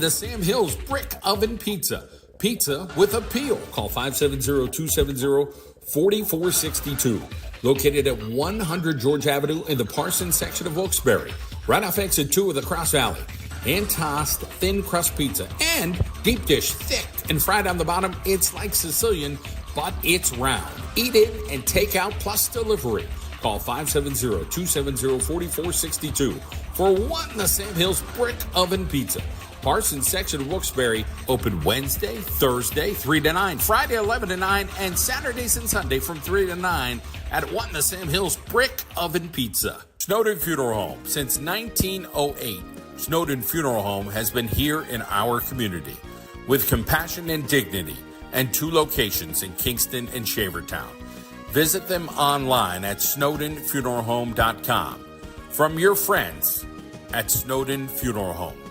the Sam Hills Brick Oven Pizza. Pizza with appeal. Call 570-270-4462. Located at 100 George Avenue in the Parsons section of Wilkes-Barre, right off exit 2 of the Cross Valley. Hand-tossed thin crust pizza and deep dish, thick and fried on the bottom. It's like Sicilian, but it's round. Eat in and take out plus delivery. Call 570-270-4462 for one the Sam Hills Brick Oven Pizza. Parsons section of Wilkes-Barre, open Wednesday, Thursday, 3 to 9, Friday, 11 to 9, and Saturdays and Sunday from 3 to 9 at one the Sam Hills Brick Oven Pizza. Snowden Funeral Home. Since 1908, Snowden Funeral Home has been here in our community with compassion and dignity, and 2 locations in Kingston and Shavertown. Visit them online at snowdenfuneralhome.com. From your friends at Snowden Funeral Home.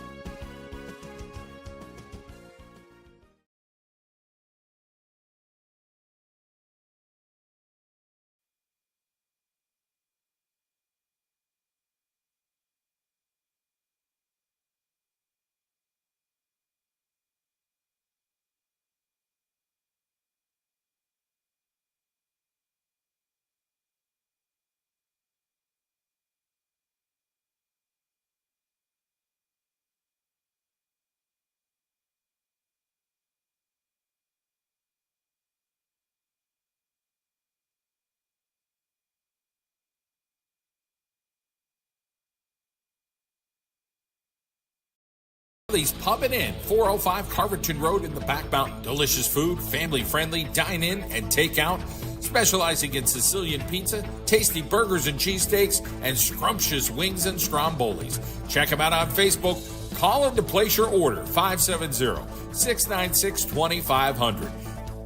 Pub and Inn, 405 Carverton Road in the Back Mountain. Delicious food, family-friendly, dine-in and take-out. Specializing in Sicilian pizza, tasty burgers and cheesesteaks, and scrumptious wings and strombolis. Check them out on Facebook. Call them to place your order, 570-696-2500.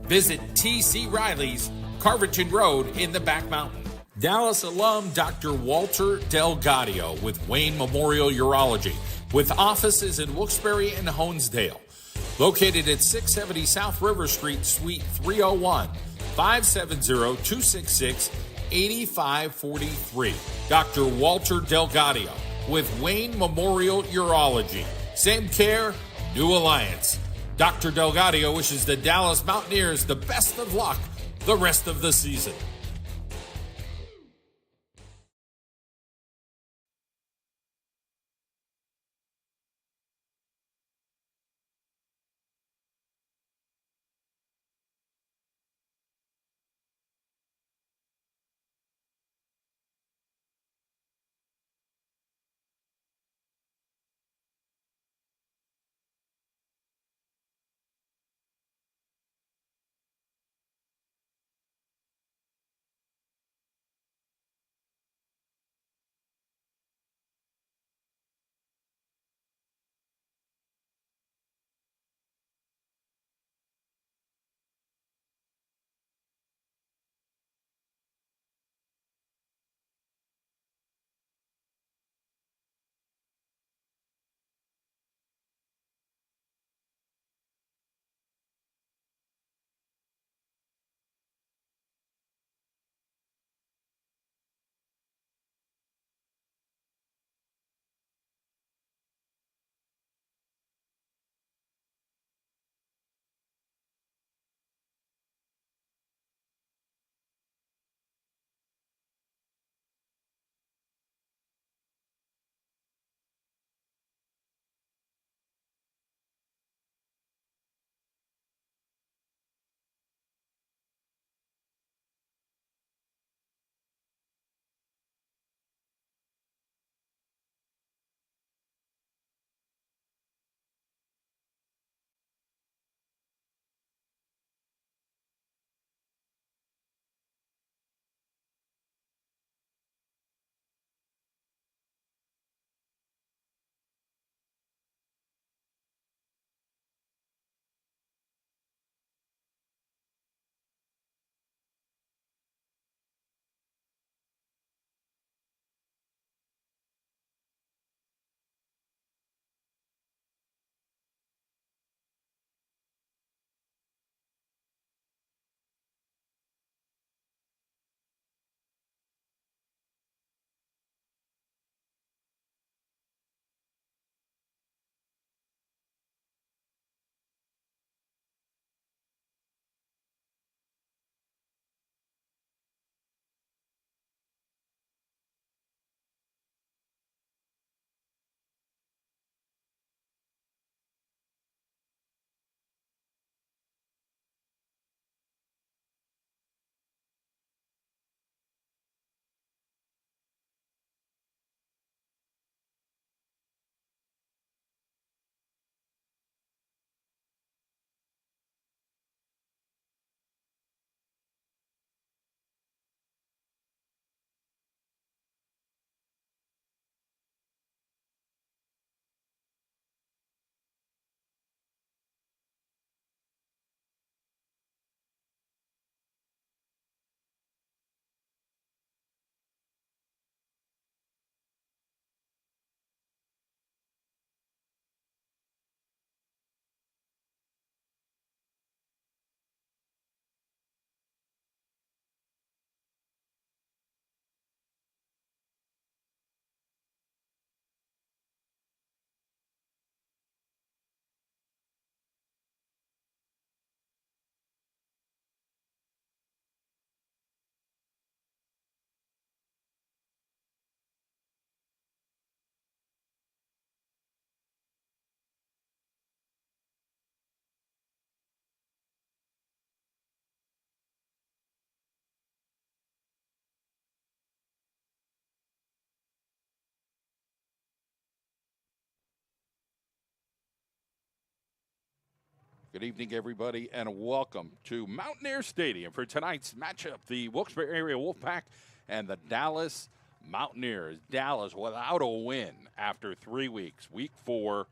Visit T.C. Riley's, Carverton Road in the Back Mountain. Dallas alum Dr. Walter Delgadio with Wayne Memorial Urology, with offices in Wilkes-Barre and Honesdale. Located at 670 South River Street, Suite 301, 570-266-8543. Dr. Walter Delgadio with Wayne Memorial Urology. Same care, new alliance. Dr. Delgadio wishes the Dallas Mountaineers the best of luck the rest of the season. Good evening, everybody, and welcome to Mountaineer Stadium for tonight's matchup. The Wilkes-Barre area Wolfpack and the Dallas Mountaineers. Dallas without a win after 3 weeks. Week 4,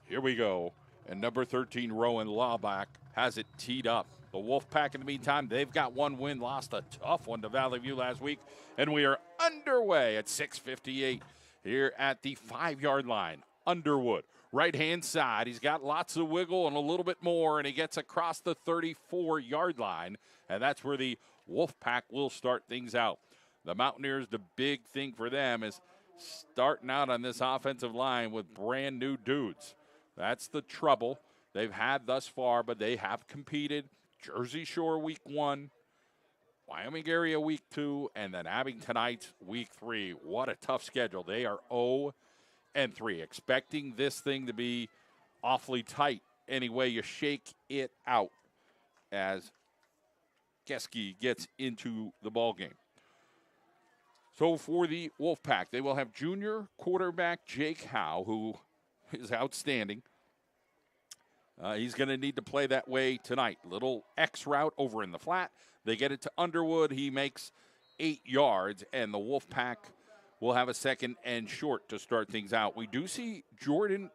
here we go. And number 13, Rowan Lawback, has it teed up. The Wolfpack, in the meantime, they've got one win, lost a tough one to Valley View last week. And we are underway at 6:58 here at the 5-yard line. Underwood. Right-hand side, he's got lots of wiggle and a little bit more, and he gets across the 34-yard line, and that's where the Wolfpack will start things out. The Mountaineers, the big thing for them is starting out on this offensive line with brand new dudes. That's the trouble they've had thus far, but they have competed. Jersey Shore week 1, Wyoming area week 2, and then Abingtonite week 3. What a tough schedule. They are 0-3, expecting this thing to be awfully tight any way you shake it out as Geske gets into the ballgame. So for the Wolfpack, they will have junior quarterback Jake Howe, who is outstanding. He's going to need to play that way tonight. Little X route over in the flat. They get it to Underwood. He makes 8 yards, and the Wolfpack will have a 2nd and short to start things out. We do see Jordan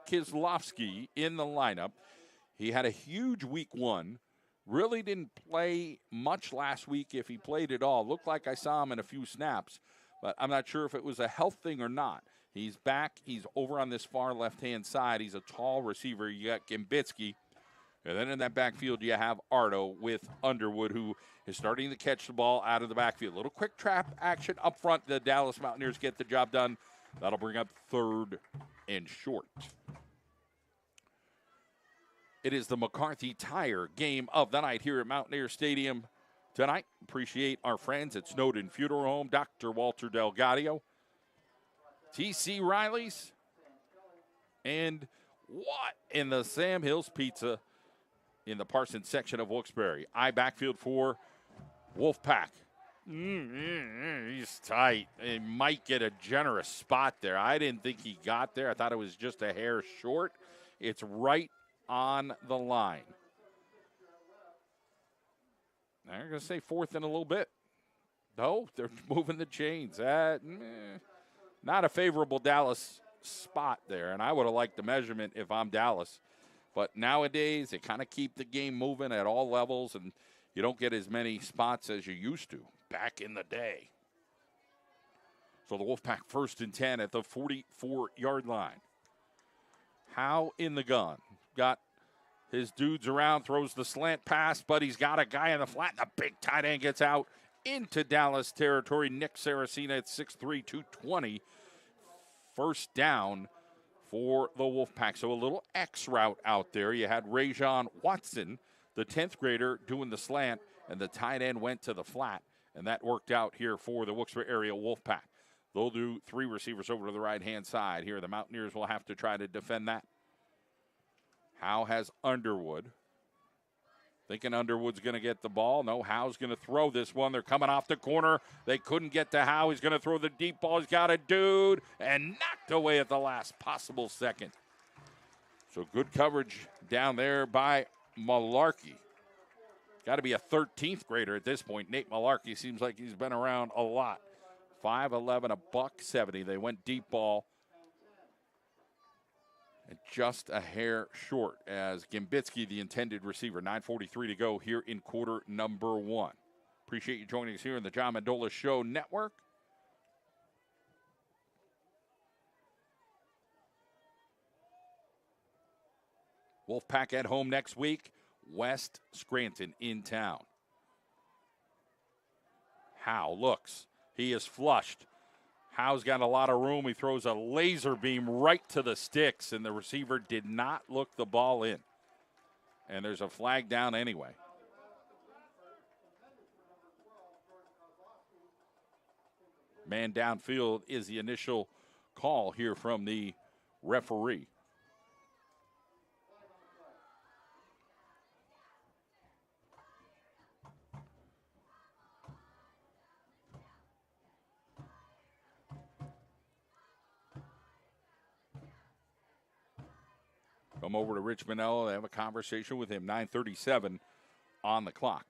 Kislowski in the lineup. He had a huge week 1. Really didn't play much last week, if he played at all. Looked like I saw him in a few snaps, but I'm not sure if it was a health thing or not. He's back. He's over on this far left-hand side. He's a tall receiver. You got Gimbitsky. And then in that backfield, you have Ardo with Underwood, who is starting to catch the ball out of the backfield. Little quick trap action up front. The Dallas Mountaineers get the job done. That'll bring up 3rd and short. It is the McCarthy Tire game of the night here at Mountaineer Stadium tonight. Appreciate our friends at Snowden Funeral Home, Dr. Walter Delgadio, T.C. Riley's, and what in the Sam Hills Pizza in the Parsons section of Wilkes-Barre. Backfield for Wolfpack. He's tight. He might get a generous spot there. I didn't think he got there. I thought it was just a hair short. It's right on the line. They're going to say 4th and a little bit. No, they're moving the chains. Not a favorable Dallas spot there, and I would have liked the measurement if I'm Dallas. But nowadays, they kind of keep the game moving at all levels, and you don't get as many spots as you used to back in the day. So the Wolfpack 1st and 10 at the 44-yard line. Howe in the gun. Got his dudes around, throws the slant pass, but he's got a guy in the flat, and the big tight end gets out into Dallas territory. Nick Saracena at 6'3", 220. 1st down for the Wolfpack. So a little X route out there. You had Rajon Watson, the 10th grader, doing the slant, and the tight end went to the flat, and that worked out here for the Wilkes-Barre area Wolfpack. They'll do 3 receivers over to the right-hand side here. The Mountaineers will have to try to defend that. Howe has Underwood. Thinking Underwood's going to get the ball. No, Howe's going to throw this one. They're coming off the corner. They couldn't get to Howe. He's going to throw the deep ball. He's got a dude and knocked away at the last possible second. So good coverage down there by Malarkey. Got to be a 13th grader at this point. Nate Malarkey seems like he's been around a lot. 5'11", $170. They went deep ball. And just a hair short as Gimbitsky, the intended receiver. 9:43 to go here in quarter number 1. Appreciate you joining us here in the John Mendola Show Network. Wolfpack at home next week. West Scranton in town. Howe looks. He is flushed. Howe's got a lot of room. He throws a laser beam right to the sticks, and the receiver did not look the ball in. And there's a flag down anyway. Man downfield is the initial call here from the referee. come over to Rich Manello. They have a conversation with him. 9:37 on the clock.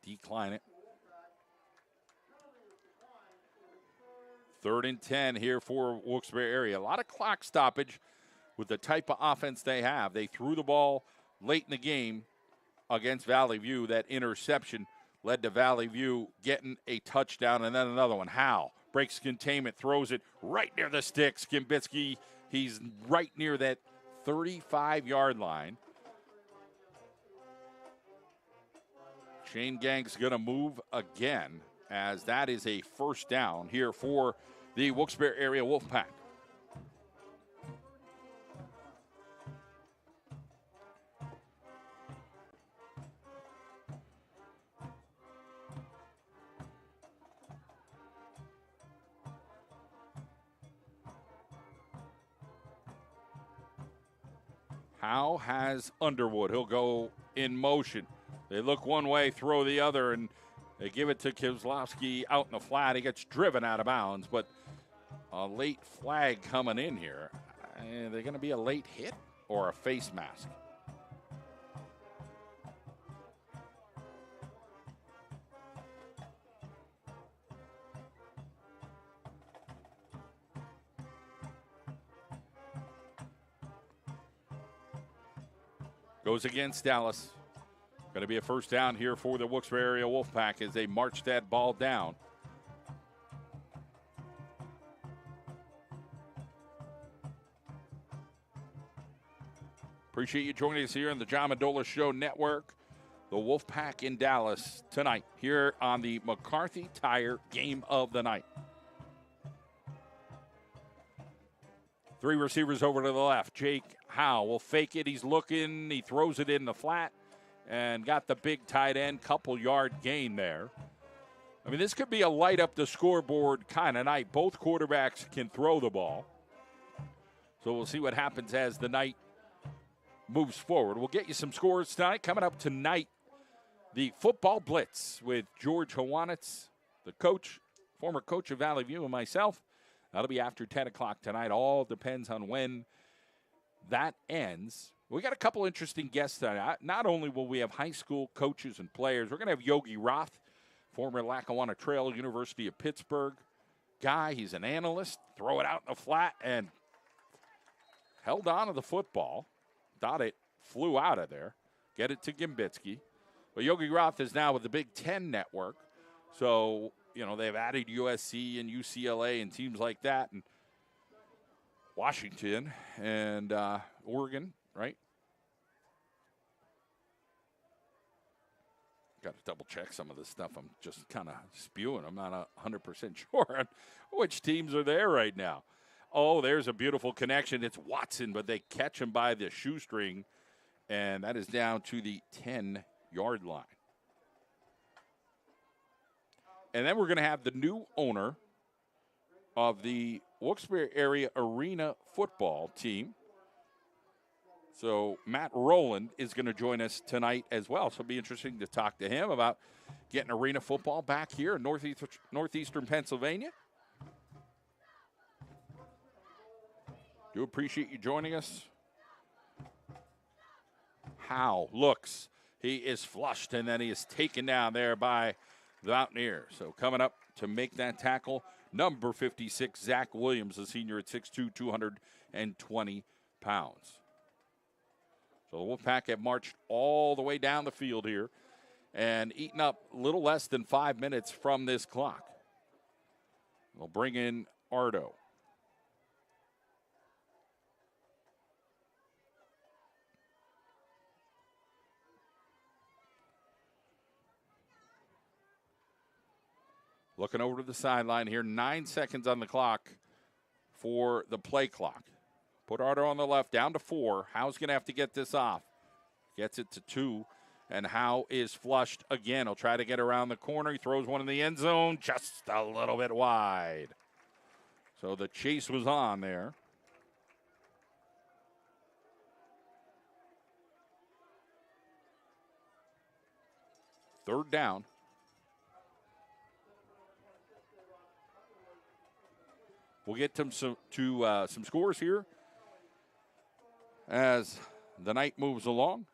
Decline it. 3rd and 10 here for Wilkes-Barre area. A lot of clock stoppage with the type of offense they have. They threw the ball late in the game against Valley View. That interception led to Valley View getting a touchdown and then another one. Howe breaks containment, throws it right near the sticks. Kimbitsky, he's right near that 35-yard line. Shane Gang's going to move again, as that is a first down here for the Wilkes-Barre area Wolfpack. Howe has Underwood. He'll go in motion. They look one way, throw the other, and they give it to Kozlowski out in the flat. He gets driven out of bounds, but a late flag coming in here. Are they going to be a late hit or a face mask? Goes against Dallas. Going to be a first down here for the Wilkes-Barre area Wolfpack as they march that ball down. Appreciate you joining us here on the John Madola Show Network. The Wolfpack in Dallas tonight here on the McCarthy Tire Game of the Night. 3 receivers over to the left. Jake Howe will fake it. He's looking. He throws it in the flat and got the big tight end, couple-yard gain there. I mean, this could be a light up the scoreboard kind of night. Both quarterbacks can throw the ball. So we'll see what happens as the night moves forward. We'll get you some scores tonight. Coming up tonight, the football blitz with George Hawanitz, the coach, former coach of Valley View, and myself. That'll be after 10 o'clock tonight. All depends on when that ends. We got a couple interesting guests tonight. Not only will we have high school coaches and players, we're going to have Yogi Roth, former Lackawanna Trail, University of Pittsburgh guy. He's an analyst. Throw it out in the flat and held on to the football. Thought it flew out of there. Get it to Gimbitsky. But Yogi Roth is now with the Big Ten Network. So, you know, they've added USC and UCLA and teams like that. And Washington and Oregon, right? Got to double check some of this stuff. I'm just kind of spewing. I'm not 100% sure on which teams are there right now. Oh, there's a beautiful connection. It's Watson, but they catch him by the shoestring, and that is down to the 10-yard line. And then we're going to have the new owner of the Wilkes-Barre area arena football team. So Matt Rowland is going to join us tonight as well. So it'll be interesting to talk to him about getting arena football back here in northeastern Pennsylvania. Do appreciate you joining us. Howe looks. He is flushed, and then he is taken down there by the Mountaineer. So coming up to make that tackle, number 56, Zach Williams, a senior at 6'2", 220 pounds. So the Wolfpack have marched all the way down the field here and eaten up a little less than 5 minutes from this clock. They'll bring in Ardo. Looking over to the sideline here, 9 seconds on the clock for the play clock. Put Ardo on the left, down to 4. Howe's going to have to get this off. Gets it to 2, and Howe is flushed again. He'll try to get around the corner. He throws one in the end zone, just a little bit wide. So the chase was on there. Third down. We'll get to some scores here as the night moves along.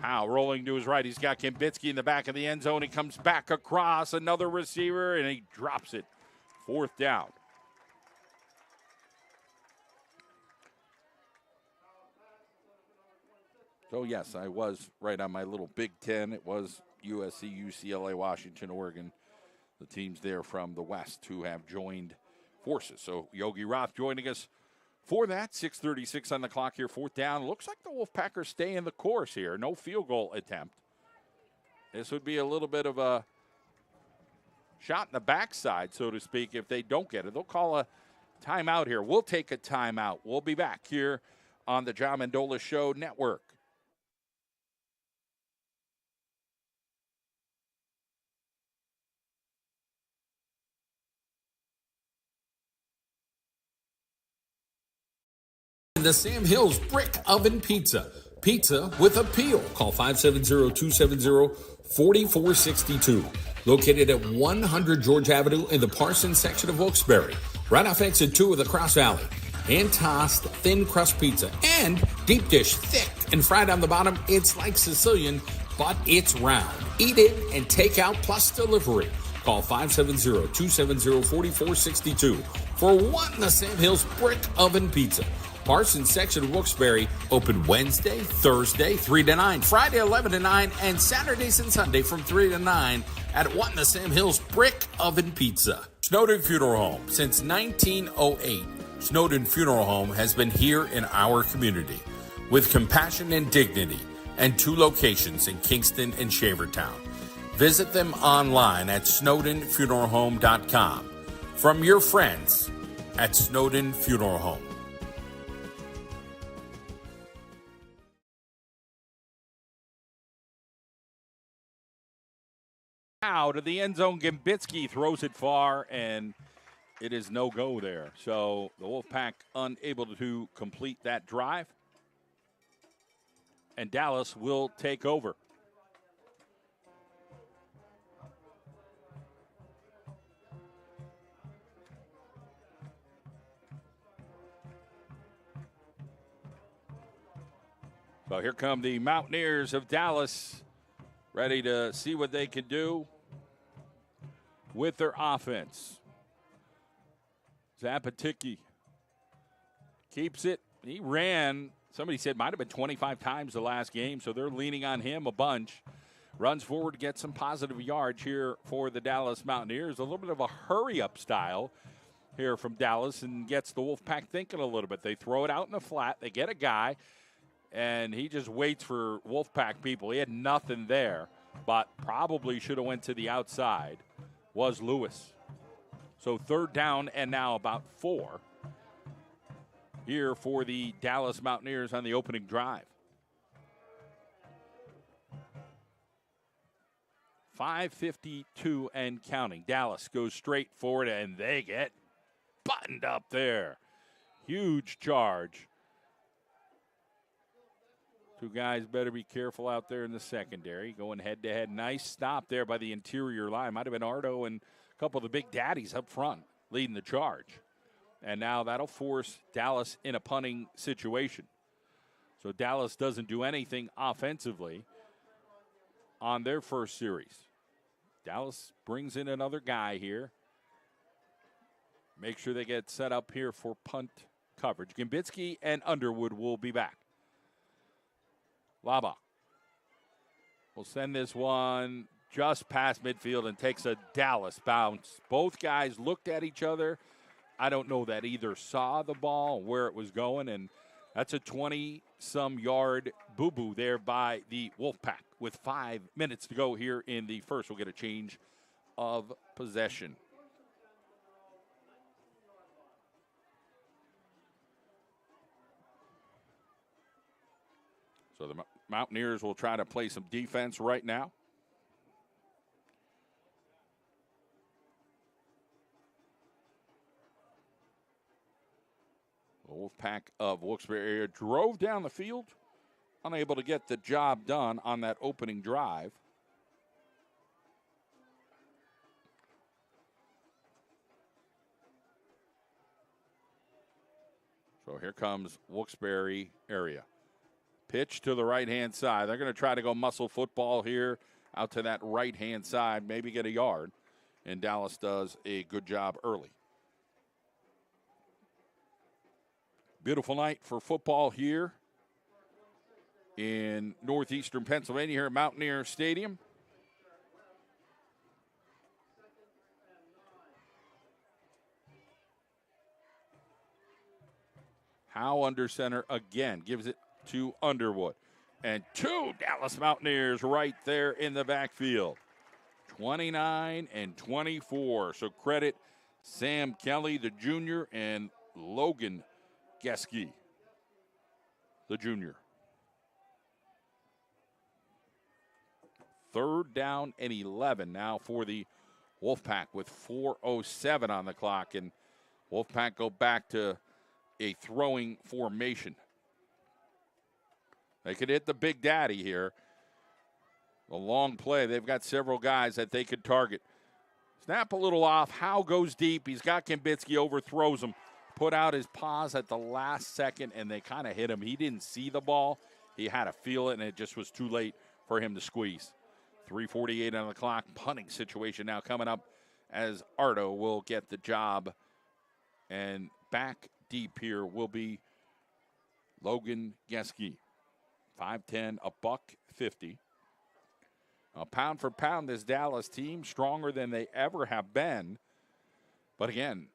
Howe rolling to his right. He's got Kambitsky in the back of the end zone. He comes back across another receiver, and he drops it. 4th down. So, yes, I was right on my little Big Ten. It was USC, UCLA, Washington, Oregon, the teams there from the West who have joined forces. So, Yogi Roth joining us for that. 6:36 on the clock here, 4th down. Looks like the Wolfpackers stay in the course here. No field goal attempt. This would be a little bit of a shot in the backside, so to speak, if they don't get it. They'll call a timeout here. We'll take a timeout. We'll be back here on the John Mendola Show Network. The Sam Hills Brick Oven Pizza. Pizza with appeal. Call 570-270-4462. Located at 100 George Avenue in the Parsons section of Wilkes-Barre. Right off exit 2 of the Cross Valley. Hand-tossed thin crust pizza and deep dish, thick and fried on the bottom. It's like Sicilian, but it's round. Eat it and take out plus delivery. Call 570-270-4462 for one the Sam Hills Brick Oven Pizza. Parsons section of Wilkes-Barre open Wednesday, Thursday, 3 to 9, Friday, 11 to 9, and Saturdays and Sunday from 3 to 9 at 1 the Sam Hills Brick Oven Pizza. Snowden Funeral Home. Since 1908, Snowden Funeral Home has been here in our community with compassion and dignity, and 2 locations in Kingston and Shavertown. Visit them online at snowdenfuneralhome.com. From your friends at Snowden Funeral Home. Out of the end zone, Kambitsky throws it far, and it is no go there. So the Wolfpack unable to complete that drive, and Dallas will take over. So here come the Mountaineers of Dallas, ready to see what they can do with their offense. Zapatiki keeps it. He ran, somebody said might have been 25 times the last game, so they're leaning on him a bunch. Runs forward, gets some positive yards here for the Dallas Mountaineers. A little bit of a hurry-up style here from Dallas, and gets the Wolfpack thinking a little bit. They throw it out in the flat. They get a guy, and he just waits for Wolfpack people. He had nothing there, but probably should have went to the outside. Was Lewis. So 3rd down and now about 4 here for the Dallas Mountaineers on the opening drive. 5:52 and counting. Dallas goes straight forward, and they get buttoned up there. Huge charge. 2 guys better be careful out there in the secondary. Going head-to-head. Nice stop there by the interior line. Might have been Ardo and a couple of the big daddies up front leading the charge. And now that'll force Dallas in a punting situation. So Dallas doesn't do anything offensively on their first series. Dallas brings in another guy here. Make sure they get set up here for punt coverage. Kambitsky and Underwood will be back. Laba will send this one just past midfield and takes a Dallas bounce. Both guys looked at each other. I don't know that either saw the ball, where it was going, and that's a 20-some yard boo-boo there by the Wolfpack. With 5 minutes to go here in the first, we'll get a change of possession. So the Mountaineers will try to play some defense right now. The Wolfpack of Wilkes-Barre area drove down the field, unable to get the job done on that opening drive. So here comes Wilkes-Barre area. Pitch to the right-hand side. They're going to try to go muscle football here out to that right-hand side, maybe get a yard. And Dallas does a good job early. Beautiful night for football here in northeastern Pennsylvania here at Mountaineer Stadium. Howe under center again, gives it to Underwood. And two Dallas Mountaineers right there in the backfield. 29 and 24. So credit Sam Kelly, the junior, and Logan Geske, the junior. 3rd down and 11 now for the Wolfpack with 4:07 on the clock. And Wolfpack go back to a throwing formation. They could hit the Big Daddy here. A long play. They've got several guys that they could target. Snap a little off. Howe goes deep. He's got Kambitsky, overthrows him. Put out his paws at the last second, and they kind of hit him. He didn't see the ball. He had to feel it, and it just was too late for him to squeeze. 3:48 on the clock. Punting situation now coming up as Ardo will get the job. And back deep here will be Logan Geske. 5'10", $150. Pound for pound, this Dallas team stronger than they ever have been. But again,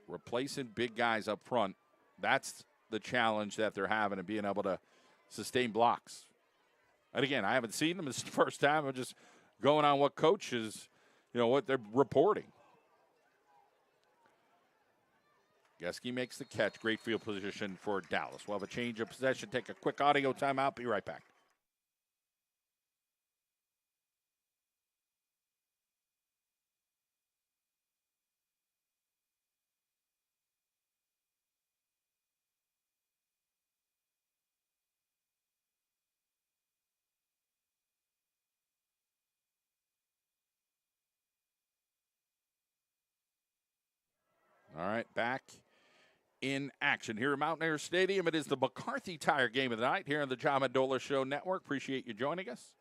replacing big guys up front, that's the challenge that they're having, and being able to sustain blocks. And again, I haven't seen them. It's the first time. I'm just going on what coaches, what they're reporting. Geske makes the catch. Great field position for Dallas. We'll have a change of possession. Take a quick audio timeout. Be right back. All right, back in action here at Mountaineer Stadium. It is the McCarthy Tire game of the night here on the John Mendola Show Network. Appreciate you joining us.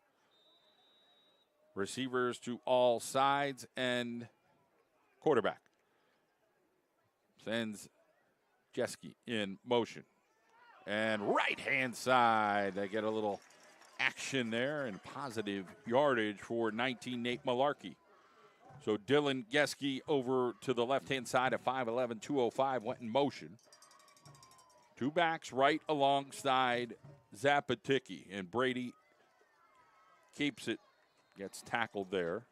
Receivers to all sides, and quarterback sends Geske in motion. And right-hand side, they get a little action there and positive yardage for 19 Nate Malarkey. So Dylan Geske over to the left-hand side at 5'11", 205, went in motion. Two backs right alongside Zapaticki, and Brady keeps it, gets tackled there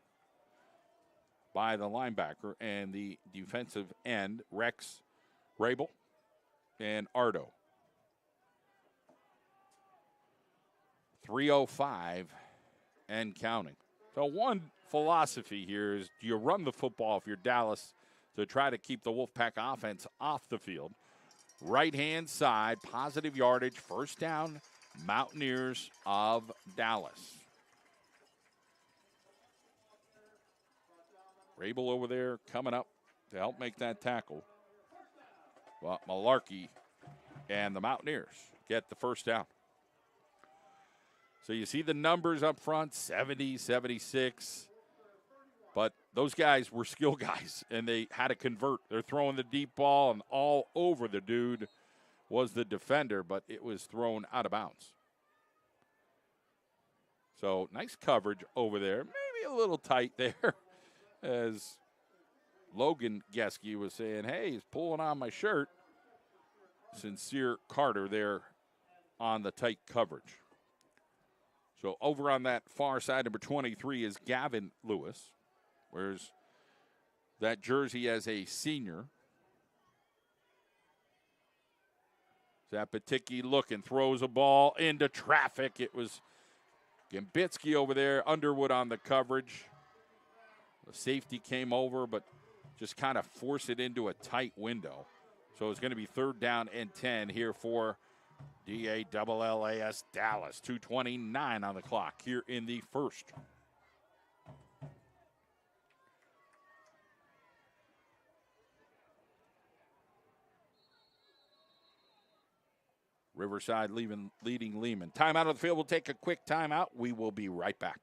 by the linebacker and the defensive end, Rex Rabel and Ardo. 3:05 and counting. So one philosophy here is, do you run the football if you're Dallas to try to keep the Wolfpack offense off the field? Right-hand side, positive yardage, 1st down, Mountaineers of Dallas. Rabel over there coming up to help make that tackle. Well, Malarkey and the Mountaineers get the 1st down. So you see the numbers up front, 70, 76. But those guys were skill guys, and they had to convert. They're throwing the deep ball, and all over the dude was the defender, but it was thrown out of bounds. So nice coverage over there. Maybe a little tight there, as Logan Geske was saying, hey, he's pulling on my shirt. Sincere Carter there on the tight coverage. So over on that far side, number 23 is Gavin Lewis. Wears that jersey as a senior. Zapaticki looking, throws a ball into traffic. It was Kambitsky over there, Underwood on the coverage. The safety came over, but just kind of forced it into a tight window. So it's going to be 3rd down and 10 here for DALLAS Dallas. 2:29 on the clock here in the first. Riverside leading Lehman. Timeout of the field. We'll take a quick timeout. We will be right back.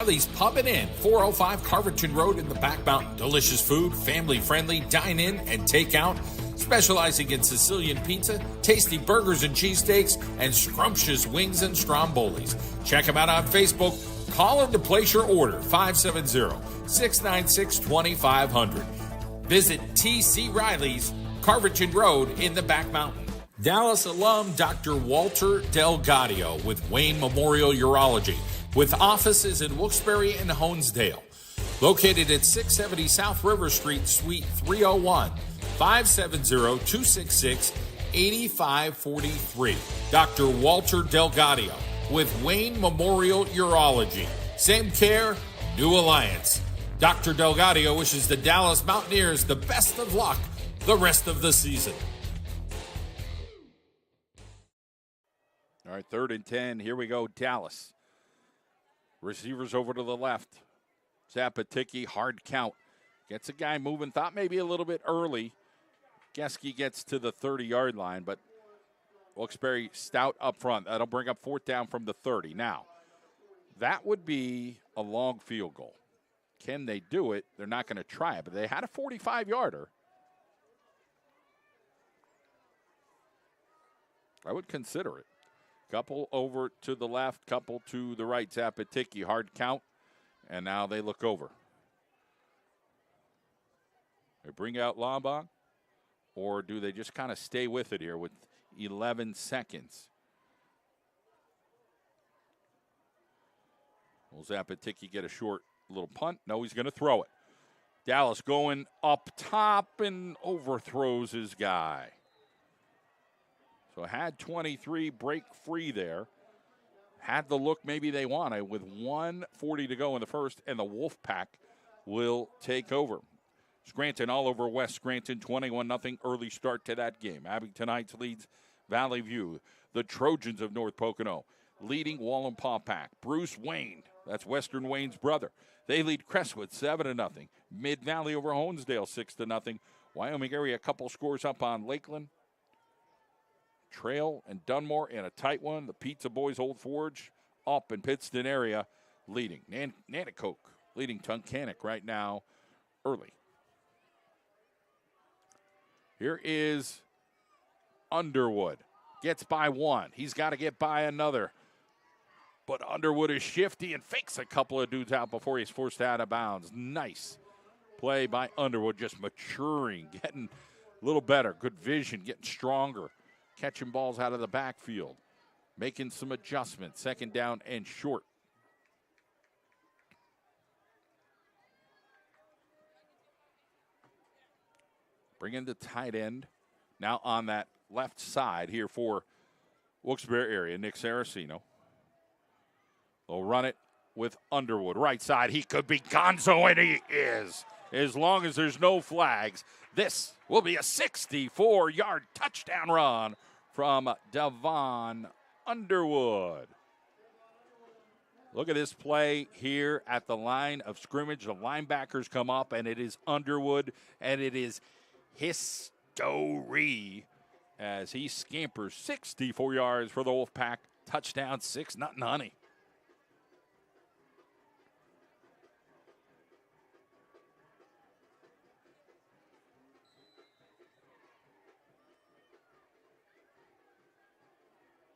Charlie's Pub and Inn, 405 Carverton Road in the Back Mountain. Delicious food, family-friendly, dine-in and take-out. Specializing in Sicilian pizza, tasty burgers and cheesesteaks, and scrumptious wings and strombolis. Check them out on Facebook. Call in to place your order, 570-696-2500. Visit T.C. Riley's, Carverton Road in the Back Mountain. Dallas alum Dr. Walter Delgadio with Wayne Memorial Urology, with offices in Wilkes-Barre and Honesdale. Located at 670 South River Street, Suite 301, 570-266-8543. Dr. Walter Delgadio with Wayne Memorial Urology. Same care, new alliance. Dr. Delgadio wishes the Dallas Mountaineers the best of luck the rest of the season. All right, 3rd and 10. Here we go, Dallas. Receivers over to the left. Zapaticki, hard count. Gets a guy moving. Thought maybe a little bit early. Geske gets to the 30-yard line, but Wilkes-Barre stout up front. That'll bring up 4th down from the 30. Now, that would be a long field goal. Can they do it? They're not going to try it, but they had a 45-yarder. I would consider it. Couple over to the left, couple to the right. Zapaticki, hard count, and now they look over. They bring out Lombard, or do they just kind of stay with it here with 11 seconds? Will Zapaticki get a short little punt? No, he's going to throw it. Dallas going up top and overthrows his guy. So had 23, break free there. Had the look maybe they wanted with 1:40 to go in the first, and the Wolfpack will take over. Scranton all over West Scranton, 21-0 early start to that game. Abington Heights leads Valley View. The Trojans of North Pocono leading Wallenpaugh Pack. Bruce Wayne, that's Western Wayne's brother. They lead Crestwood 7-0. Mid-Valley over Honesdale 6-0. Wyoming area a couple scores up on Lakeland. Trail and Dunmore in a tight one. The Pizza Boys Old Forge up in Pittston area leading. Nanticoke leading Tunkhannock right now early. Here is Underwood. Gets by one. He's got to get by another. But Underwood is shifty and fakes a couple of dudes out before he's forced out of bounds. Nice play by Underwood, just maturing, getting a little better. Good vision, getting stronger. Catching balls out of the backfield. Making some adjustments. 2nd down and short. Bringing the tight end now on that left side here for Wilkes-Barre area. Nick Saraceno. They'll run it with Underwood. Right side, he could be gonzo, and he is. As long as there's no flags, this will be a 64-yard touchdown run from Devon Underwood. Look at this play here at the line of scrimmage. The linebackers come up, and it is Underwood, and it is history as he scampers 64 yards for the Wolfpack. Touchdown, 6-0 honey.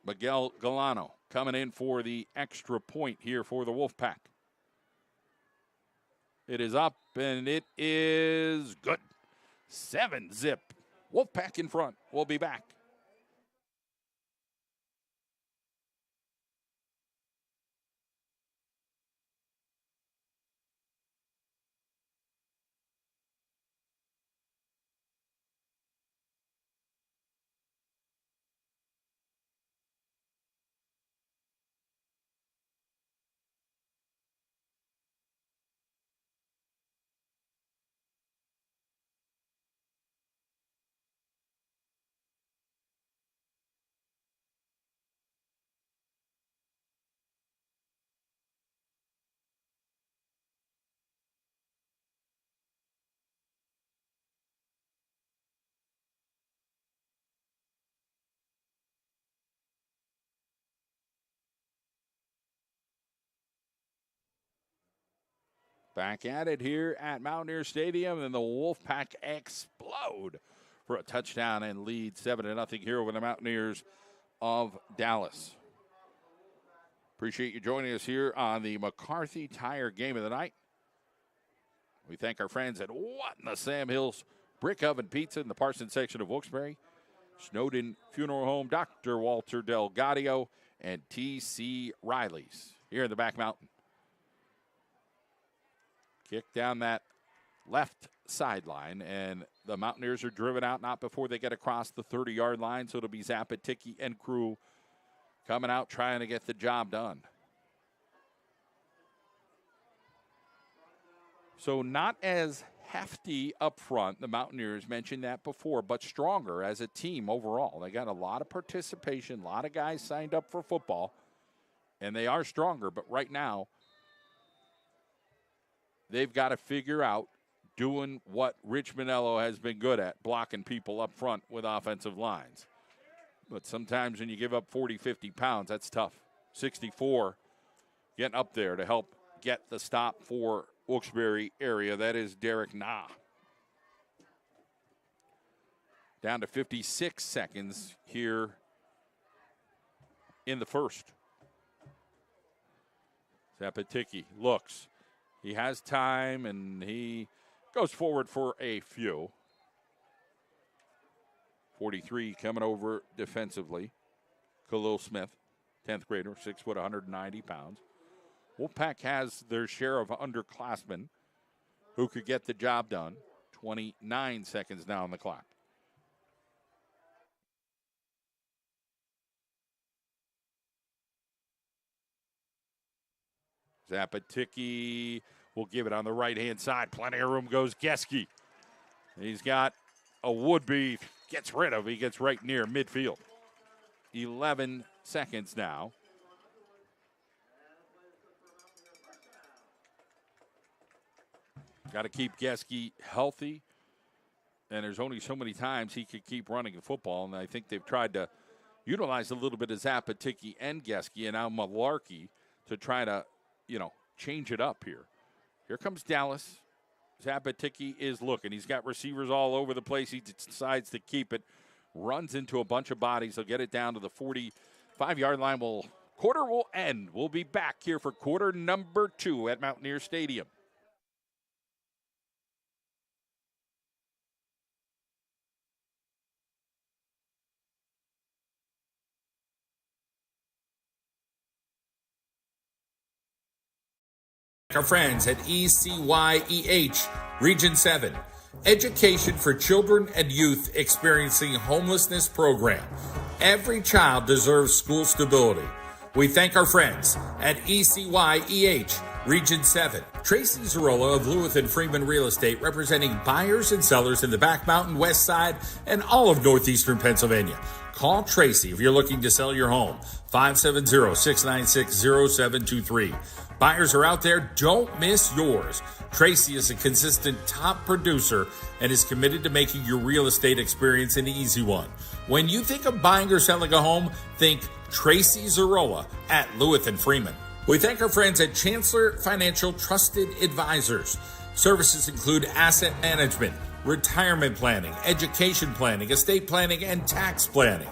Miguel Galano coming in for the extra point here for the Wolfpack. It is up, and it is good. 7-zip. Wolfpack in front. We'll be back. Back at it here at Mountaineer Stadium, and the Wolfpack explode for a touchdown and lead 7-0 here over the Mountaineers of Dallas. Appreciate you joining us here on the McCarthy Tire Game of the Night. We thank our friends at What in the Sam Hills Brick Oven Pizza in the Parsons section of Wilkes-Barre, Snowden Funeral Home, Dr. Walter Delgadio, and T.C. Riley's here in the back mountain. Kick down that left sideline, and the Mountaineers are driven out not before they get across the 30-yard line, so it'll be Zapaticky and crew coming out trying to get the job done. So not as hefty up front, the Mountaineers mentioned that before, but stronger as a team overall. They got a lot of participation, a lot of guys signed up for football, and they are stronger, but right now they've got to figure out doing what Rich Manello has been good at, blocking people up front with offensive lines. But sometimes when you give up 40, 50 pounds, that's tough. 64 getting up there to help get the stop for Wilkes-Barre area. That is Derek Nah. Down to 56 seconds here in the first. Zapaticky looks. He has time, and he goes forward for a few. 43 coming over defensively. Khalil Smith, 10th grader, 6 foot, 190 pounds. Wolfpack has their share of underclassmen who could get the job done. 29 seconds now on the clock. Zapaticky will give it on the right-hand side. Plenty of room goes Geske. He's got a would-be, gets rid of. He gets right near midfield. 11 seconds now. Got to keep Geske healthy. And there's only so many times he could keep running the football. And I think they've tried to utilize a little bit of Zapaticky and Geske and now Malarkey to try to, change it up here. Here comes Dallas. Zapaticky is looking. He's got receivers all over the place. He decides to keep it. Runs into a bunch of bodies. He'll get it down to the 45-yard line. Quarter will end. We'll be back here for quarter number 2 at Mountaineer Stadium. Our friends at ECYEH Region 7, Education for Children and Youth Experiencing Homelessness Program. Every child deserves school stability. We thank our friends at ECYEH Region 7. Tracy Zarola of Lewis and Freeman Real Estate, representing buyers and sellers in the Back Mountain, West Side, and all of northeastern Pennsylvania. Call Tracy if you're looking to sell your home. 570-696-0723. Buyers are out there. Don't miss yours. Tracy is a consistent top producer and is committed to making your real estate experience an easy one. When you think of buying or selling a home, think Tracy Zarola at Lewis and Freeman. We thank our friends at Chancellor Financial Trusted Advisors. Services include asset management, retirement planning, education planning, estate planning, and tax planning.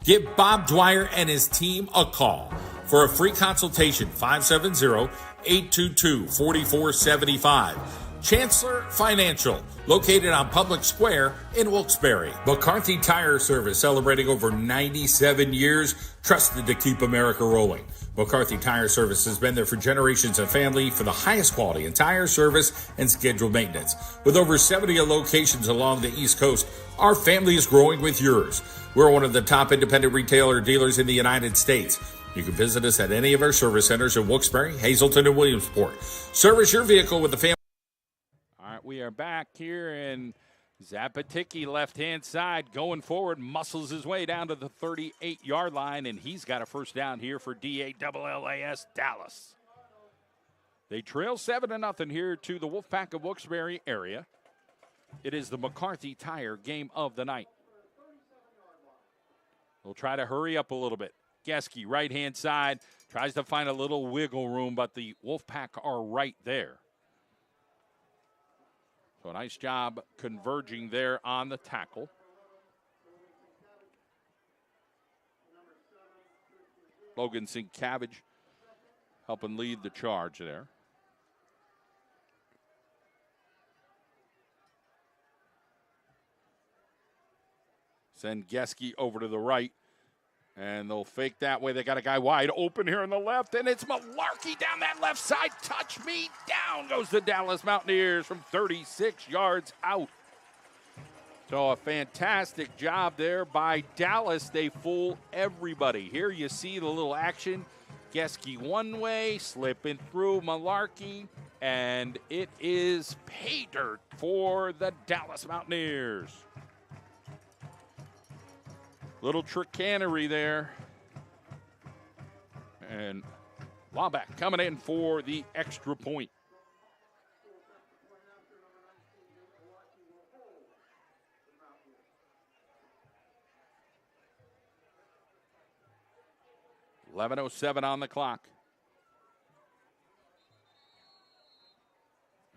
Give Bob Dwyer and his team a call for a free consultation, 570-822-4475. Chancellor Financial, located on Public Square in Wilkes-Barre. McCarthy Tire Service, celebrating over 97 years, trusted to keep America rolling. McCarthy Tire Service has been there for generations of family for the highest quality in tire service and scheduled maintenance. With over 70 locations along the East Coast, our family is growing with yours. We're one of the top independent retailer dealers in the United States. You can visit us at any of our service centers in Wilkes-Barre, Hazleton, and Williamsport. Service your vehicle with the family. All right, we are back here, and Zapaticky, left-hand side, going forward, muscles his way down to the 38-yard line, and he's got a first down here for DALLAS Dallas. They trail 7-0 here to the Wolfpack of Wilkes-Barre area. It is the McCarthy Tire Game of the Night. We'll try to hurry up a little bit. Geske, right-hand side, tries to find a little wiggle room, but the Wolfpack are right there. So a nice job converging there on the tackle. Logan Sincavage helping lead the charge there. Send Geske over to the right, and they'll fake that way. They got a guy wide open here on the left, and it's Malarkey down that left side. Touch me down goes the Dallas Mountaineers from 36 yards out. So a fantastic job there by Dallas. They fool everybody. Here you see the little action. Geske one way, slipping through Malarkey, and it is pay dirt for the Dallas Mountaineers. Little trickanery there. And Laubach coming in for the extra point. .11:07 on the clock.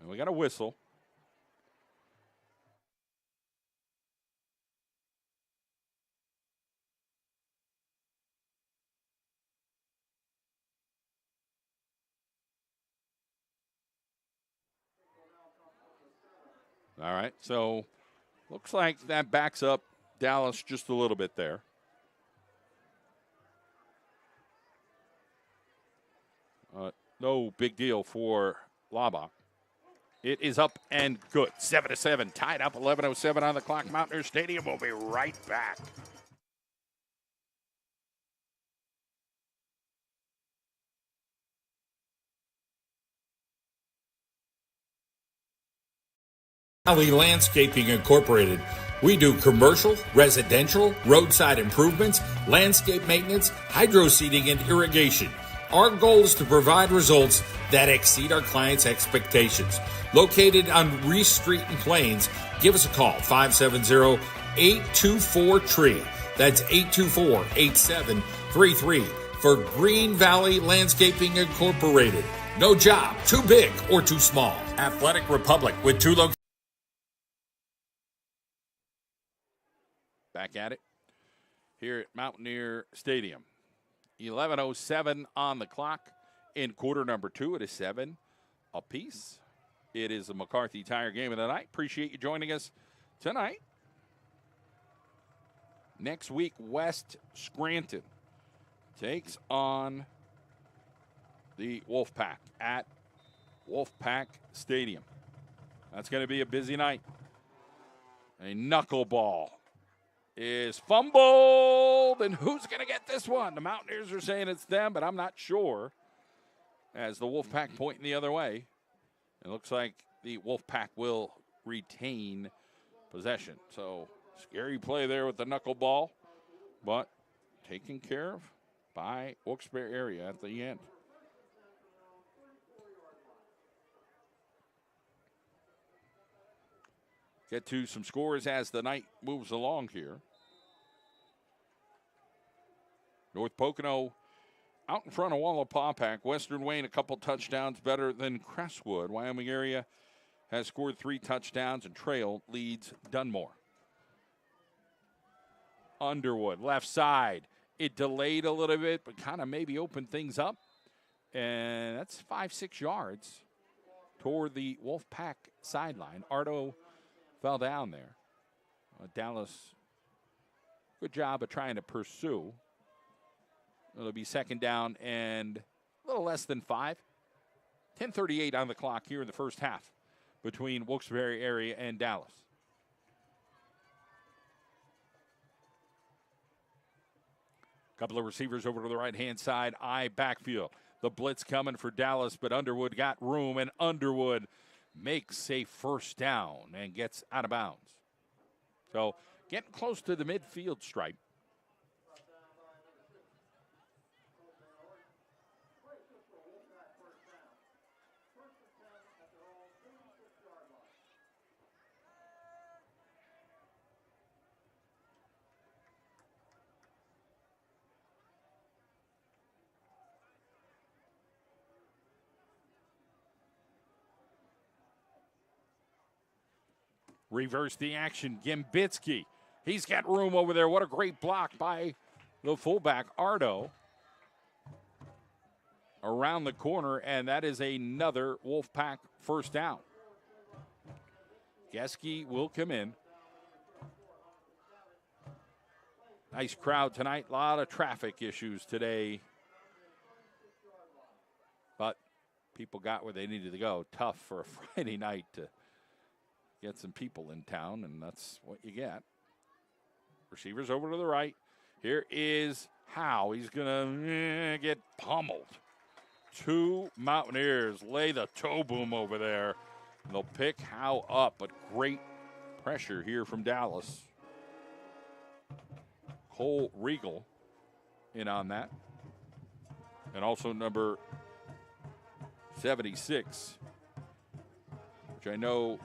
And we got a whistle. All right, so looks like that backs up Dallas just a little bit there. No big deal for Laubach. It is up and good. 7-7, tied up. 11:07 on the clock. Mountaineer Stadium will be right back. Valley Landscaping Incorporated. We do commercial, residential, roadside improvements, landscape maintenance, hydro seeding, and irrigation. Our goal is to provide results that exceed our clients' expectations. Located on Reese Street in Plains, give us a call, 570-824-TREE. That's 824-8733 for Green Valley Landscaping Incorporated. No job too big or too small. Athletic Republic with 2 locations. Back at it here at Mountaineer Stadium. 11:07 on the clock in quarter number 2. It is 7 apiece. It is a McCarthy Tire game of the night. Appreciate you joining us tonight. Next week, West Scranton takes on the Wolfpack at Wolfpack Stadium. That's going to be a busy night. A knuckleball is fumbled, and who's going to get this one? The Mountaineers are saying it's them, but I'm not sure. As the Wolfpack pointing the other way, it looks like the Wolfpack will retain possession. So scary play there with the knuckleball, but taken care of by Wilkes-Barre area at the end. Get to some scores as the night moves along here. North Pocono out in front of Wallapapack. Western Wayne a couple touchdowns better than Crestwood. Wyoming area has scored 3 touchdowns, and Trail leads Dunmore. Underwood, left side. It delayed a little bit, but kind of maybe opened things up. And that's 5-6 yards toward the Wolfpack sideline. Ardo fell down there. Dallas, good job of trying to pursue. It'll be second down and a little less than 5. 10:38 on the clock here in the first half between Wilkes-Barre area and Dallas. Couple of receivers over to the right-hand side, eye backfield. The blitz coming for Dallas, but Underwood got room, and Underwood makes a first down and gets out of bounds. So getting close to the midfield stripe. Reverse the action. Gimbitsky. He's got room over there. What a great block by the fullback, Ardo. Around the corner, and that is another Wolfpack first down. Geske will come in. Nice crowd tonight. A lot of traffic issues today. But people got where they needed to go. Tough for a Friday night to get some people in town, and that's what you get. Receivers over to the right. Here is Howe. He's going to get pummeled. Two Mountaineers lay the toe boom over there. They'll pick Howe up, but great pressure here from Dallas. Cole Regal in on that. And also number 76, which I know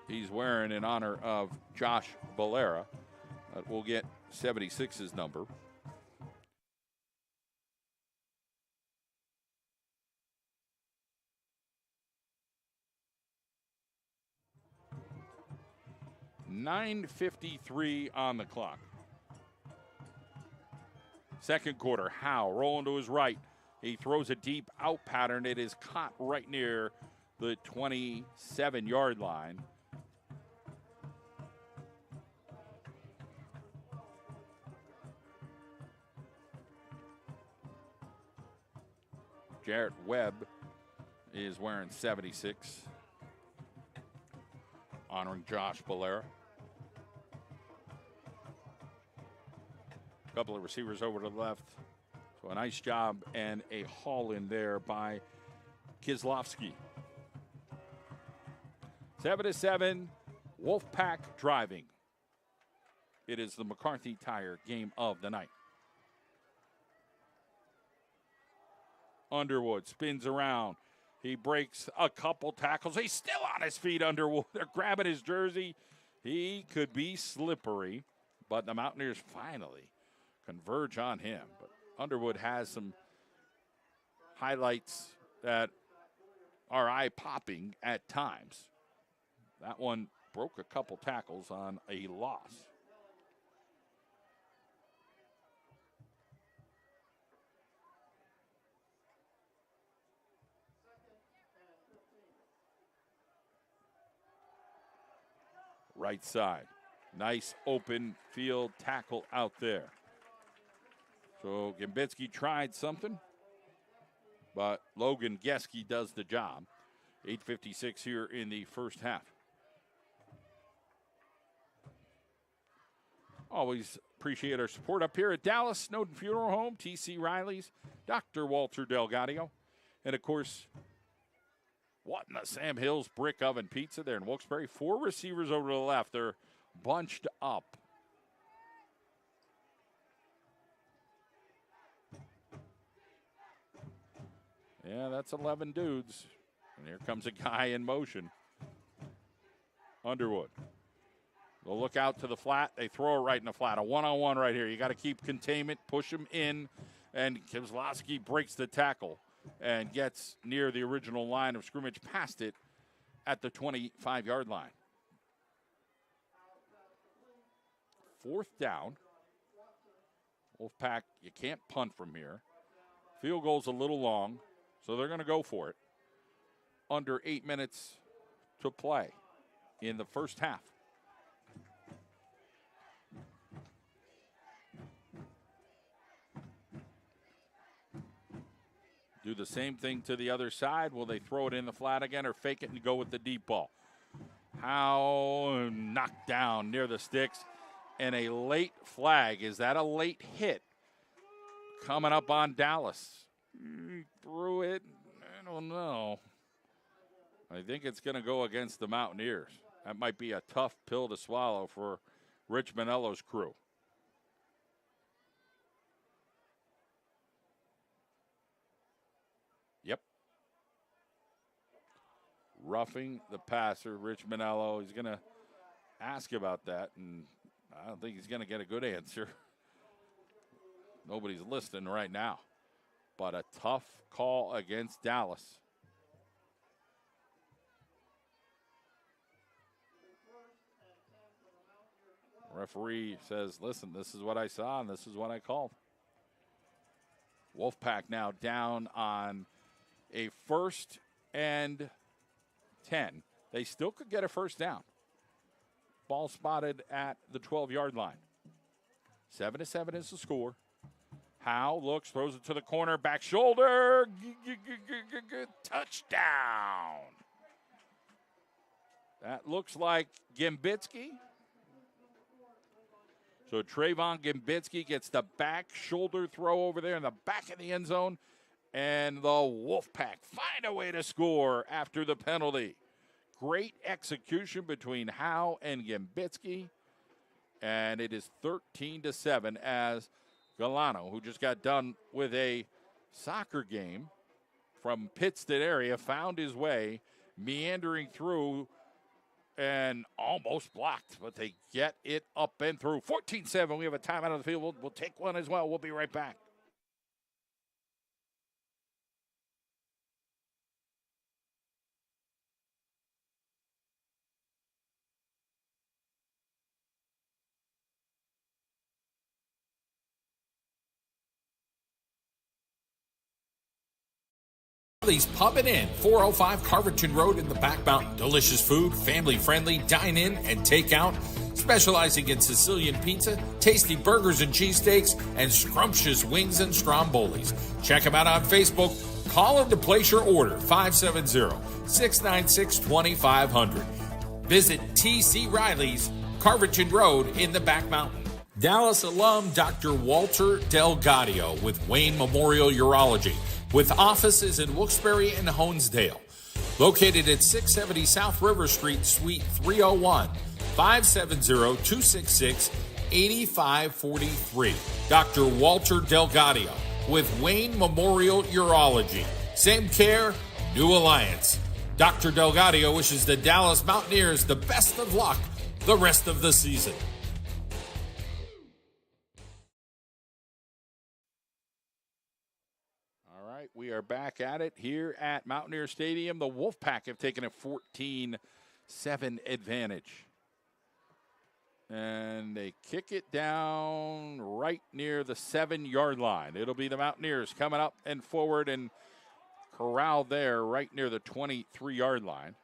he's wearing in honor of Josh Valera. But we'll get 76's number. .9:53 on the clock. Second quarter, Howe rolling to his right. He throws a deep out pattern. It is caught right near the 27-yard line. Jarrett Webb is wearing 76, honoring Josh Valera. A couple of receivers over to the left. So a nice job and a haul in there by Kislowski. 7-7, Wolfpack driving. It is the McCarthy Tire game of the night. Underwood spins around. He breaks a couple tackles. He's still on his feet, Underwood. They're grabbing his jersey. He could be slippery, but the Mountaineers finally converge on him. But Underwood has some highlights that are eye-popping at times. That one broke a couple tackles on a loss. Right side. Nice open field tackle out there. So Gimbitsky tried something, but Logan Geske does the job. 8:56 here in the first half. Always appreciate our support up here at Dallas Snowden Funeral Home, T.C. Riley's, Dr. Walter Delgadio, and of course, what in the Sam Hills Brick Oven Pizza there in Wilkes-Barre. 4 receivers over to the left. They're bunched up. Yeah, that's 11 dudes. And here comes a guy in motion. Underwood. They'll look out to the flat. They throw it right in the flat. A one-on-one right here. You got to keep containment, push him in, and Kislowski breaks the tackle and gets near the original line of scrimmage, past it at the 25-yard line. 4th down. Wolfpack, you can't punt from here. Field goal's a little long, so they're going to go for it. Under 8 minutes to play in the first half. Do the same thing to the other side. Will they throw it in the flat again or fake it and go with the deep ball? Howe knocked down near the sticks. And a late flag. Is that a late hit? Coming up on Dallas. He threw it. I don't know. I think it's going to go against the Mountaineers. That might be a tough pill to swallow for Rich Manello's crew. Yep. Roughing the passer, Rich Manello. He's going to ask about that, and I don't think he's going to get a good answer. Nobody's listening right now. But a tough call against Dallas. Referee says, listen, this is what I saw and this is what I called. Wolfpack now down on a 1st and 10. They still could get a first down. Ball spotted at the 12-yard line. 7-7 is the score. Howe looks, throws it to the corner, back shoulder, touchdown. That looks like Gimbitsky. So Trayvon Gimbitsky gets the back shoulder throw over there in the back of the end zone, and the Wolfpack find a way to score after the penalty. Great execution between Howe and Gimbitsky, and it is 13-7 as Galano, who just got done with a soccer game from Pittston area, found his way, meandering through and almost blocked, but they get it up and through. 14-7, we have a timeout on the field. We'll take one as well. We'll be right back. Pub and Inn, 405 Carverton Road in the Back Mountain. Delicious food, family-friendly, dine-in and take-out. Specializing in Sicilian pizza, tasty burgers and cheesesteaks, and scrumptious wings and strombolis. Check them out on Facebook. Call them to place your order, 570-696-2500. Visit T.C. Riley's, Carverton Road in the Back Mountain. Dallas alum Dr. Walter Delgadio with Wayne Memorial Urology, with offices in Wilkes-Barre and Honesdale. Located at 670 South River Street, Suite 301, 570-266-8543. Dr. Walter Delgadio with Wayne Memorial Urology. Same care, new alliance. Dr. Delgadio wishes the Dallas Mountaineers the best of luck the rest of the season. We are back at it here at Mountaineer Stadium. The Wolfpack have taken a 14-7 advantage. And they kick it down right near the 7-yard line. It'll be the Mountaineers coming up and forward and corralled there right near the 23-yard line.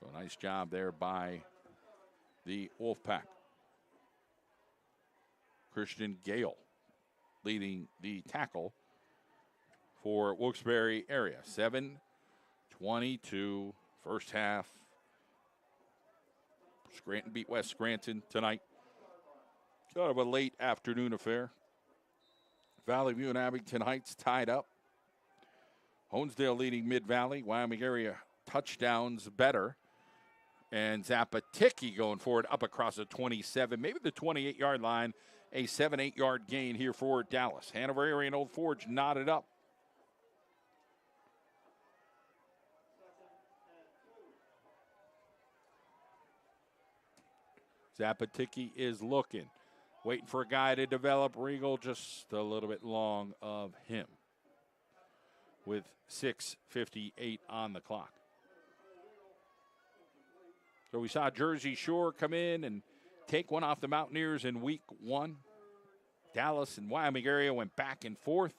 So nice job there by the Wolfpack. Christian Gale leading the tackle for Wilkes-Barre area. 7:22 first half. Scranton beat West Scranton tonight. Kind of a late afternoon affair. Valley View and Abington Heights tied up. Honesdale leading Mid-Valley. Wyoming area touchdowns better. And Zapatiki going forward up across the 27, maybe the 28-yard line. A 7-8-yard gain here for Dallas. Hanover area and Old Forge knotted up. Zapatiki is looking. Waiting for a guy to develop. Regal just a little bit long of him. With 6:58 on the clock. So we saw Jersey Shore come in and take one off the Mountaineers in week 1. Dallas and Wyoming area went back and forth.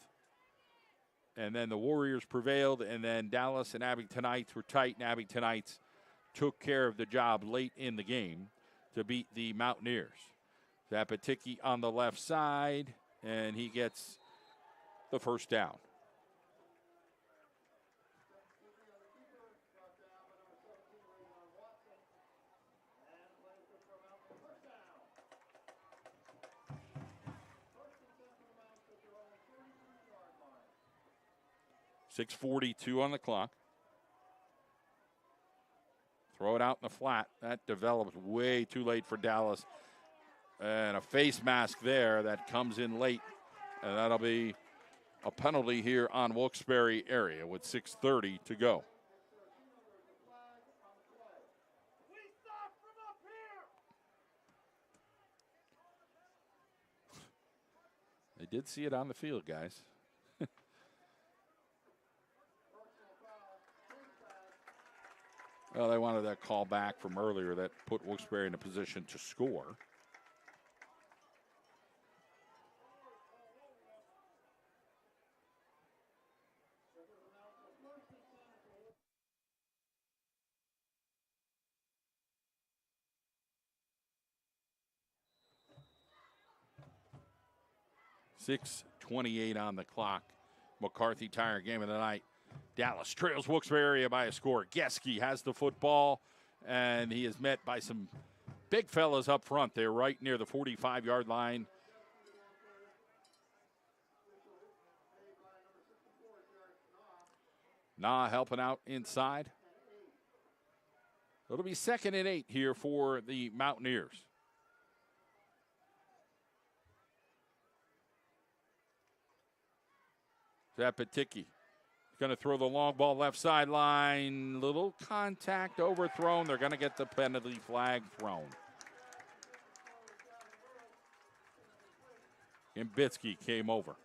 And then the Warriors prevailed. And then Dallas and Abingtonites were tight. And Abingtonites took care of the job late in the game to beat the Mountaineers. Zapatiki on the left side. And he gets the first down. .6:42 on the clock. Throw it out in the flat. That developed way too late for Dallas. And a face mask there that comes in late. And that'll be a penalty here on Wilkes-Barre area with 6:30 to go. They did see it on the field, guys. Well, they wanted that call back from earlier that put Wilkes-Barre in a position to score. .6:28 on the clock. McCarthy Tire game of the night. Dallas trails Wilkes-Barre by a score. Geske has the football, and he is met by some big fellas up front. They're right near the 45-yard line. Nah helping out inside. It'll be 2nd and 8 here for the Mountaineers. Zapaticki going to throw the long ball left sideline. Little contact overthrown. They're going to get the penalty flag thrown. Imbitsky came over.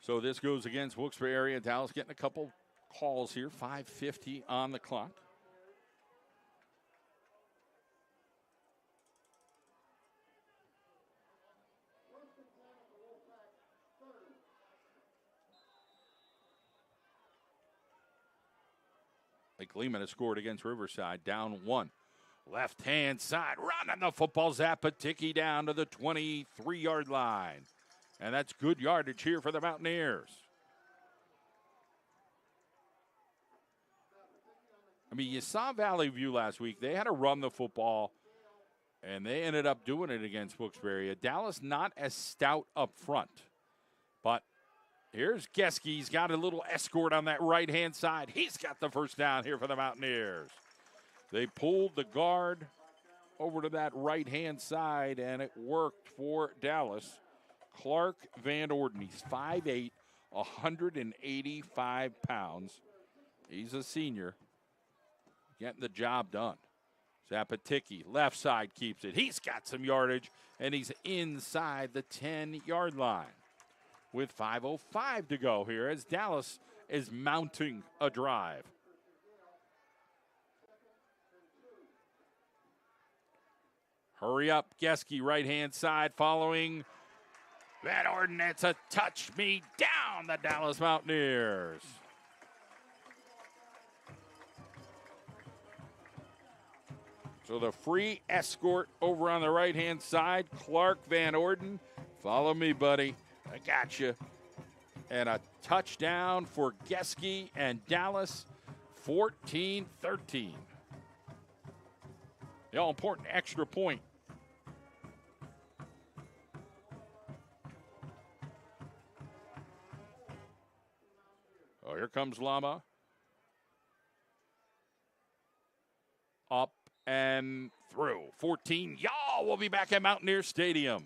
So this goes against Wilkes-Barre area. Dallas getting a couple calls here. 5:50 on the clock. Lake Lehman has scored against Riverside, down 1. Left-hand side, running the football. Zapaticki down to the 23-yard line. And that's good yardage here for the Mountaineers. I mean, you saw Valley View last week. They had to run the football, and they ended up doing it against Wilkes-Barre. Dallas not as stout up front. But here's Geske. He's got a little escort on that right-hand side. He's got the first down here for the Mountaineers. They pulled the guard over to that right-hand side, and it worked for Dallas. Clark Van Orden, he's 5'8", 185 pounds. He's a senior, getting the job done. Zapaticki, left side, keeps it. He's got some yardage, and he's inside the 10-yard line with 5:05 to go here as Dallas is mounting a drive. Hurry up, Geske, right-hand side, following Van Orden. It's a touch me down, the Dallas Mountaineers. So the free escort over on the right-hand side, Clark Van Orden. Follow me, buddy. I got you. And a touchdown for Geske and Dallas, 14-13. The all-important extra point. Oh, here comes Lama. Up and through. 14. Y'all will be back at Mountaineer Stadium.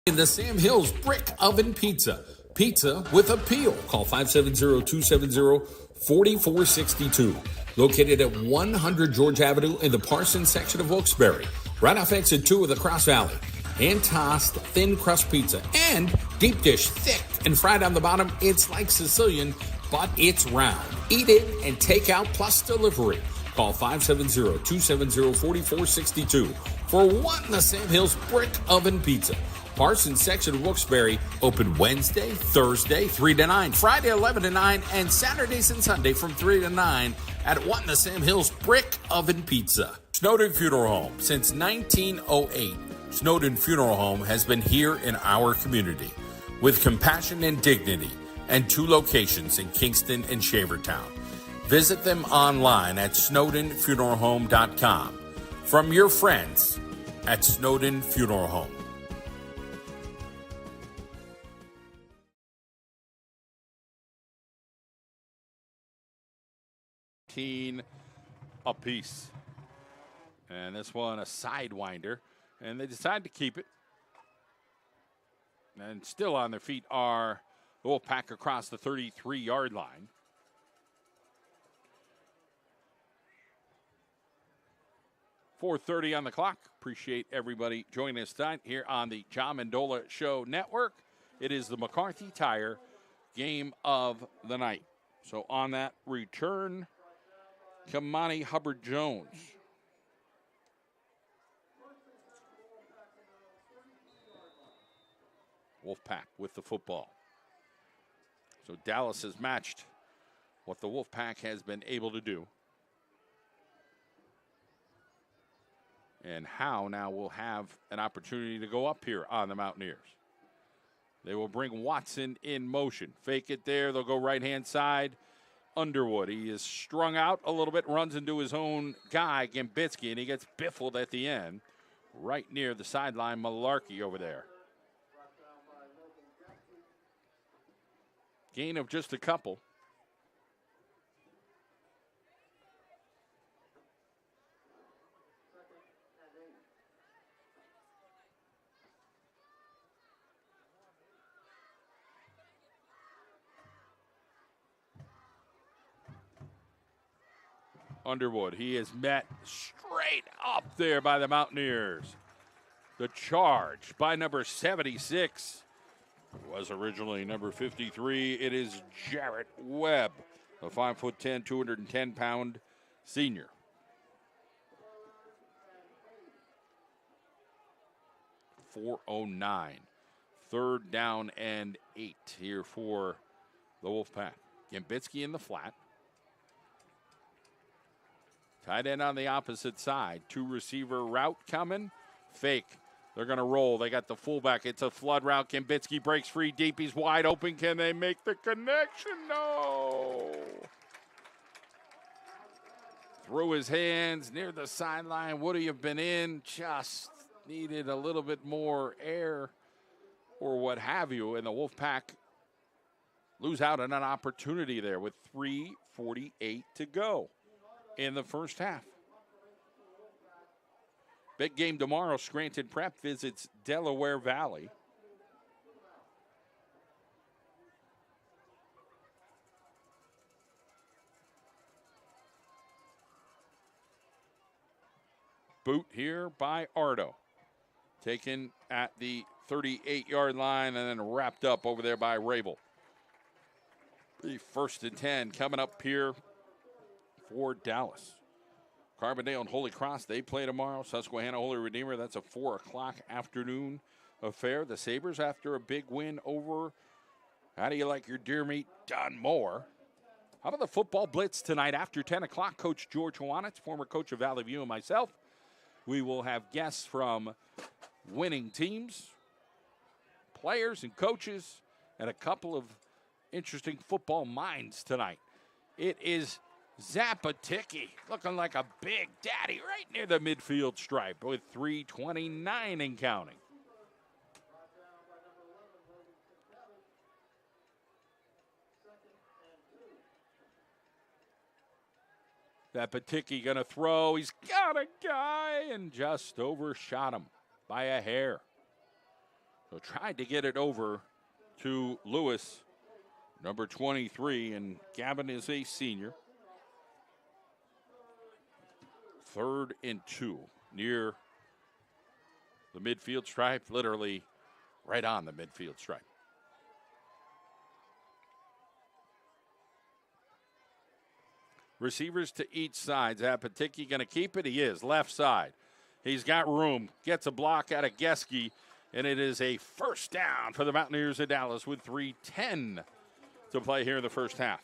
In the Sam Hills Brick Oven Pizza. Pizza with appeal. Call 570-270-4462. Located at 100 George Avenue in the Parsons section of Wilkes-Barre. Right off exit 2 of the Cross Valley. Hand-tossed thin crust pizza and deep dish, thick and fried on the bottom. It's like Sicilian, but it's round. Eat in and take out plus delivery. Call 570-270-4462 for one the Sam Hills Brick Oven Pizza. Parsons section of Wilkes-Barre open Wednesday, Thursday, 3 to 9, Friday, 11 to 9, and Saturdays and Sunday from 3 to 9 at one the Sam Hills Brick Oven Pizza. Snowden Funeral Home. Since 1908, Snowden Funeral Home has been here in our community with compassion and dignity, and 2 locations in Kingston and Shavertown. Visit them online at snowdenfuneralhome.com. From your friends at Snowden Funeral Home. Apiece. And this one a sidewinder. And they decide to keep it. And still on their feet are The Wolfpack across the 33-yard line. .4:30 on the clock. Appreciate everybody joining us tonight here on the John Mendola Show Network. It is the McCarthy Tire game of the night. So on that return, Kamani Hubbard-Jones. Wolfpack with the football. So Dallas has matched what the Wolfpack has been able to do. And Howe now will have an opportunity to go up here on the Mountaineers. They will bring Watson in motion. Fake it there. They'll go right-hand side. Underwood. He is strung out a little bit, runs into his own guy, Gambitsky, and he gets biffled at the end. Right near the sideline, Malarkey over there. Gain of just a couple. Underwood, he is met straight up there by the Mountaineers. The charge by number 76 was originally number 53. It is Jarrett Webb, a 5'10", 210-pound senior. .409. 3rd down and 8 here for the Wolfpack. Gambitsky in the flat. Tight end on the opposite side. 2-receiver route coming. Fake. They're going to roll. They got the fullback. It's a flood route. Gambitsky breaks free deep. He's wide open. Can they make the connection? No. Through his hands near the sideline. Would he have been in? Just needed a little bit more air or what have you. And the Wolfpack lose out on an opportunity there with 3:48 to go in the first half. Big game tomorrow. Scranton Prep visits Delaware Valley. Boot here by Ardo. Taken at the 38-yard line and then wrapped up over there by Rabel. The 1st and 10 coming up here for Dallas. Carbondale and Holy Cross, they play tomorrow. Susquehanna Holy Redeemer, that's a 4 o'clock afternoon affair. The Sabres, after a big win over, how do you like your deer meat, Dunmore? How about the football blitz tonight after 10 o'clock? Coach George Juanitz, former coach of Valley View, and myself. We will have guests from winning teams, players and coaches, and a couple of interesting football minds tonight. It is Zapatiki looking like a big daddy right near the midfield stripe with 3:29 and counting. Zapatiki gonna throw. He's got a guy and just overshot him by a hair. So tried to get it over to Lewis, number 23, and Gavin is a senior. 3rd and 2 near the midfield stripe, literally right on the midfield stripe. Receivers to each side. Zapatiki going to keep it? He is. Left side. He's got room. Gets a block out of Geske, and it is a 1st down for the Mountaineers of Dallas with 3:10 to play here in the first half.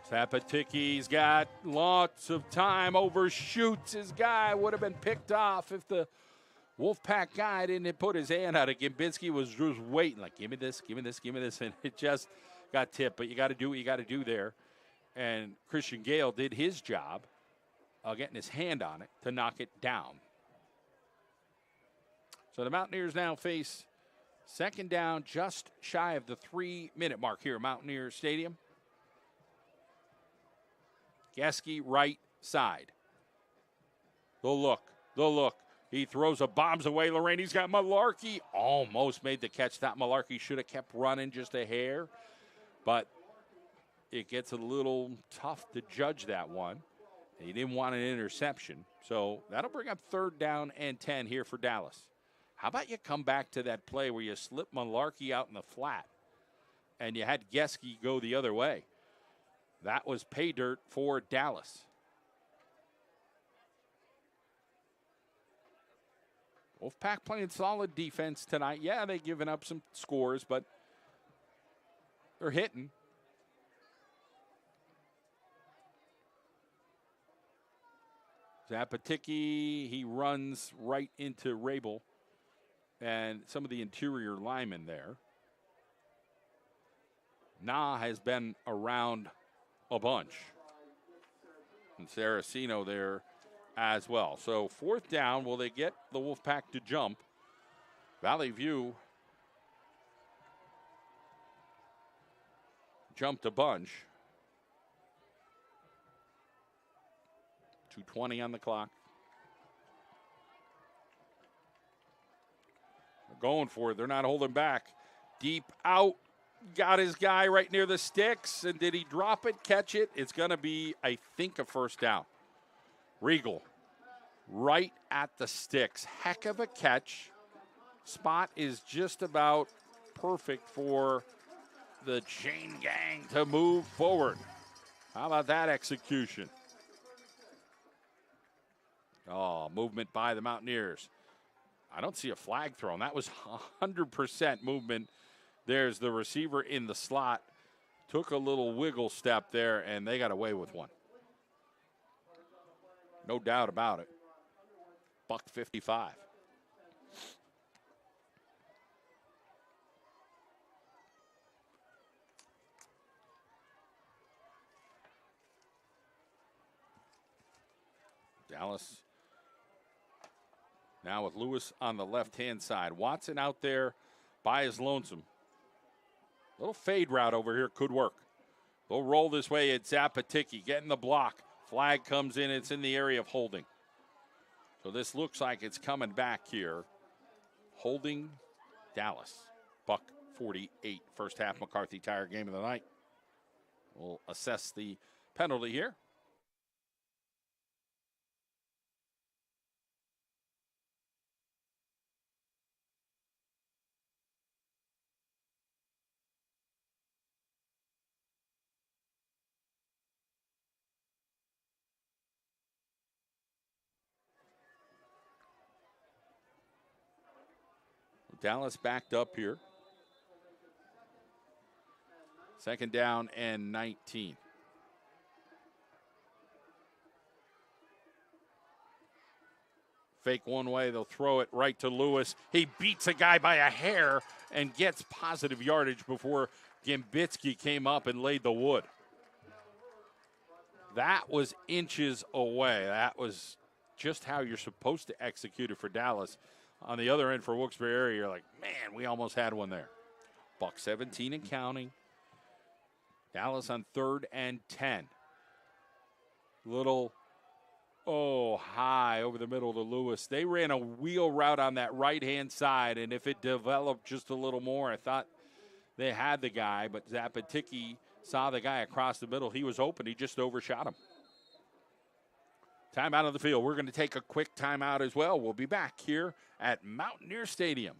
Zapatiki's got lots of time, overshoots his guy. Would have been picked off if the Wolfpack guy didn't put his hand out. Gambitsky was just waiting, like, give me this, give me this, give me this. And it just got tipped. But you got to do what you got to do there. And Christian Gale did his job, getting his hand on it to knock it down. So the Mountaineers now face Second down, just shy of the 3-minute mark here at Mountaineer Stadium. Geske right side. The look. He throws a bombs away. Lorraine, he's got Malarkey. Almost made the catch. That Malarkey should have kept running just a hair. But it gets a little tough to judge that one. He didn't want an interception. So that'll bring up 3rd down and 10 here for Dallas. How about you come back to that play where you slip Malarkey out in the flat and you had Geske go the other way? That was pay dirt for Dallas. Wolfpack playing solid defense tonight. Yeah, they've given up some scores, but they're hitting. Zapaticki, he runs right into Rabel and some of the interior linemen there. Na has been around a bunch. And Saraceno there as well. So 4th down, will they get the Wolfpack to jump? Valley View jumped a bunch. 2:20 on the clock. They're going for it. They're not holding back. Deep out. Got his guy right near the sticks. And did he drop it, catch it? It's going to be, I think, a 1st down. Regal right at the sticks. Heck of a catch. Spot is just about perfect for the chain gang to move forward. How about that execution? Oh, movement by the Mountaineers. I don't see a flag thrown. That was 100% movement. There's the receiver in the slot. Took a little wiggle step there, and they got away with one. No doubt about it. $1.55. Dallas now with Lewis on the left-hand side. Watson out there by his lonesome. Little fade route over here could work. They'll roll this way at Zapaticki, getting the block. Flag comes in. It's in the area of holding. So this looks like it's coming back here. Holding Dallas. $1.48. First half McCarthy Tire game of the night. We'll assess the penalty here. Dallas backed up here. 2nd down and 19. Fake one way, they'll throw it right to Lewis. He beats a guy by a hair and gets positive yardage before Gambitsky came up and laid the wood. That was inches away. That was just how you're supposed to execute it for Dallas. On the other end for Wilkes-Barre area, you're like, man, we almost had one there. $1.17 and counting. Dallas on 3rd and 10. Little, high over the middle to Lewis. They ran a wheel route on that right-hand side, and if it developed just a little more, I thought they had the guy, but Zapaticki saw the guy across the middle. He was open. He just overshot him. Timeout on the field. We're going to take a quick timeout as well. We'll be back here at Mountaineer Stadium.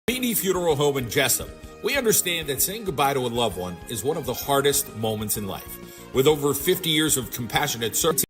Beanie Funeral Home in Jessup. We understand that saying goodbye to a loved one is one of the hardest moments in life. With over 50 years of compassionate service,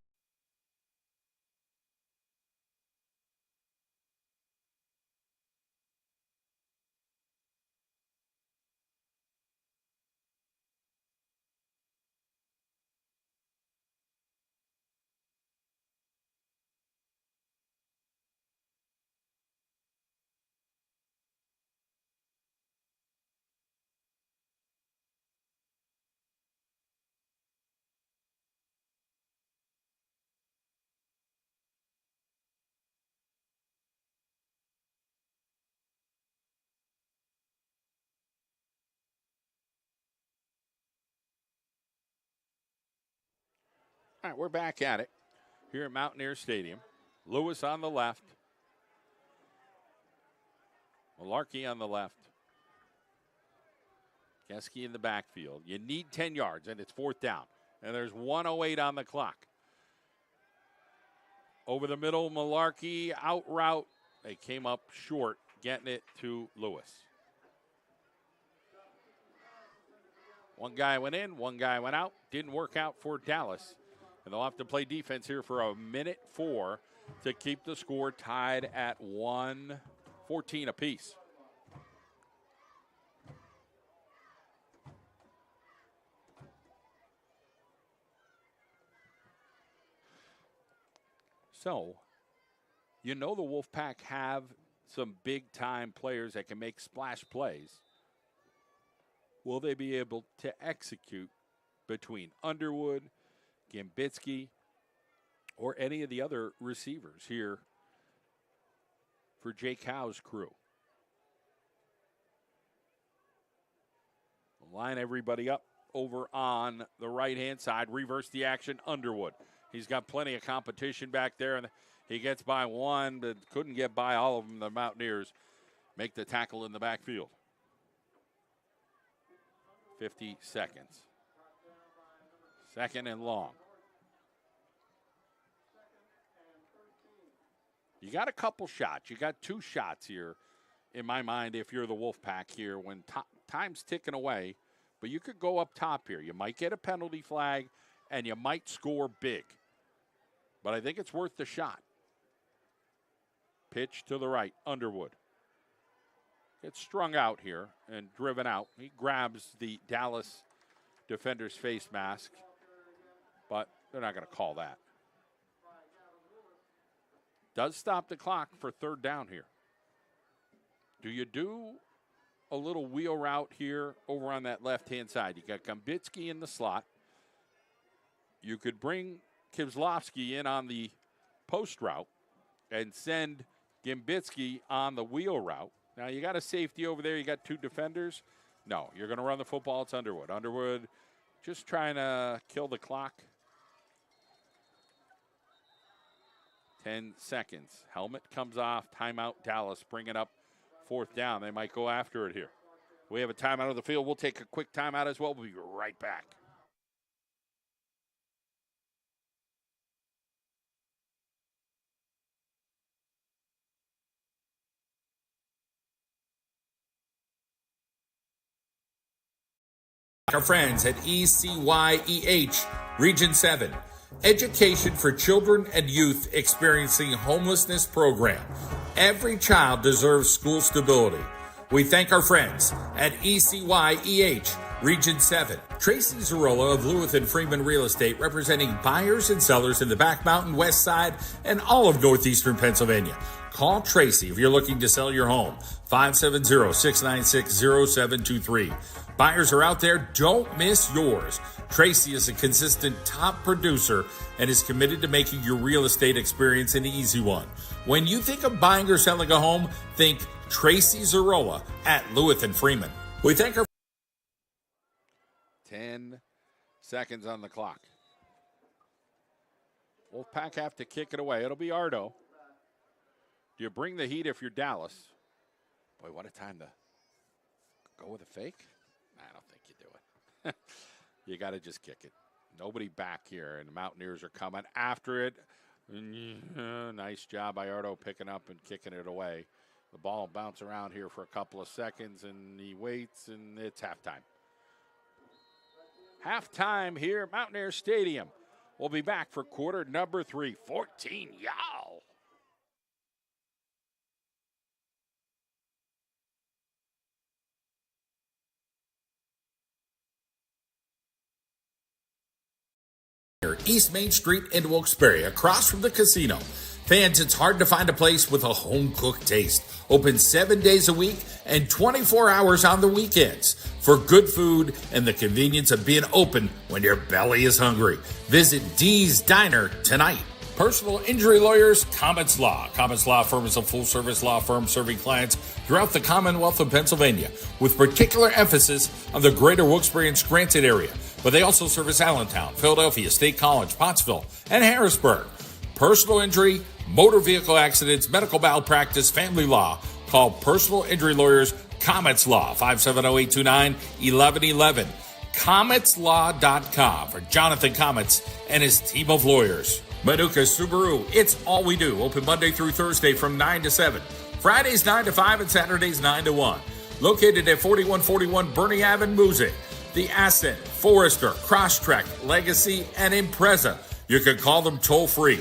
All right, we're back at it here at Mountaineer Stadium. Lewis on the left. Malarkey on the left. Keski in the backfield. You need 10 yards, and it's 4th down. And there's 1:08 on the clock. Over the middle, Malarkey, out route. They came up short, getting it to Lewis. One guy went in, one guy went out. Didn't work out for Dallas. And they'll have to play defense here for 1:04 to keep the score tied at 1:14 apiece. So, you know the Wolfpack have some big-time players that can make splash plays. Will they be able to execute between Underwood, Gambitsky, or any of the other receivers here for Jake Howe's crew? Line everybody up over on the right-hand side. Reverse the action, Underwood. He's got plenty of competition back there, and he gets by one, but couldn't get by all of them. The Mountaineers make the tackle in the backfield. 50 seconds. 2nd and long. You got a couple shots. You got 2 shots here, in my mind, if you're the Wolfpack here, when time's ticking away. But you could go up top here. You might get a penalty flag, and you might score big. But I think it's worth the shot. Pitch to the right, Underwood. Gets strung out here and driven out. He grabs the Dallas defender's face mask, but they're not going to call that. Does stop the clock for 3rd down here. Do you do a little wheel route here over on that left-hand side? You got Gambitsky in the slot. You could bring Kivslowski in on the post route and send Gambitsky on the wheel route. Now, you got a safety over there. You got 2 defenders. No, you're going to run the football. It's Underwood. Underwood just trying to kill the clock. 10 seconds. Helmet comes off. Timeout, Dallas. Bring it up 4th down. They might go after it here. We have a timeout of the field. We'll take a quick timeout as well. We'll be right back. Our friends at ECYEH Region 7, Education for Children and Youth Experiencing Homelessness Program. Every child deserves school stability. We thank our friends at ECYEH Region 7. Tracy Zarola of Lewis and Freeman Real Estate, representing buyers and sellers in the Back Mountain, West Side, and all of northeastern Pennsylvania. Call Tracy if you're looking to sell your home. 570-696-0723. Buyers are out there. Don't miss yours. Tracy is a consistent top producer and is committed to making your real estate experience an easy one. When you think of buying or selling a home, think Tracy Zarola at Lewis and Freeman. We thank our 10 seconds on the clock. Wolfpack have to kick it away. It'll be Ardo. Do you bring the heat if you're Dallas? Boy, what a time to go with a fake. I don't think you do it. You got to just kick it. Nobody back here, and the Mountaineers are coming after it. Nice job by Ardo picking up and kicking it away. The ball will bounce around here for a couple of seconds, and he waits, and it's halftime. Halftime here at Mountaineer Stadium. We'll be back for quarter number 3. 14, y'all. East Main Street in Wilkes-Barre, across from the casino. Fans, it's hard to find a place with a home-cooked taste. Open 7 days a week and 24 hours on the weekends for good food and the convenience of being open when your belly is hungry. Visit Dee's Diner tonight. Personal injury lawyers, Comets Law. Comets Law Firm is a full-service law firm serving clients throughout the Commonwealth of Pennsylvania with particular emphasis on the greater Wilkes-Barre and Scranton area. but they also service Allentown, Philadelphia, State College, Pottsville, and Harrisburg. Personal injury, motor vehicle accidents, medical malpractice, family law. Call Personal Injury Lawyers Comets Law, 570-829-1111. CometsLaw.com for Jonathan Comets and his team of lawyers. Manuka Subaru, it's all we do. Open Monday through Thursday from 9 to 7. Fridays 9 to 5 and Saturdays 9 to 1. Located at 4141 Bernie Ave in Moosic. The Ascent, Forester, Crosstrek, Legacy, and Impreza. You can call them toll free.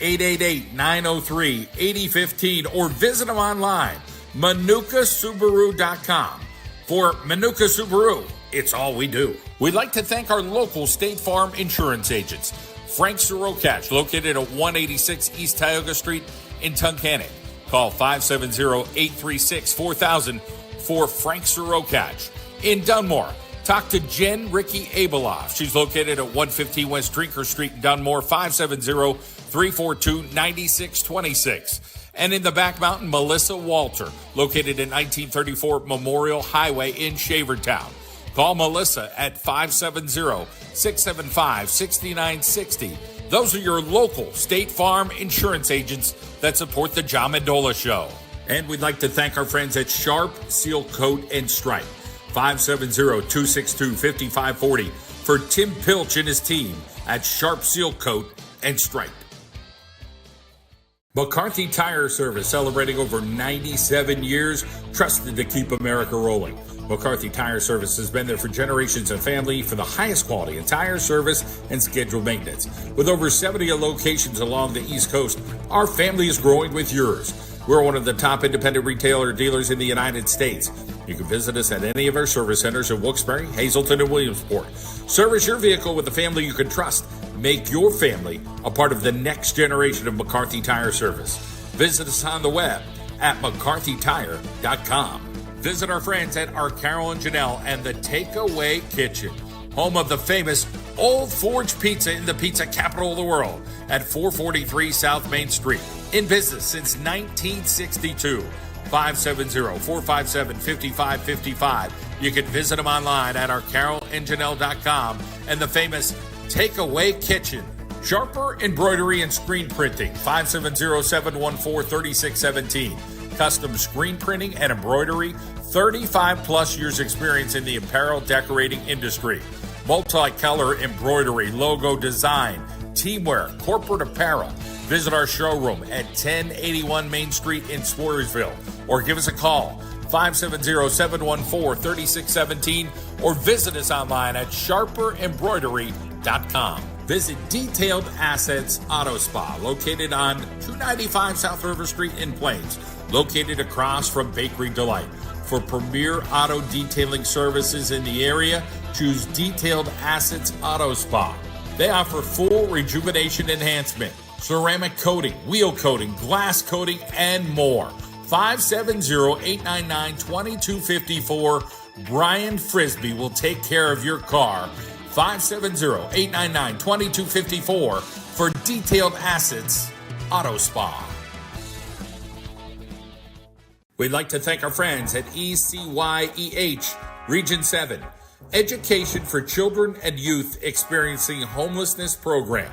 888-903-8015 or visit them online. ManukaSubaru.com. For Manuka Subaru, it's all we do. We'd like to thank our local State Farm insurance agents. Frank Sirokach, located at 186 East Tioga Street in Tunkhannock. Call 570-836-4000 for Frank Sirokach. In Dunmore, talk to Jen Ricky Abeloff. She's located at 115 West Drinker Street in Dunmore, 570-342-9626. And in the Back Mountain, Melissa Walter, located at 1934 Memorial Highway in Shavertown. Call Melissa at 570-675-6960. Those are your local State Farm insurance agents that support the John Mendola Show. And we'd like to thank our friends at Sharp Seal Coat and Stripe. 570-262-5540 for Tim Pilch and his team at Sharp Seal Coat and Stripe. McCarthy Tire Service, celebrating over 97 years, trusted to keep America rolling. McCarthy Tire Service has been there for generations and family for the highest quality in tire service and scheduled maintenance. With over 70 locations along the East Coast, our family is growing with yours. We're one of the top independent retailer dealers in the United States. You can visit us at any of our service centers in Wilkes-Barre, Hazleton, and Williamsport. Service your vehicle with a family you can trust. Make your family a part of the next generation of McCarthy Tire Service. Visit us on the web at McCarthyTire.com. Visit our friends at our Carol and Janelle and the Takeaway Kitchen, home of the famous Old Forge Pizza in the pizza capital of the world at 443 South Main Street. In business since 1962. 570-457-5555. You can visit them online at ourcarolandjanelle.com and the famous Takeaway Kitchen. Sharper Embroidery and Screen Printing, 570-714-3617. Custom screen printing and embroidery, 35 plus years experience in the apparel decorating industry. Multicolor embroidery, logo design, teamwear, corporate apparel. Visit our showroom at 1081 Main Street in Swayersville or give us a call, 570-714-3617, or visit us online at sharperembroidery.com. Visit Detailed Assets Auto Spa, located on 295 South River Street in Plains, located across from Bakery Delight. For premier auto detailing services in the area, choose Detailed Assets Auto Spa. They offer full rejuvenation enhancement, ceramic coating, wheel coating, glass coating, and more. 570-899-2254. Brian Frisbee will take care of your car. 570-899-2254 for Detailed Assets Auto Spa. We'd like to thank our friends at ECYEH Region 7, Education for Children and Youth Experiencing Homelessness Program.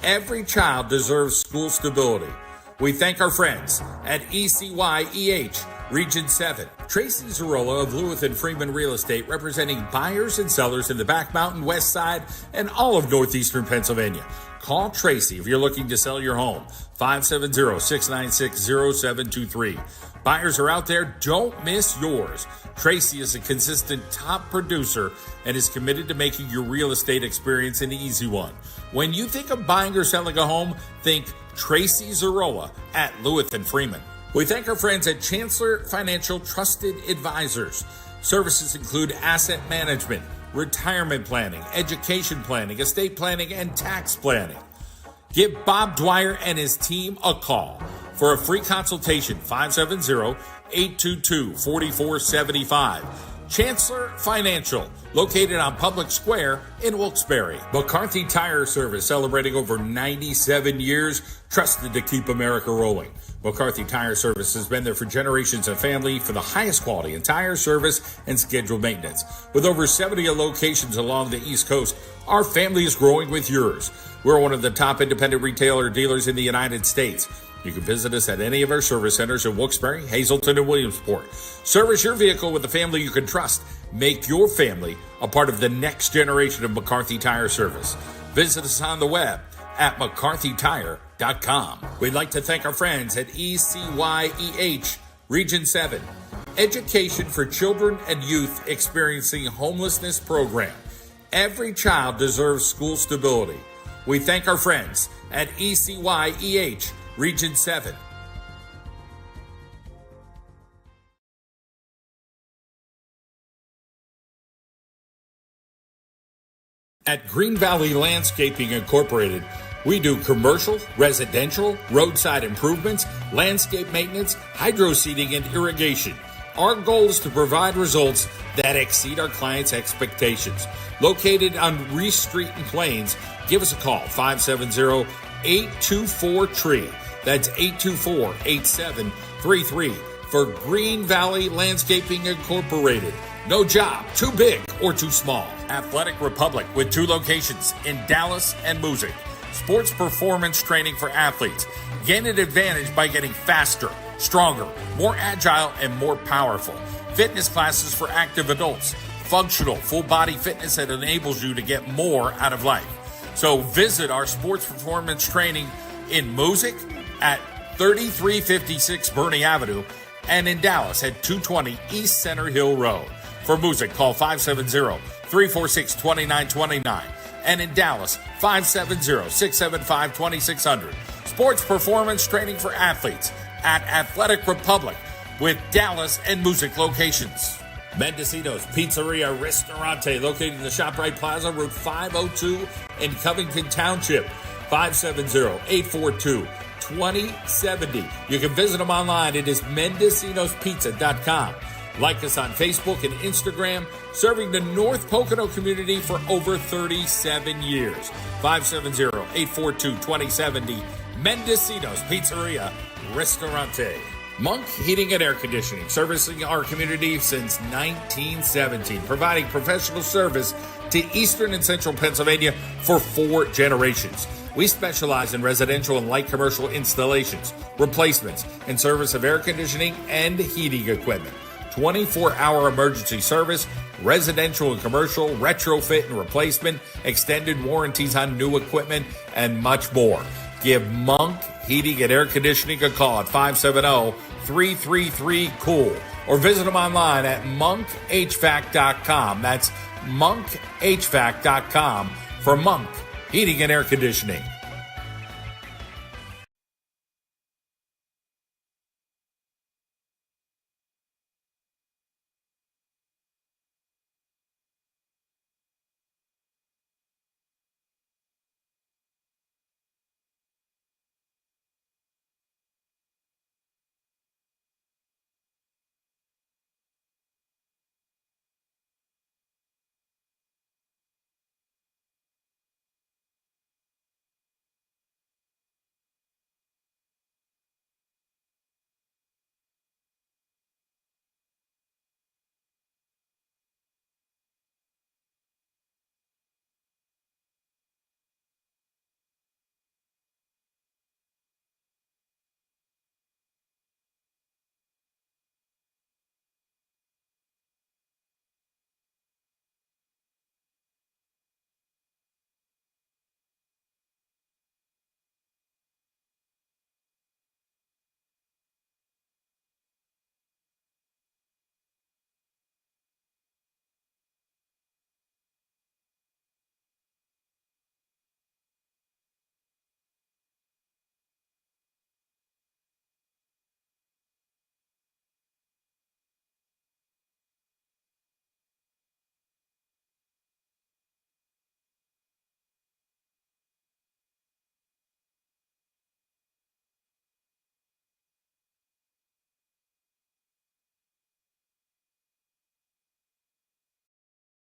Every child deserves school stability. We thank our friends at ECYEH Region 7. Tracy Zarola of Lewis and Freeman Real Estate, representing buyers and sellers in the Back Mountain, West Side, and all of northeastern Pennsylvania. Call Tracy if you're looking to sell your home. 570-696-0723. Buyers are out there. Don't miss yours. Tracy is a consistent top producer and is committed to making your real estate experience an easy one. When you think of buying or selling a home, think Tracy Zarola at Lewis and Freeman. We thank our friends at Chancellor Financial Trusted Advisors. Services include asset management, retirement planning, education planning, estate planning, and tax planning. Give Bob Dwyer and his team a call for a free consultation, 570-822-4475. Chancellor Financial, located on Public Square in Wilkes-Barre. McCarthy Tire Service, celebrating over 97 years, trusted to keep America rolling. McCarthy Tire Service has been there for generations and family for the highest quality in tire service and scheduled maintenance. With over 70 locations along the East Coast, our family is growing with yours. We're one of the top independent retailer dealers in the United States. You can visit us at any of our service centers in Wilkes-Barre, Hazleton, and Williamsport. Service your vehicle with a family you can trust. Make your family a part of the next generation of McCarthy Tire Service. Visit us on the web at mccarthytire.com. We'd like to thank our friends at ECYEH Region 7, Education for Children and Youth Experiencing Homelessness Program. Every child deserves school stability. We thank our friends at ECYEH Region 7. At Green Valley Landscaping Incorporated, we do commercial, residential, roadside improvements, landscape maintenance, hydro seeding, and irrigation. Our goal is to provide results that exceed our clients' expectations. Located on Reese Street in Plains, give us a call, 570-824-TREE. That's 824-8733 for Green Valley Landscaping Incorporated. No job too big or too small. Athletic Republic with 2 locations in Dallas and Moosic. Sports performance training for athletes. Gain an advantage by getting faster, stronger, more agile, and more powerful. Fitness classes for active adults. Functional, full body fitness that enables you to get more out of life. So visit our sports performance training in Moosic at 3356 Burney Avenue and in Dallas at 220 East Center Hill Road. For Moosic, call 570-346-2929. And in Dallas, 570-675-2600. Sports performance training for athletes at Athletic Republic with Dallas and Moosic locations. Mendocino's Pizzeria Ristorante, located in the ShopRite Plaza, Route 502 in Covington Township, 570-842-2070. You can visit them online. It is mendocinospizza.com. Like us on Facebook and Instagram, serving the North Pocono community for over 37 years. 570-842-2070. Mendocino's Pizzeria Ristorante. Monk Heating and Air Conditioning, servicing our community since 1917, providing professional service to Eastern and Central Pennsylvania for 4 generations. We specialize in residential and light commercial installations, replacements, and service of air conditioning and heating equipment. 24-hour emergency service, residential and commercial, retrofit and replacement, extended warranties on new equipment, and much more. Give Monk Heating and Air Conditioning a call at 570-333-COOL or visit them online at monkhvac.com. That's monkhvac.com for Monk Heating and Air Conditioning.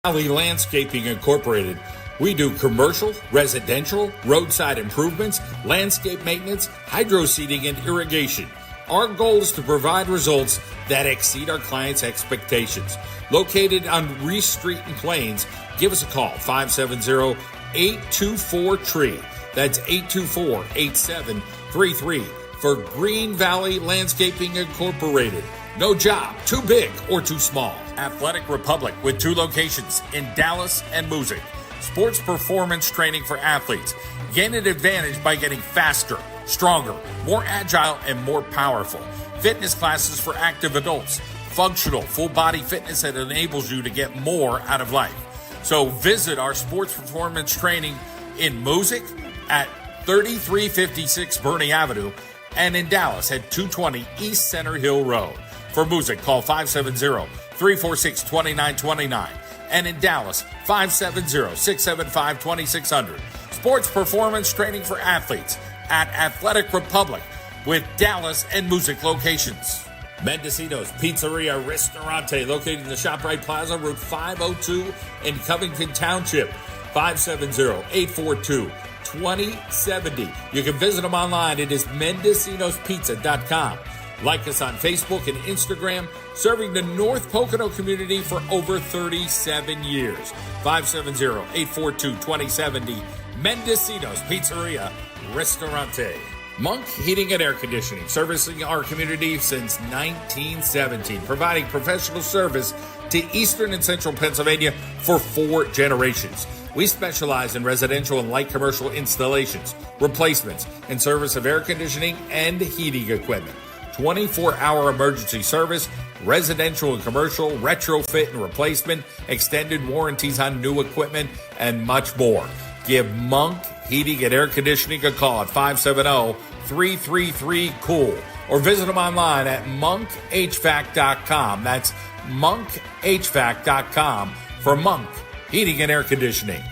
Valley Landscaping Incorporated. We do commercial, residential, roadside improvements, landscape maintenance, hydro seeding, and irrigation. Our goal is to provide results that exceed our clients' expectations. Located on Reese Street in Plains, give us a call, 570-824-TREE. That's 824-8733 for Green Valley Landscaping Incorporated. No job too big or too small. Athletic Republic with 2 locations in Dallas and Moosic. Sports performance training for athletes. Gain an advantage by getting faster, stronger, more agile, and more powerful. Fitness classes for active adults. Functional, full-body fitness that enables you to get more out of life. So visit our sports performance training in Moosic at 3356 Burney Avenue and in Dallas at 220 East Center Hill Road. For Moosic, call 570-346-2929. And in Dallas, 570-675-2600. Sports performance training for athletes at Athletic Republic with Dallas and Moosic locations. Mendocino's Pizzeria Ristorante, located in the ShopRite Plaza, Route 502 in Covington Township, 570-842-2070. You can visit them online. It is Mendocino'sPizza.com. Like us on Facebook and Instagram, serving the North Pocono community for over 37 years. 570-842-2070. Mendocino's Pizzeria Ristorante. Monk Heating and Air Conditioning, servicing our community since 1917, providing professional service to Eastern and Central Pennsylvania for 4 generations. We specialize in residential and light commercial installations, replacements, and service of air conditioning and heating equipment. 24-hour emergency service, residential and commercial, retrofit and replacement, extended warranties on new equipment, and much more. Give Monk Heating and Air Conditioning a call at 570-333-COOL or visit them online at monkhvac.com. That's monkhvac.com for Monk Heating and Air Conditioning.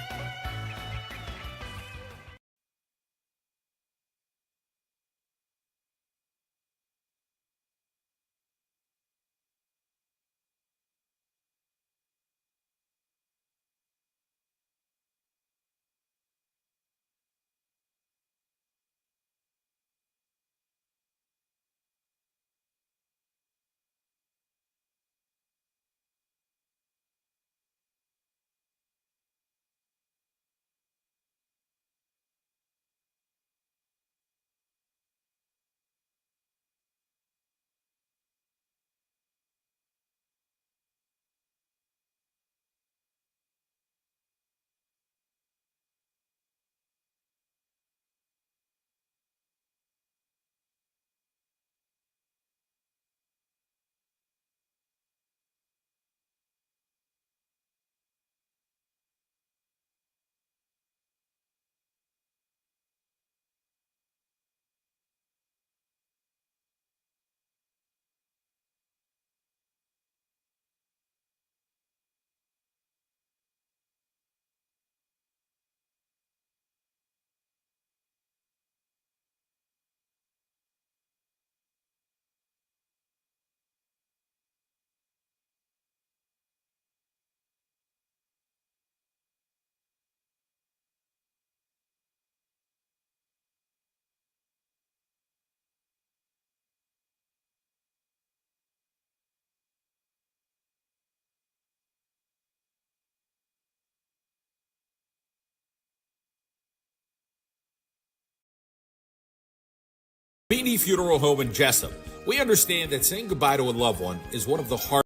Beanie Funeral Home in Jessup. We understand that saying goodbye to a loved one is one of the hardest.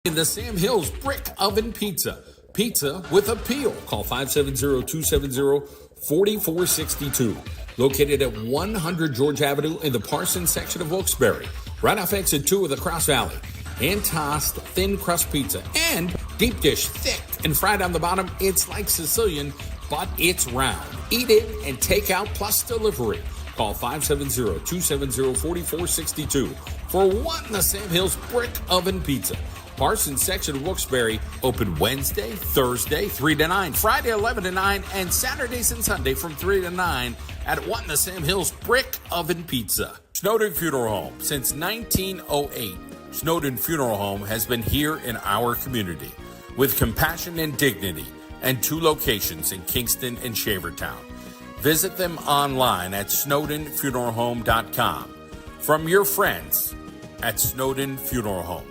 In the Sam Hills Brick Oven Pizza. Pizza with appeal. Call 570-270-4462. Located at 100 George Avenue in the Parsons section of Wilkes-Barre. Right off exit 2 of the Cross Valley. Hand-tossed thin crust pizza and deep dish thick and fried on the bottom. It's like Sicilian, but it's round. Eat it and take out plus delivery. Call 570-270-4462 for wanting the Sam Hill's Brick Oven Pizza. Parsons section Wilkes-Barre open Wednesday, Thursday, 3 to 9, Friday, 11 to 9, and Saturdays and Sunday from 3 to 9 at One the Sam Hill's Brick Oven Pizza. Snowden Funeral Home. Since 1908, Snowden Funeral Home has been here in our community with compassion and dignity, and 2 locations in Kingston and Shavertown. Visit them online at snowdenfuneralhome.com. From your friends at Snowden Funeral Home.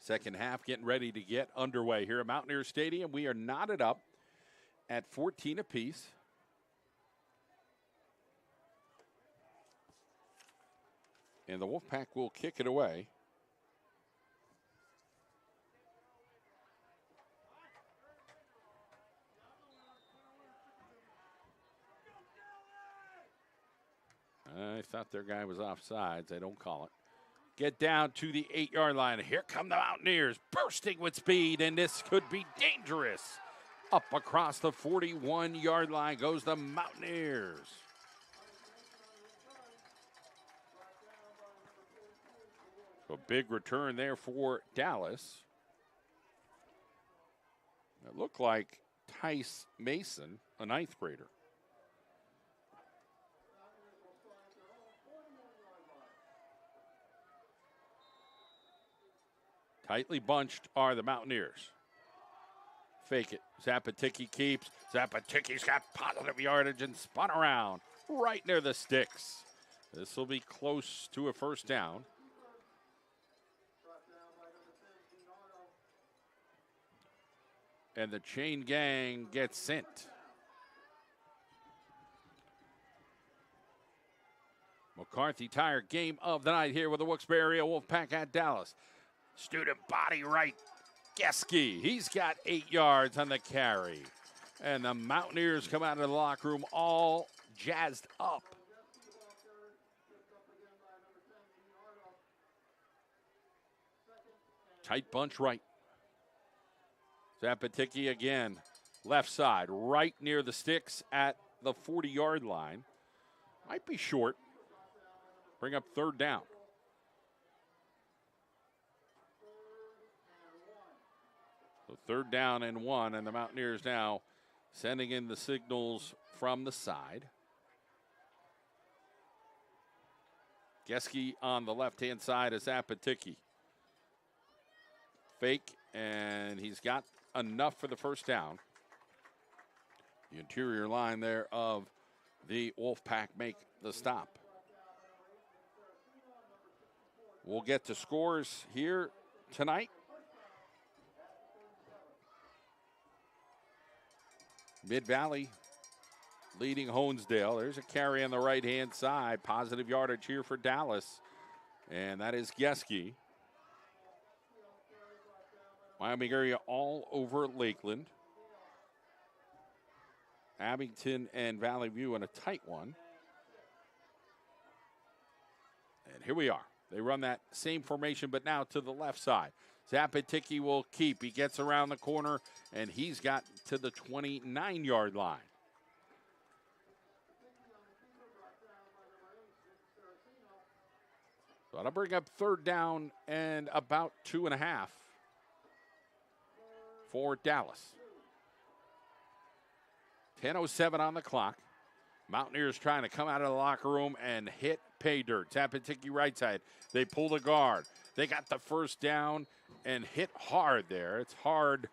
Second half getting ready to get underway here at Mountaineer Stadium. We are knotted up at 14 apiece. And the Wolfpack will kick it away. I thought their guy was offsides. They don't call it. Get down to the 8-yard line. Here come the Mountaineers, bursting with speed, and this could be dangerous. Up across the 41-yard line goes the Mountaineers. A big return there for Dallas. It looked like Tice Mason, a 9th grader. Tightly bunched are the Mountaineers. Fake it. Zapatiki keeps. Zapatiki's got positive yardage and spun around right near the sticks. This will be close to a first down. And the chain gang gets sent. McCarthy Tire game of the night here with the Wilkes-Barre Wolfpack at Dallas. Student body right. Geske, he's got 8 yards on the carry. And the Mountaineers come out of the locker room all jazzed up. Tight bunch right. Zapaticki again, left side, right near the sticks at the 40-yard line. Might be short. Bring up third down. So third down and 1, and the Mountaineers now sending in the signals from the side. Geske on the left-hand side is Zapaticki. Fake, and he's got enough for the first down. The interior line there of the Wolfpack make the stop. We'll get to scores here tonight. Mid-Valley leading Honesdale. There's a carry on the right-hand side. Positive yardage here for Dallas, and that is Geske. Wyoming area all over Lakeland. Abington and Valley View in a tight one. And here we are. They run that same formation, but now to the left side. Zapaticki will keep. He gets around the corner, and he's got to the 29-yard line. So that'll bring up third down and about 2.5 for Dallas. 10:07 on the clock. Mountaineers trying to come out of the locker room and hit pay dirt. Zapaticki right side. They pull the guard. They got the first down and hit hard there. It's hard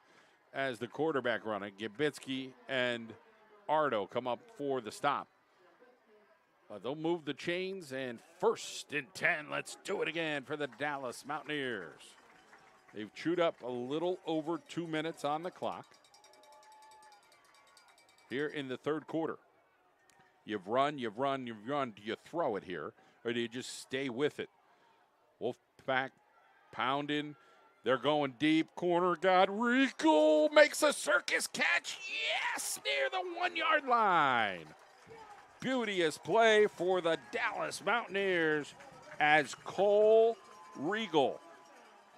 as the quarterback running. Gibitsky and Ardo come up for the stop. They'll move the chains, and 1st and 10. Let's do it again for the Dallas Mountaineers. They've chewed up a little over 2 minutes on the clock here in the third quarter. You've run. Do you throw it here, or do you just stay with it? Wolfpack pounding. They're going deep. Corner, Godrico makes a circus catch. Yes, near the 1-yard line. Beauteous play for the Dallas Mountaineers as Cole Regal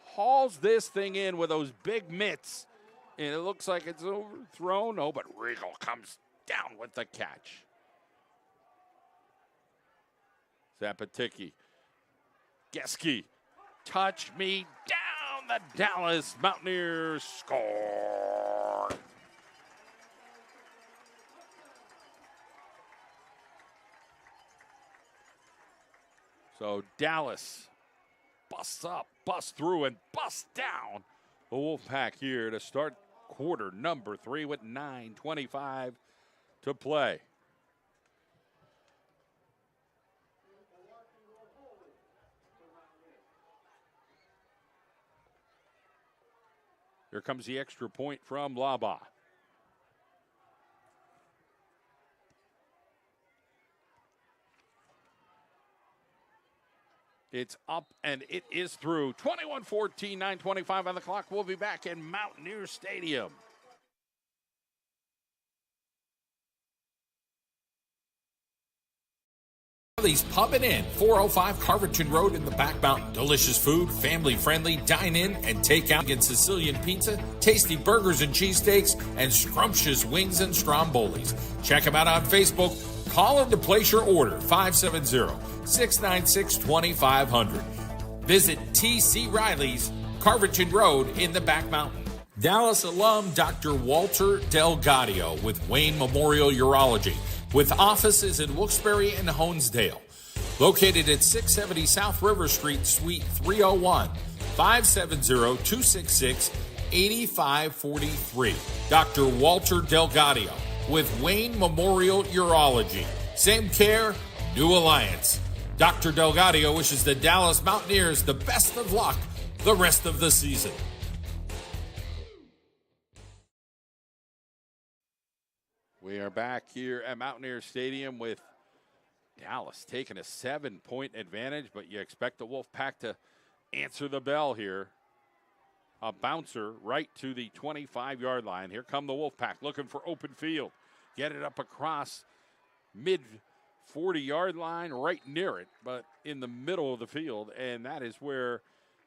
hauls this thing in with those big mitts, and it looks like it's overthrown. No, but Regal comes down with the catch. Zapaticki. Geske. Touch me down. The Dallas Mountaineers score. So Dallas busts up, busts through, and busts down the Wolfpack here to start quarter number 3 with 9:25 to play. Here comes the extra point from Laba. It's up, and it is through. 21-14, 9:25 on the clock. We'll be back in Mountaineer Stadium. Charlie's Pub and Inn, 405 Carverton Road in the Back Mountain. Delicious food, family-friendly, dine-in and take-out and Sicilian pizza, tasty burgers and cheesesteaks, and scrumptious wings and strombolis. Check them out on Facebook. Call in to place your order, 570-696-2500. Visit T.C. Riley's, Carverton Road in the Back Mountain. Dallas alum Dr. Walter Delgadio with Wayne Memorial Urology, with offices in Wilkes-Barre and Honesdale. Located at 670 South River Street, Suite 301, 570-266-8543. Dr. Walter Delgadio with Wayne Memorial Urology. Same care, new alliance. Dr. Delgadio wishes the Dallas Mountaineers the best of luck the rest of the season. We are back here at Mountaineer Stadium with Dallas taking a 7-point advantage, but you expect the Wolfpack to answer the bell here. A bouncer right to the 25-yard line. Here come the Wolfpack looking for open field. Get it up across mid-40-yard line, right near it, but in the middle of the field, and that is where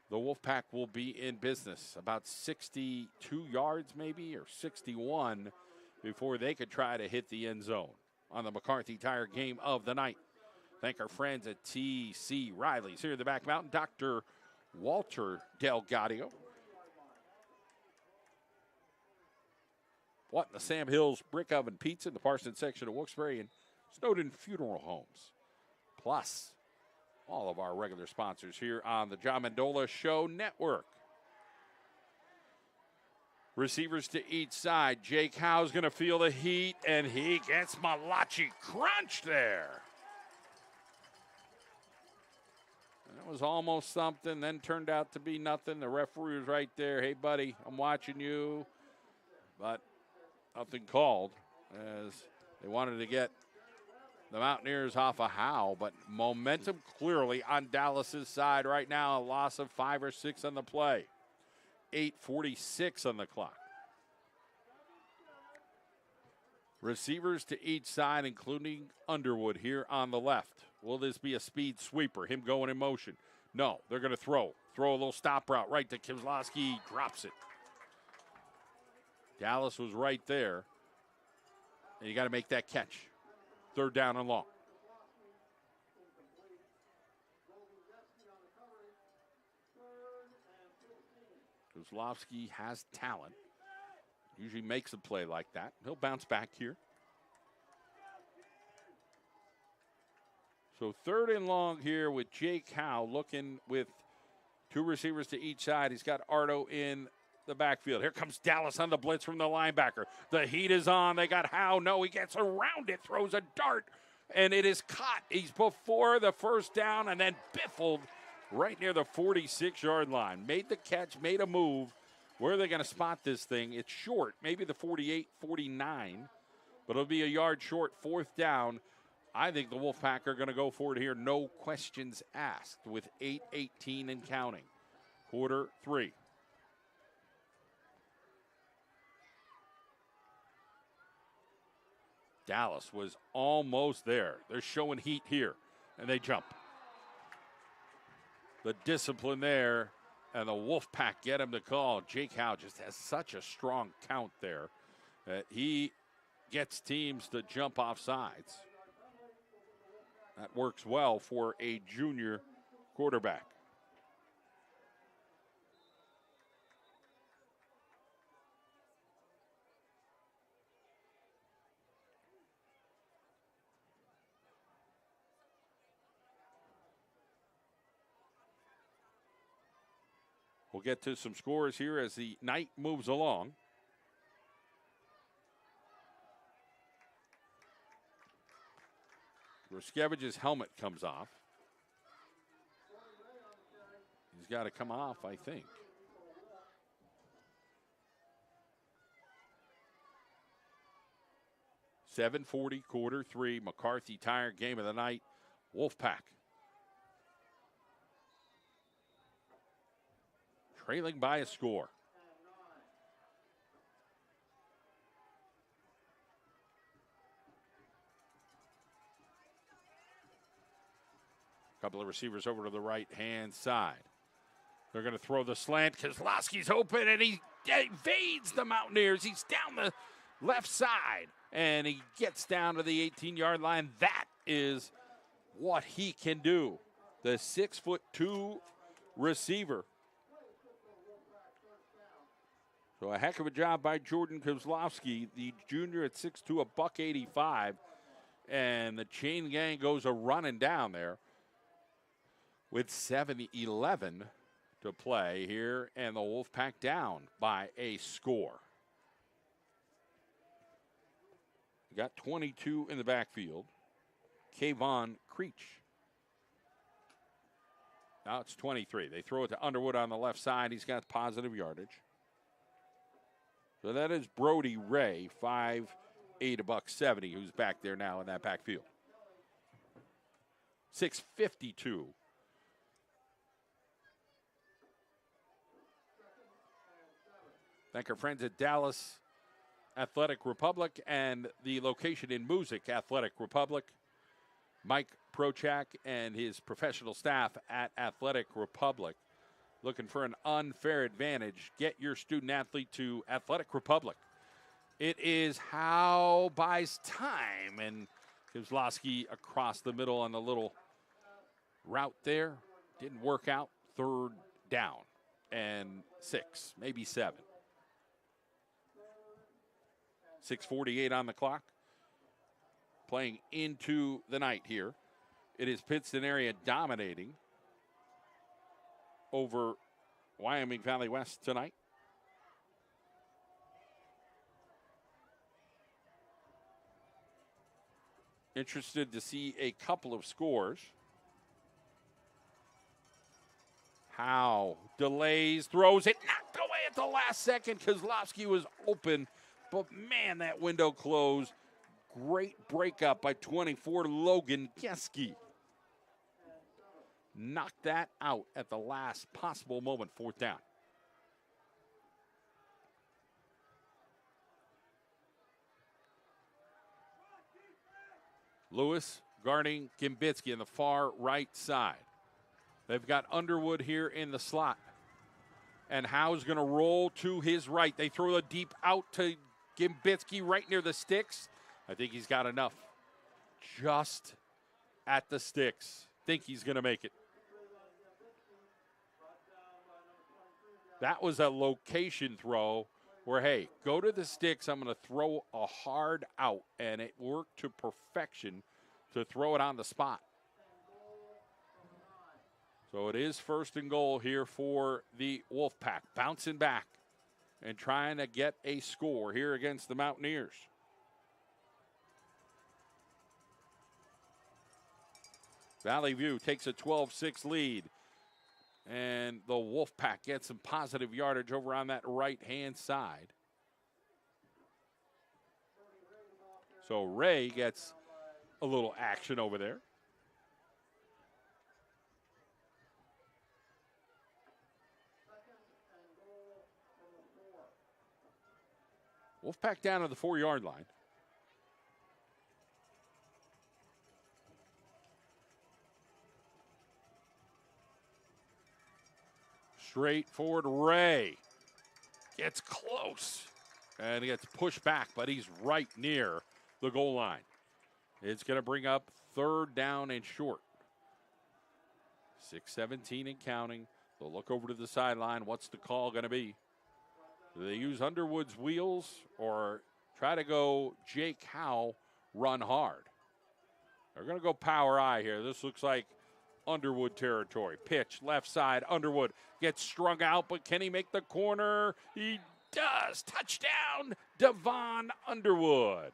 the Wolfpack will be in business. About 62 yards maybe, or 61, before they could try to hit the end zone on the McCarthy Tire game of the night. Thank our friends at T.C. Riley's here in the back mountain. Dr. Walter Delgadio. What in the Sam Hills Brick Oven Pizza in the Parsons section of Wilkes-Barre and Snowden Funeral Homes. Plus, all of our regular sponsors here on the John Mendola Show Network. Receivers to each side. Jake Howe's going to feel the heat, and he gets Malachi crunched there. That was almost something, then turned out to be nothing. The referee was right there. Hey, buddy, I'm watching you. But nothing called as they wanted to get the Mountaineers off a Howe. But momentum clearly on Dallas's side right now. A loss of 5 or 6 on the play. 8:46 on the clock. Receivers to each side, including Underwood here on the left. Will this be a speed sweeper? Him going in motion? No, they're going to throw. Throw a little stop route right to Kozlowski. Drops it. Dallas was right there. And you got to make that catch. 3rd down and long. Kozlowski has talent. Usually makes a play like that. He'll bounce back here. So 3rd and long here with Jake Howe looking with 2 receivers to each side. He's got Ardo in the backfield. Here comes Dallas on the blitz from the linebacker. The heat is on. They got Howe. No, he gets around it, throws a dart, and it is caught. He's before the 1st down and then biffled right near the 46-yard line. Made the catch, made a move. Where are they going to spot this thing? It's short, maybe the 48, 49, but it'll be a yard short, 4th down. I think the Wolfpack are going to go for it here. No questions asked with 8:18 and counting. Quarter 3. Dallas was almost there. They're showing heat here, and they jump. The discipline there, and the Wolfpack get him to call. Jake Howe just has such a strong count there that he gets teams to jump off sides. That works well for a junior quarterback. We'll get to some scores here as the night moves along. Ruskevich's helmet comes off. He's got to come off, I think. .740, quarter 3, McCarthy Tire game of the night. Wolfpack trailing by a score. Couple of receivers over to the right-hand side. They're going to throw the slant. Kozlowski's open, and he evades the Mountaineers. He's down the left side, and he gets down to the 18-yard line. That is what he can do. The 6'2" receiver. So a heck of a job by Jordan Kozlowski, the junior at 6'2", $185, and the chain gang goes a-running down there with 7:11 to play here, and the Wolfpack down by a score. We got 22 in the backfield. Kayvon Creech. Now it's 23. They throw it to Underwood on the left side. He's got positive yardage. So that is Brody Ray, 5'8", $1.70, who's back there now in that backfield. 6:52. Thank our friends at Dallas Athletic Republic and the location in Music Athletic Republic. Mike Prochak and his professional staff at Athletic Republic. Looking for an unfair advantage, get your student athlete to Athletic Republic. It is Howe buys time and gives Losky across the middle on the little route there. Didn't work out. 3rd down and 6, maybe 7. 6:48 on the clock. Playing into the night here. It is Pittston area dominating over Wyoming Valley West tonight. Interested to see a couple of scores. Howe delays, throws it, knocked away at the last second. Kozlowski was open, but man, that window closed. Great breakup by 24, Logan Geske. Knocked that out at the last possible moment, 4th down. Lewis guarding Gimbitsky on the far right side. They've got Underwood here in the slot. And Howe's going to roll to his right. They throw the deep out to Gimbitsky right near the sticks. I think he's got enough. Just at the sticks. Think he's going to make it. That was a location throw where, hey, go to the sticks. I'm going to throw a hard out. And it worked to perfection to throw it on the spot. So it is 1st and goal here for the Wolfpack. Bouncing back and trying to get a score here against the Mountaineers. Valley View takes a 12-6 lead. And the Wolfpack gets some positive yardage over on that right-hand side. So Ray gets a little action over there. Wolfpack down to the 4-yard line. Straight forward, Ray gets close and he gets pushed back, but he's right near the goal line. It's going to bring up 3rd down and short. 6:17 and counting. They'll look over to the sideline. What's the call going to be? Do they use Underwood's wheels or try to go Jake Howe run hard? They're going to go power I here. This looks like Underwood territory. Pitch, left side, Underwood gets strung out, but can he make the corner? He does. Touchdown, Devon Underwood.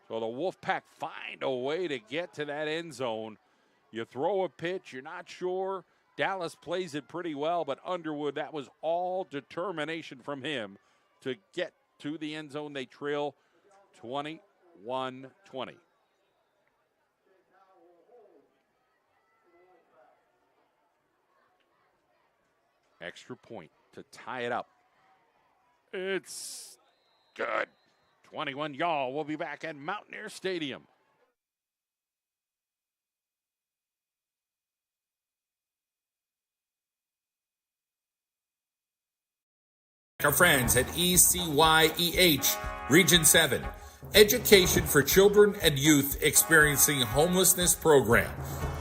So the Wolfpack find a way to get to that end zone. You throw a pitch, you're not sure. Dallas plays it pretty well, but Underwood, that was all determination from him to get to the end zone. They trail 21-20. Extra point to tie it up. It's good. 21 y'all. We'll be back at Mountaineer Stadium. Our friends at ECYEH Region 7, Education for Children and Youth Experiencing Homelessness Program.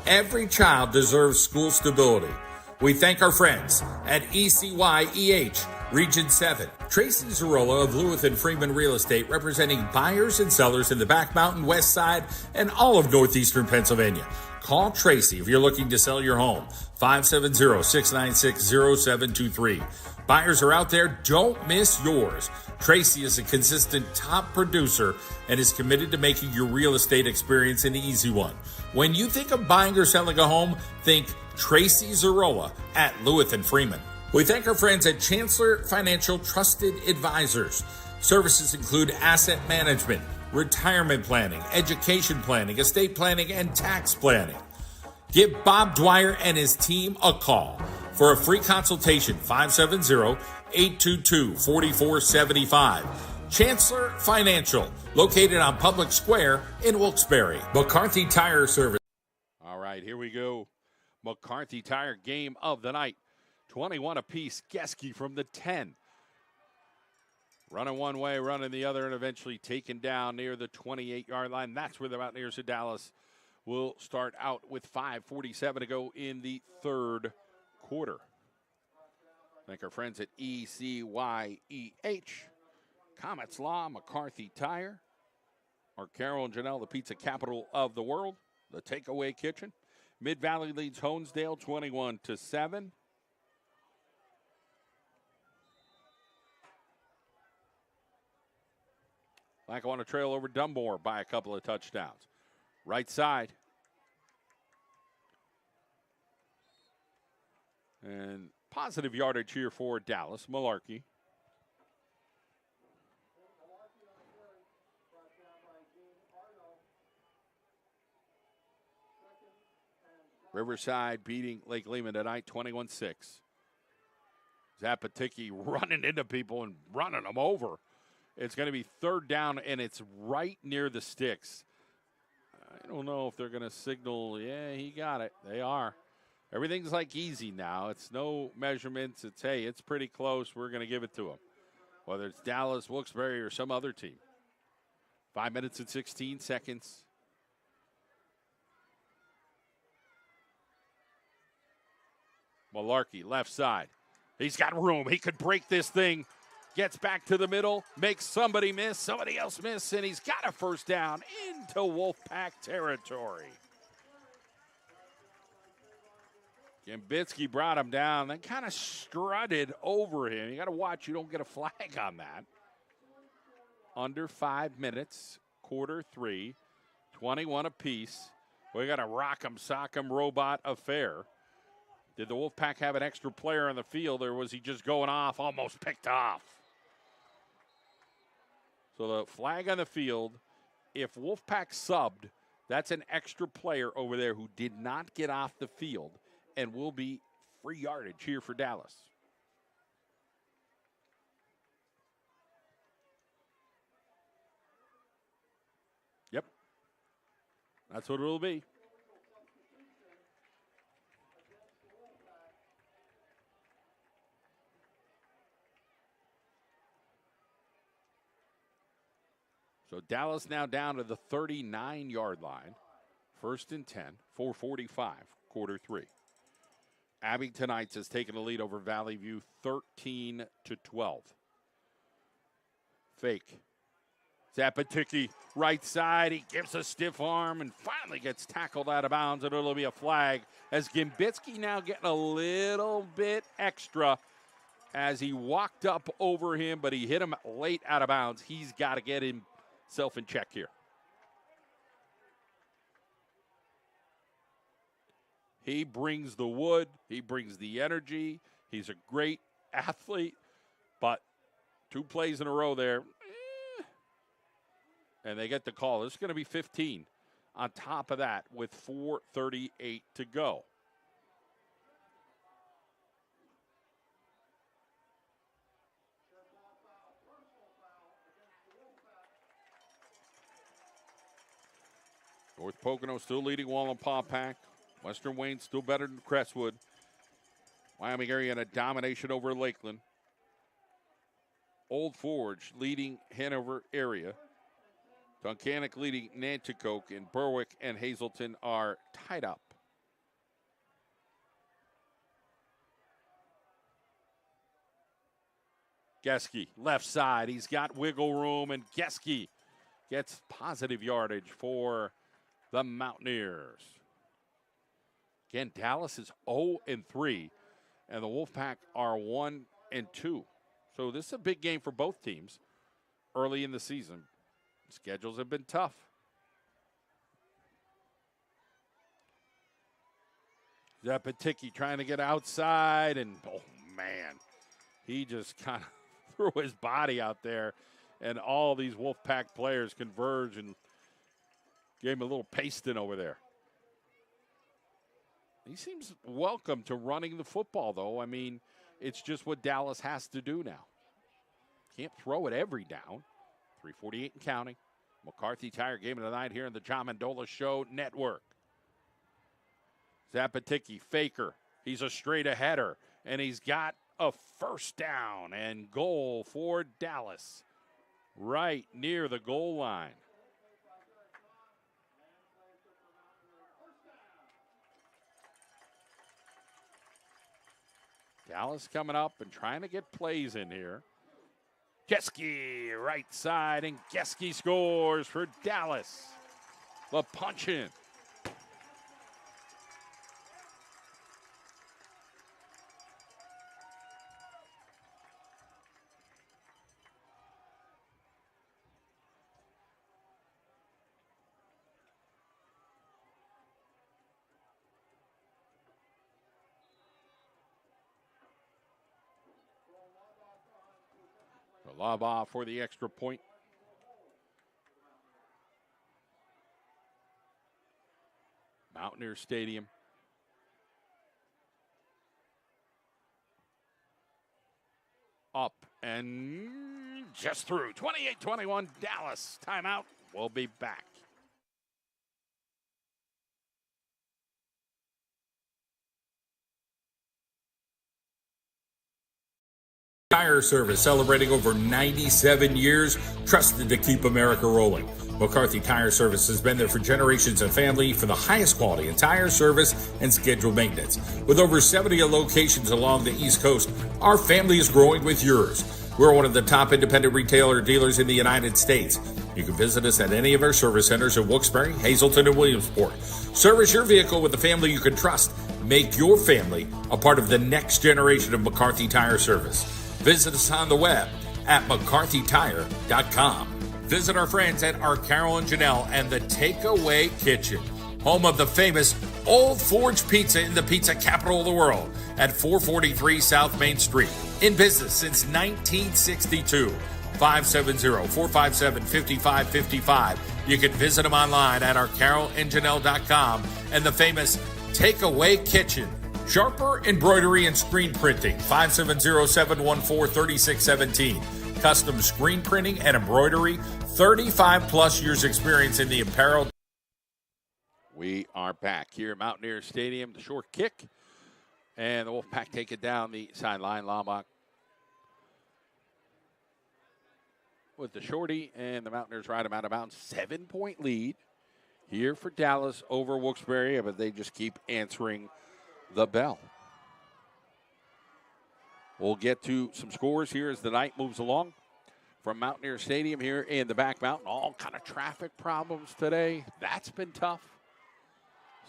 Every child deserves school stability. We thank our friends at ECYEH Region 7. Tracy Zarola of Lewis and Freeman Real Estate, representing buyers and sellers in the Back Mountain, West Side, and all of northeastern Pennsylvania. Call Tracy if you're looking to sell your home. 570-696-0723. Buyers are out there. Don't miss yours. Tracy is a consistent top producer and is committed to making your real estate experience an easy one. When you think of buying or selling a home, think Tracy Zarola at Lewis and Freeman. We thank our friends at Chancellor Financial Trusted Advisors. Services include asset management, retirement planning, education planning, estate planning, and tax planning. Give Bob Dwyer and his team a call for a free consultation, 570-822-4475. Chancellor Financial, located on Public Square in Wilkes-Barre. McCarthy Tire Service. All right, here we go. McCarthy Tire game of the night. 21 apiece. Geske from the 10. Running one way, running the other, and eventually taken down near the 28-yard line. That's where the Mountaineers of Dallas will start out with 5:47 to go in the third quarter. Thank our friends at ECYEH, Comets Law, McCarthy Tire, our Carol and Janelle, the pizza capital of the world, the Takeaway Kitchen. Mid-Valley leads Honesdale 21-7. Lackawanna trail over Dunmore by a couple of touchdowns. Right side. And positive yardage here for Dallas. Malarkey. Riverside beating Lake Lehman tonight, 21-6. Zapaticki running into people and running them over. It's going to be third down, and it's right near the sticks. I don't know if they're going to signal, yeah, he got it. They are. Everything's like easy now. It's no measurements. It's, hey, it's pretty close. We're going to give it to him. Whether it's Dallas, Wilkes-Barre, or some other team. 5 minutes and 16 seconds. Malarkey, left side. He's got room. He could break this thing. Gets back to the middle, makes somebody miss, somebody else miss, and he's got a first down into Wolfpack territory. Gambitsky brought him down, then kind of strutted over him. You got to watch you don't get a flag on that. Under 5 minutes, quarter three, 21 apiece. We got a rock'em sock'em robot affair. Did the Wolfpack have an extra player on the field, or was he just going off, almost picked off? So the flag on the field, if Wolfpack subbed, that's an extra player over there who did not get off the field and will be free yardage here for Dallas. Yep. That's what it will be. So Dallas now down to the 39-yard line. First and 10, 4:45, quarter three. Abington Heights has taken the lead over Valley View 13-12. Fake. Zapaticki, right side. He gives a stiff arm and finally gets tackled out of bounds, and it'll be a flag as Gambitsky now getting a little bit extra as he walked up over him, but he hit him late out of bounds. He's got to get himself in check here. He brings the wood. He brings the energy. He's a great athlete, but 2 plays in a row there. And they get the call. This is going to be 15 on top of that with 4:38 to go. North Pocono still leading Wallenpaw Pack. Western Wayne still better than Crestwood. Wyoming area in a domination over Lakeland. Old Forge leading Hanover area. Tunkhannock leading Nanticoke, and Berwick and Hazleton are tied up. Geske, left side. He's got wiggle room, and Geske gets positive yardage for the Mountaineers. Again, Dallas is 0-3, and the Wolfpack are 1-2. So this is a big game for both teams early in the season. Schedules have been tough. Zapaticki trying to get outside, and oh man. He just kind of threw his body out there, and all these Wolfpack players converge and gave him a little pasting over there. He seems welcome to running the football, though. I mean, it's just what Dallas has to do now. Can't throw it every down. 3:48 and counting. McCarthy Tire Game of the Night here in the John Mendola Show Network. Zapaticki, faker. He's a straight-aheader, and he's got a first down and goal for Dallas right near the goal line. Dallas coming up and trying to get plays in here. Geske, right side, and Geske scores for Dallas. The punch in. Lob off for the extra point. Mountaineer Stadium. Up and just through. 28-21 Dallas. Timeout. We'll be back. Tire Service, celebrating over 97 years, trusted to keep America rolling. McCarthy Tire Service has been there for generations of family for the highest quality in tire service and scheduled maintenance. With over 70 locations along the East Coast, our family is growing with yours. We're one of the top independent retailer dealers in the United States. You can visit us at any of our service centers in Wilkes-Barre, Hazleton, and Williamsport. Service your vehicle with a family you can trust. Make your family a part of the next generation of McCarthy Tire Service. Visit us on the web at mccarthytire.com. Visit our friends at our Carol and Janelle and the Takeaway Kitchen, home of the famous Old Forge Pizza in the pizza capital of the world at 443 South Main Street. In business since 1962. 570-457-5555. You can visit them online at ourcarolandjanelle.com and the famous Takeaway Kitchen. Sharper Embroidery and Screen Printing, 570-714-3617. Custom screen printing and embroidery, 35-plus years experience in the apparel. We are back here at Mountaineer Stadium. The short kick, and the Wolfpack take it down the sideline. Lombach with the shorty, and the Mountaineers ride them out of bounds. 7-point lead here for Dallas over Wilkes-Barre, but they just keep answering the bell. We'll get to some scores here as the night moves along from Mountaineer Stadium here in the back mountain. All kind of traffic problems today. That's been tough.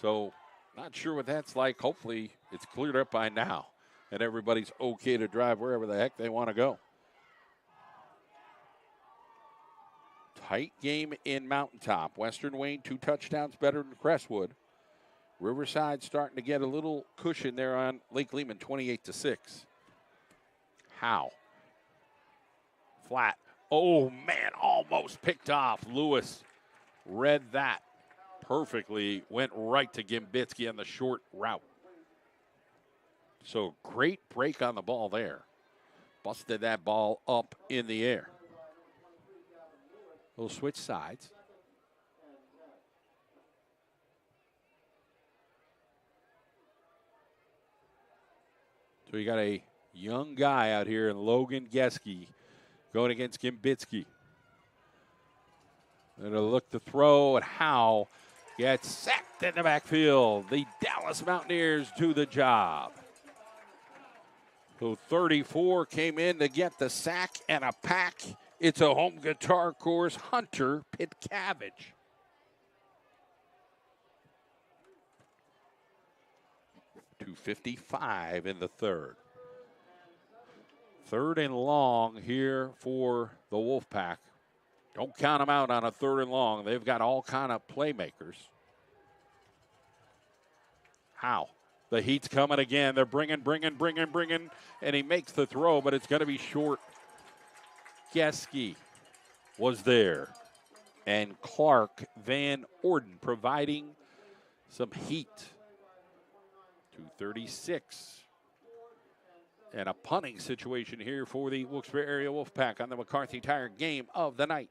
So not sure what that's like. Hopefully it's cleared up by now and everybody's okay to drive wherever the heck they want to go. Tight game in Mountaintop. Western Wayne 2 touchdowns better than Crestwood. Riverside starting to get a little cushion there on Lake Lehman, 28-6. How? Flat. Oh, man, almost picked off. Lewis read that perfectly. Went right to Gimbitsky on the short route. So great break on the ball there. Busted that ball up in the air. We'll switch sides. So you got a young guy out here in Logan Geske going against Gimbitsky. And a look to throw, and Howe gets sacked in the backfield. The Dallas Mountaineers do the job. So 34 came in to get the sack and a pack. It's a home guitar course, Hunter Pitcavage. .255 in the third. Third and long here for the Wolfpack. Don't count them out on a third and long. They've got all kind of playmakers. Howe The heat's coming again. They're bringing, and he makes the throw, but it's going to be short. Geske was there. And Clark Van Orden providing some heat. 2:36. And a punting situation here for the Wilkes-Barre area Wolfpack on the McCarthy Tire game of the night.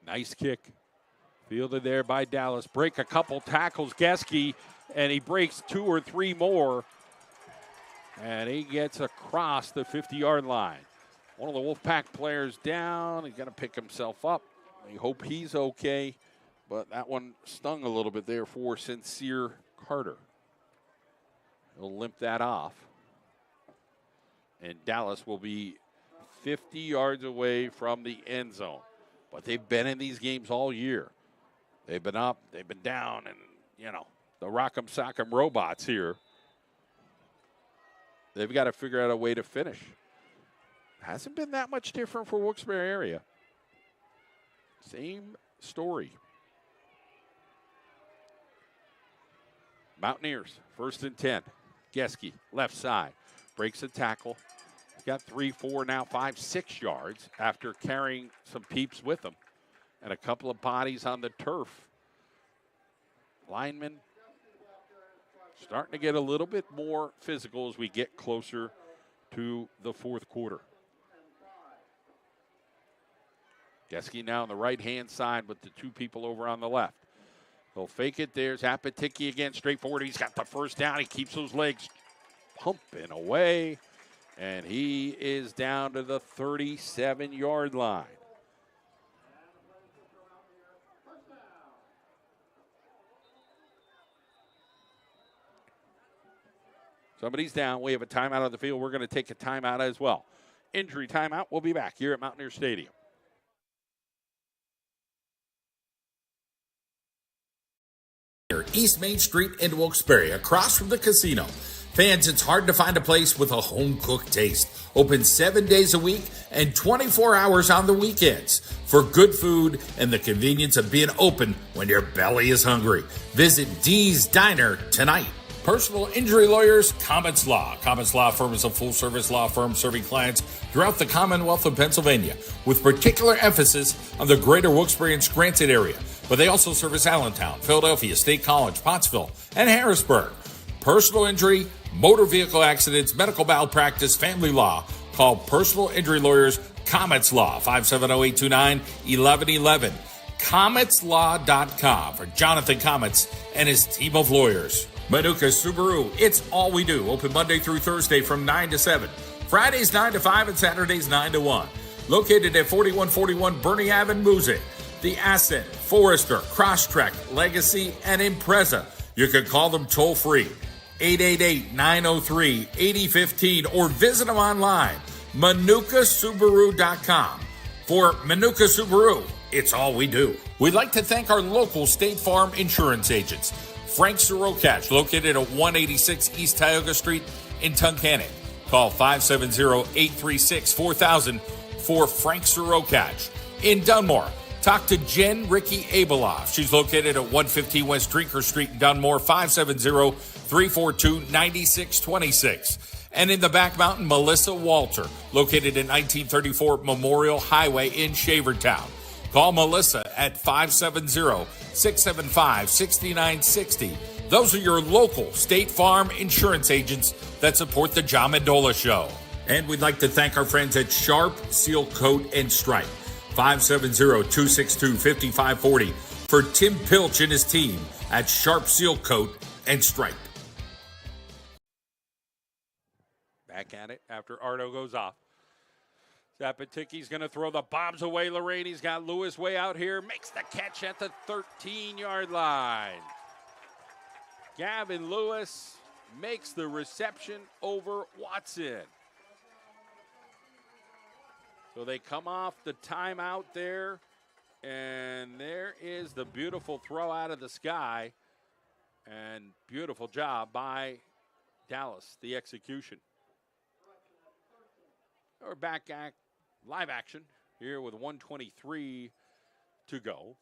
Nice kick. Fielded there by Dallas. Break a couple tackles, Geske, and he breaks 2 or 3 more. And he gets across the 50-yard line. One of the Wolfpack players down. He's going to pick himself up. We hope he's okay. But that one stung a little bit there for Sincere Carter. He'll limp that off. And Dallas will be 50 yards away from the end zone. But they've been in these games all year. They've been up, they've been down, and, you know, the rock'em sock'em robots here. They've got to figure out a way to finish. Hasn't been that much different for Wilkes-Barre area. Same story. Mountaineers, 1st and 10. Geske, left side, breaks a tackle. He's got 3, 4, now 5, 6 yards after carrying some peeps with him. And a couple of bodies on the turf. Linemen starting to get a little bit more physical as we get closer to the 4th quarter. Geske now on the right-hand side with the 2 people over on the left. They'll fake it. There's Apatiki again, straight forward. He's got the first down. He keeps those legs pumping away. And he is down to the 37-yard line. Somebody's down. We have a timeout on the field. We're going to take a timeout as well. Injury timeout. We'll be back here at Mountaineer Stadium. East Main Street in Wilkes-Barre, across from the casino. Fans, it's hard to find a place with a home-cooked taste. Open 7 days a week and 24 hours on the weekends for good food and the convenience of being open when your belly is hungry. Visit Dee's Diner tonight. Personal injury lawyers, Comets Law. Comets Law Firm is a full-service law firm serving clients throughout the Commonwealth of Pennsylvania with particular emphasis on the greater Wilkes-Barre and Scranton area. But they also service Allentown, Philadelphia, State College, Pottsville, and Harrisburg. Personal injury, motor vehicle accidents, medical malpractice, family law. Call Personal Injury Lawyers, Comets Law, 570-829-1111. CometsLaw.com for Jonathan Comets and his team of lawyers. Manuka Subaru, it's all we do. Open Monday through Thursday from 9 to 7. Fridays 9 to 5 and Saturdays 9 to 1. Located at 4141 Bernie Ave in Moosic. The Ascent, Forester, Crosstrek, Legacy, and Impreza. You can call them toll free. 888-903-8015 or visit them online. ManukaSubaru.com. For Manuka Subaru, it's all we do. We'd like to thank our local State Farm insurance agents. Frank Sirokach, located at 186 East Tioga Street in Tunkhannock. Call 570-836-4000 for Frank Sirokach. In Dunmore, talk to Jen Ricky Abeloff. She's located at 115 West Drinker Street in Dunmore, 570-342-9626. And in the Back Mountain, Melissa Walter, located at 1934 Memorial Highway in Shavertown. Call Melissa at 570-675-6960. Those are your local State Farm insurance agents that support the John Mendola Show. And we'd like to thank our friends at Sharp Seal Coat and Stripe. 570-262-5540 for Tim Pilch and his team at Sharp Seal Coat and Stripe. Back at it after Ardo goes off. Zapatiki's going to throw the bombs away. Lorraine, he's got Lewis way out here. Makes the catch at the 13-yard line. Gavin Lewis makes the reception over Watson. So they come off the timeout there, and there is the beautiful throw out of the sky. And beautiful job by Dallas, the execution. We're back at live action here with 1:23 to go.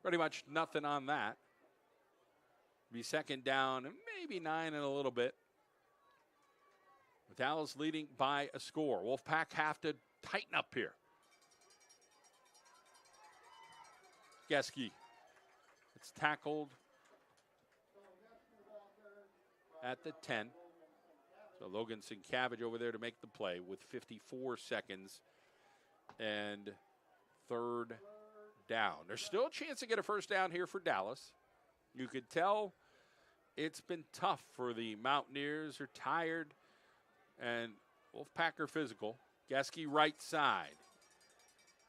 Pretty much nothing on that. Be second down and maybe 9 in a little bit. With Dallas leading by a score. Wolfpack have to tighten up here. Geske. It's tackled at the 10. So Logan Sienkiewicz over there to make the play with 54 seconds and third down. There's still a chance to get a first down here for Dallas. You could tell it's been tough for the Mountaineers. They're tired, and Wolfpack are physical. Geske right side.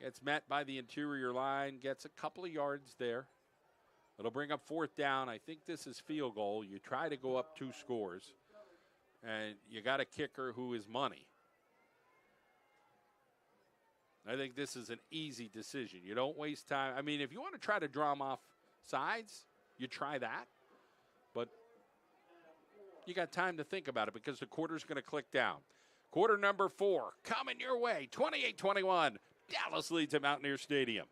Gets met by the interior line, gets a couple of yards there. It'll bring up fourth down. I think this is field goal. You try to go up 2 scores, and you got a kicker who is money. I think this is an easy decision. You don't waste time. I mean, if you want to try to draw them off sides, you try that. But you got time to think about it because the quarter's going to click down. Quarter number 4 coming your way, 28-21. Dallas leads at Mountaineer Stadium.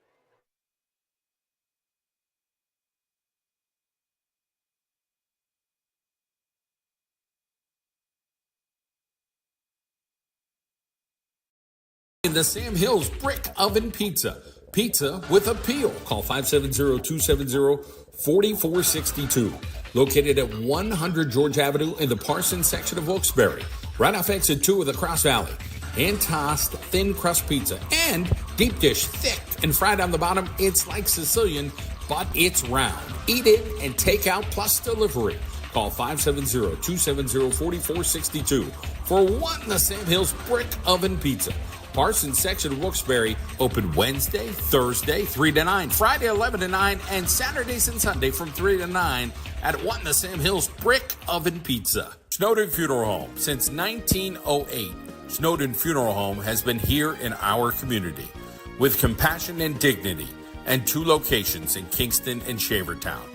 In the Sam Hills Brick Oven Pizza. Pizza with appeal. Call 570-270-4462. Located at 100 George Avenue in the Parsons section of Wilkes-Barre. Right off exit 2 of the Cross Valley. Hand-tossed thin crust pizza and deep dish, thick and fried on the bottom. It's like Sicilian, but it's round. Eat it and take out plus delivery. Call 570-270-4462 for one the Sam Hills Brick Oven Pizza. Parsons section of Wilkes-Barre open Wednesday, Thursday, 3 to 9, Friday, 11 to 9, and Saturdays and Sunday from 3 to 9 at one the Sam Hills Brick Oven Pizza. Snowden Funeral Home. Since 1908, Snowden Funeral Home has been here in our community with compassion and dignity and 2 locations in Kingston and Shavertown.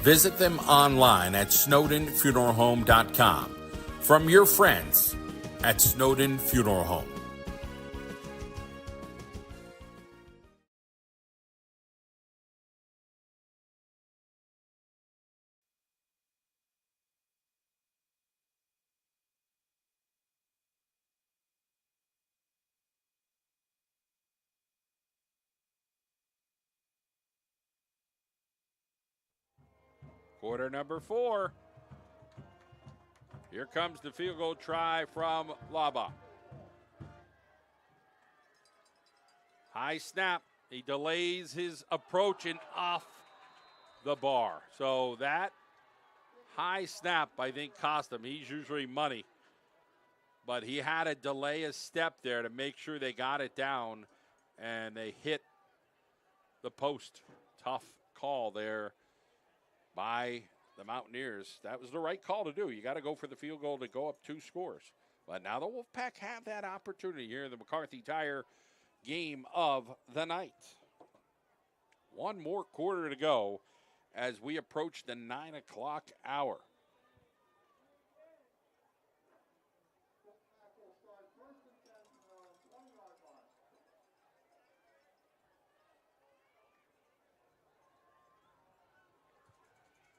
Visit them online at snowdenfuneralhome.com. From your friends at Snowden Funeral Home. Quarter number 4. Here comes the field goal try from Laba. High snap. He delays his approach and off the bar. So that high snap, I think, cost him. He's usually money. But he had to delay a step there to make sure they got it down, and they hit the post. Tough call there by the Mountaineers. That was the right call to do. You got to go for the field goal to go up 2 scores. But now the Wolfpack have that opportunity here in the McCarthy Tire game of the night. 1 more quarter to go as we approach the 9 o'clock hour.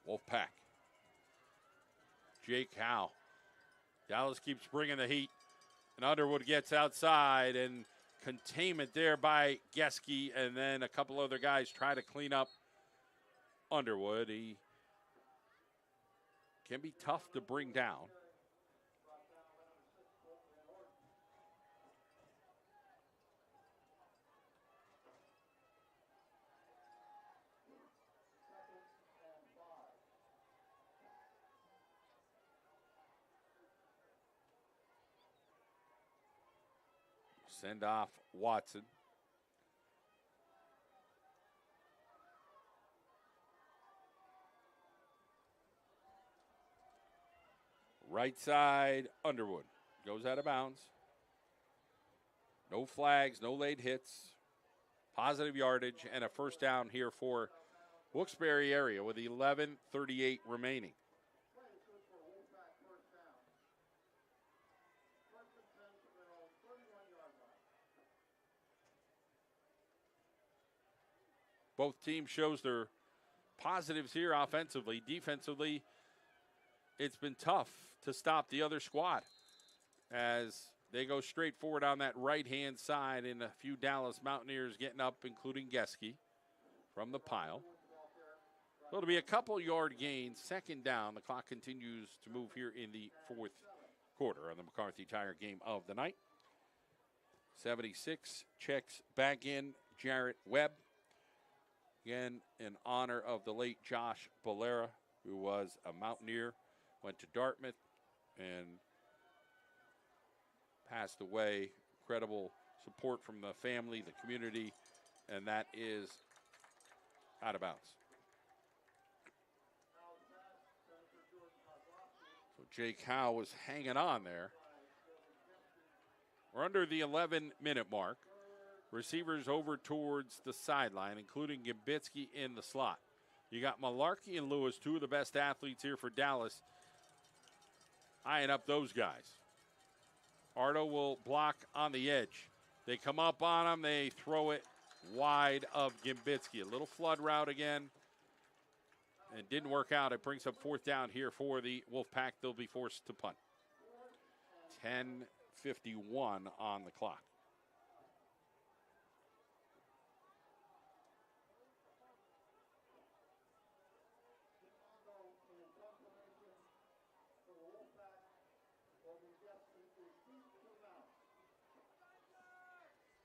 Wolfpack. Jake Howe. Dallas keeps bringing the heat. And Underwood gets outside, and containment there by Geske, and then a couple other guys try to clean up Underwood. He can be tough to bring down. Send off Watson. Right side, Underwood. Goes out of bounds. No flags, no late hits. Positive yardage and a first down here for Wilkes-Barre area with 11:38 remaining. Both teams shows their positives here offensively. Defensively, it's been tough to stop the other squad as they go straight forward on that right-hand side, and a few Dallas Mountaineers getting up, including Geske from the pile. So it'll be a couple yard gains, second down. The clock continues to move here in the fourth quarter of the McCarthy Tire game of the night. 76 checks back in Jarrett Webb. Again, in honor of the late Josh Ballera, who was a Mountaineer, went to Dartmouth and passed away. Incredible support from the family, the community, and that is out of bounds. So Jake Howe was hanging on there. We're under the 11-minute mark. Receivers over towards the sideline, including Gambitsky in the slot. You got Malarkey and Lewis, two of the best athletes here for Dallas, eyeing up those guys. Ardo will block on the edge. They come up on him. They throw it wide of Gambitsky. A little flood route again. It didn't work out. It brings up fourth down here for the Wolfpack. They'll be forced to punt. 10:51 on the clock.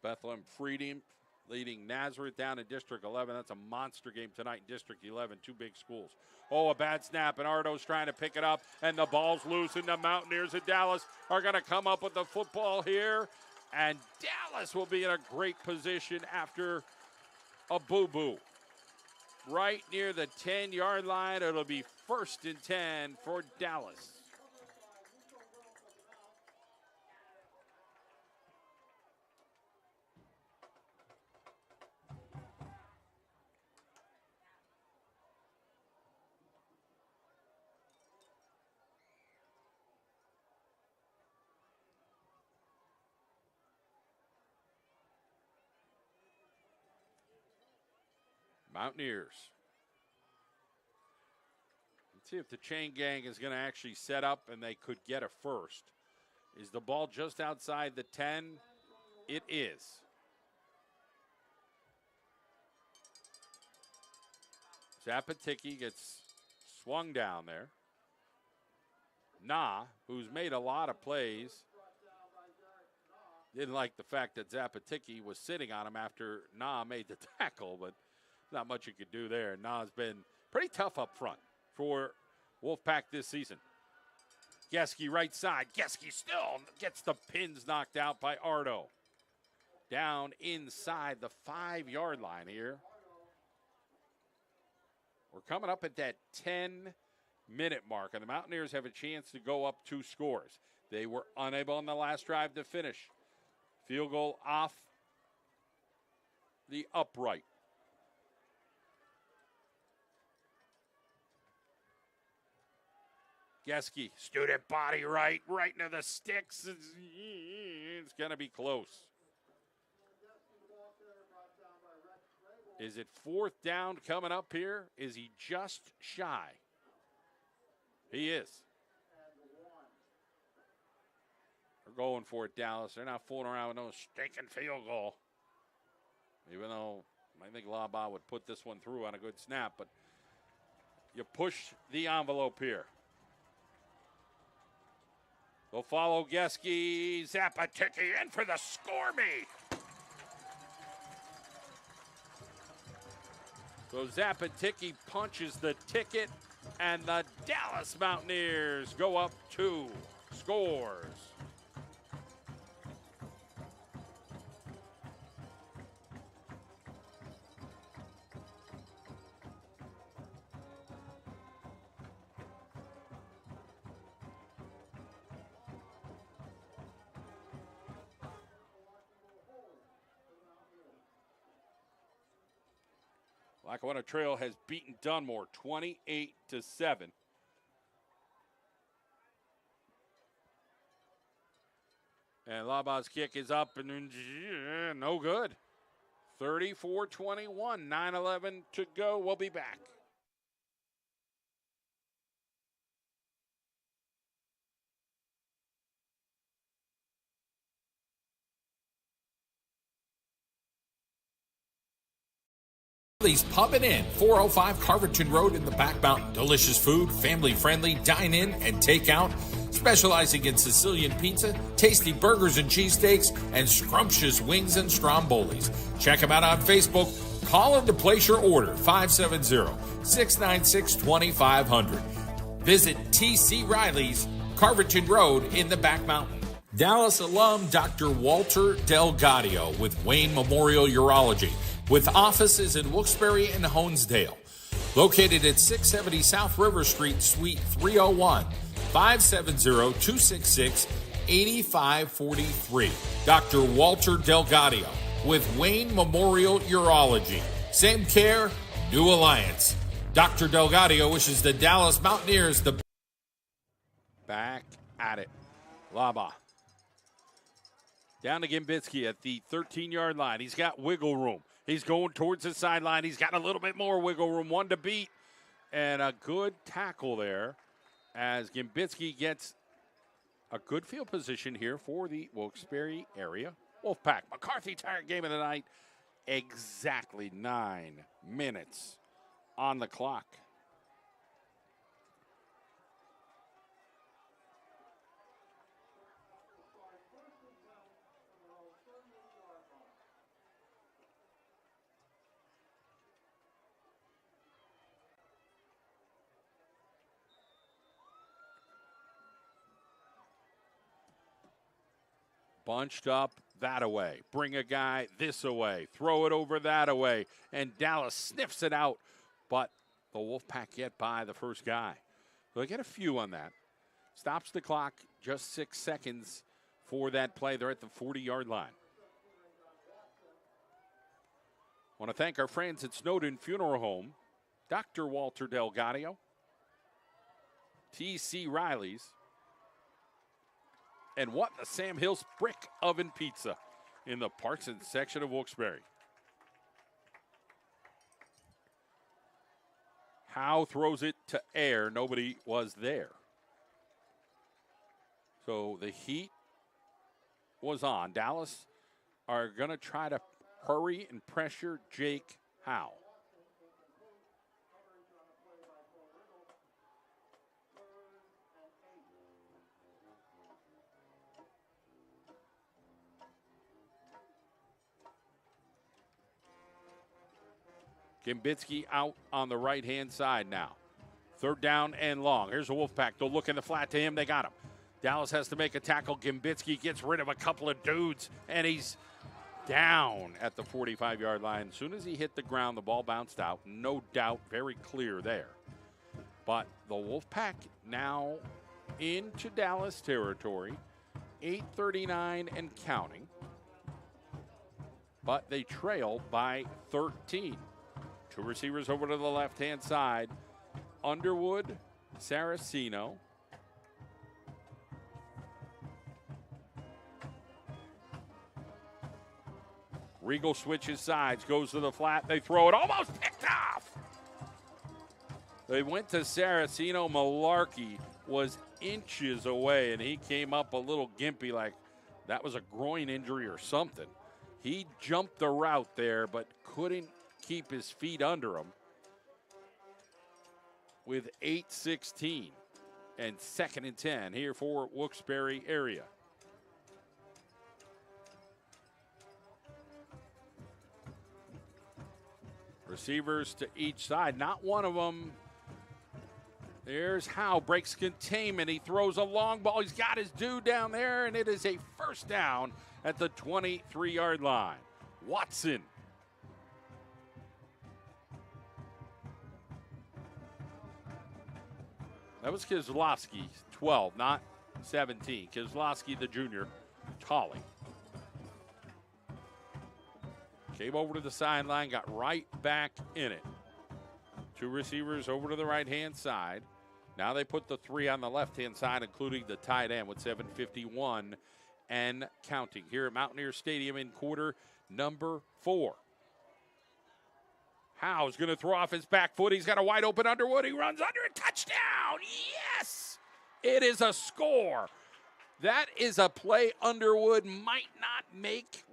Bethlehem Freedom leading Nazareth down in District 11. That's a monster game tonight in District 11. Two big schools. Oh, a bad snap, and Ardo's trying to pick it up, and the ball's loose, and the Mountaineers of Dallas are going to come up with the football here, and Dallas will be in a great position after a boo-boo. Right near the 10-yard line, it'll be 1st and 10 for Dallas. Mountaineers. Let's see if the chain gang is going to actually set up and they could get a first. Is the ball just outside the 10? It is. Zapatiki gets swung down there. Nah, who's made a lot of plays, didn't like the fact that Zapatiki was sitting on him after Nah made the tackle, but not much you could do there. Nah's been pretty tough up front for Wolfpack this season. Geske right side. Geske still gets the pins knocked out by Ardo. Down inside the 5-yard line here. We're coming up at that 10-minute mark, and the Mountaineers have a chance to go up 2 scores. They were unable on the last drive to finish. Field goal off the upright. Geske, student body right into the sticks. It's going to be close. Is it 4th down coming up here? Is he just shy? He is. They're going for it, Dallas. They're not fooling around with no stinking field goal. Even though I think Laba would put this one through on a good snap, but you push the envelope here. They'll follow Geske. Zapatiki in for the score me. So Zapatiki punches the ticket, and the Dallas Mountaineers go up 2 scores. Lackawanna Trail has beaten Dunmore 28-7. And Laba's kick is up and no good. 34-21, 9:11 to go. We'll be back. Pub and Inn, 405 Carverton Road in the Back Mountain. Delicious food, family friendly, dine in and take out. Specializing in Sicilian pizza, tasty burgers and cheesesteaks, and scrumptious wings and strombolis. Check them out on Facebook. Call them to place your order, 570-696-2500. Visit TC Riley's, Carverton Road in the Back Mountain. Dallas alum Dr. Walter Delgadio with Wayne Memorial Urology, with offices in Wilkes-Barre and Honesdale. Located at 670 South River Street, Suite 301, 570-266-8543. Dr. Walter Delgadio with Wayne Memorial Urology. Same care, new alliance. Dr. Delgadio wishes the Dallas Mountaineers the back at it. Laba. Down to Gimbitsky at the 13-yard line. He's got wiggle room. He's going towards the sideline. He's got a little bit more wiggle room. One to beat. And a good tackle there as Gimbitsky gets a good field position here for the Wilkes-Barre area Wolfpack. McCarthy Tire game of the night. Exactly 9 minutes on the clock. Bunched up that away. Bring a guy this away. Throw it over that away. And Dallas sniffs it out. But the Wolfpack get by the first guy. So they get a few on that. Stops the clock. Just 6 seconds for that play. They're at the 40-yard line. Want to thank our friends at Snowden Funeral Home. Dr. Walter Delgadio. TC Riley's. And what the Sam Hill's Brick Oven Pizza in the Parsons section of Wilkes-Barre. Howe throws it to air. Nobody was there. So the heat was on. Dallas are going to try to hurry and pressure Jake Howe. Gimbitsky out on the right-hand side now. Third down and long. Here's a Wolfpack. They'll look in the flat to him. They got him. Dallas has to make a tackle. Gimbitsky gets rid of a couple of dudes, and he's down at the 45-yard line. As soon as he hit the ground, the ball bounced out. No doubt, very clear there. But the Wolfpack now into Dallas territory. 8:39 and counting. But they trail by 13. Two receivers over to the left-hand side. Underwood, Saraceno. Regal switches sides, goes to the flat. They throw it, almost picked off. They went to Saraceno. Malarkey was inches away, and he came up a little gimpy like that was a groin injury or something. He jumped the route there, but couldn't keep his feet under him. With 8:16 and 2nd and 10 here for Wilkes-Barre area. Receivers to each side. Not one of them. There's Howe. Breaks containment. He throws a long ball. He's got his dude down there, and it is a first down at the 23-yard line. Watson. That was Kozlowski, 12, not 17. Kozlowski, the junior, Tolley. Came over to the sideline, got right back in it. Two receivers over to the right-hand side. Now they put the three on the left-hand side, including the tight end with 7:51 and counting here at Mountaineer Stadium in quarter number 4. Howe's going to throw off his back foot. He's got a wide open Underwood. He runs under it. Touchdown. Yes. It is a score. That is a play Underwood might not make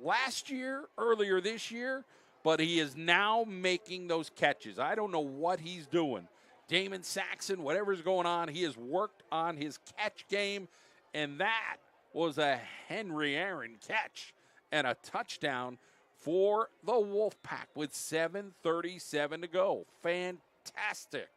earlier this year, but he is now making those catches. I don't know what he's doing. Damon Saxon, whatever's going on, he has worked on his catch game, and that was a Henry Aaron catch and a touchdown for the Wolfpack with 7:37 to go. Fantastic.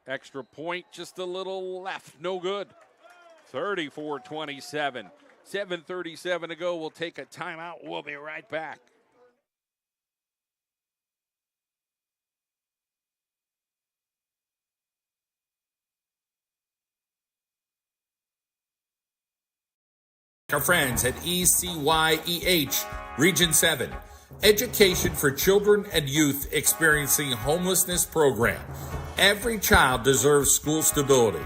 Extra point, just a little left. No good. 34-27. 7:37 to go. We'll take a timeout. We'll be right back. Our friends at ECYEH Region 7, Education for Children and Youth Experiencing Homelessness Program. Every child deserves school stability.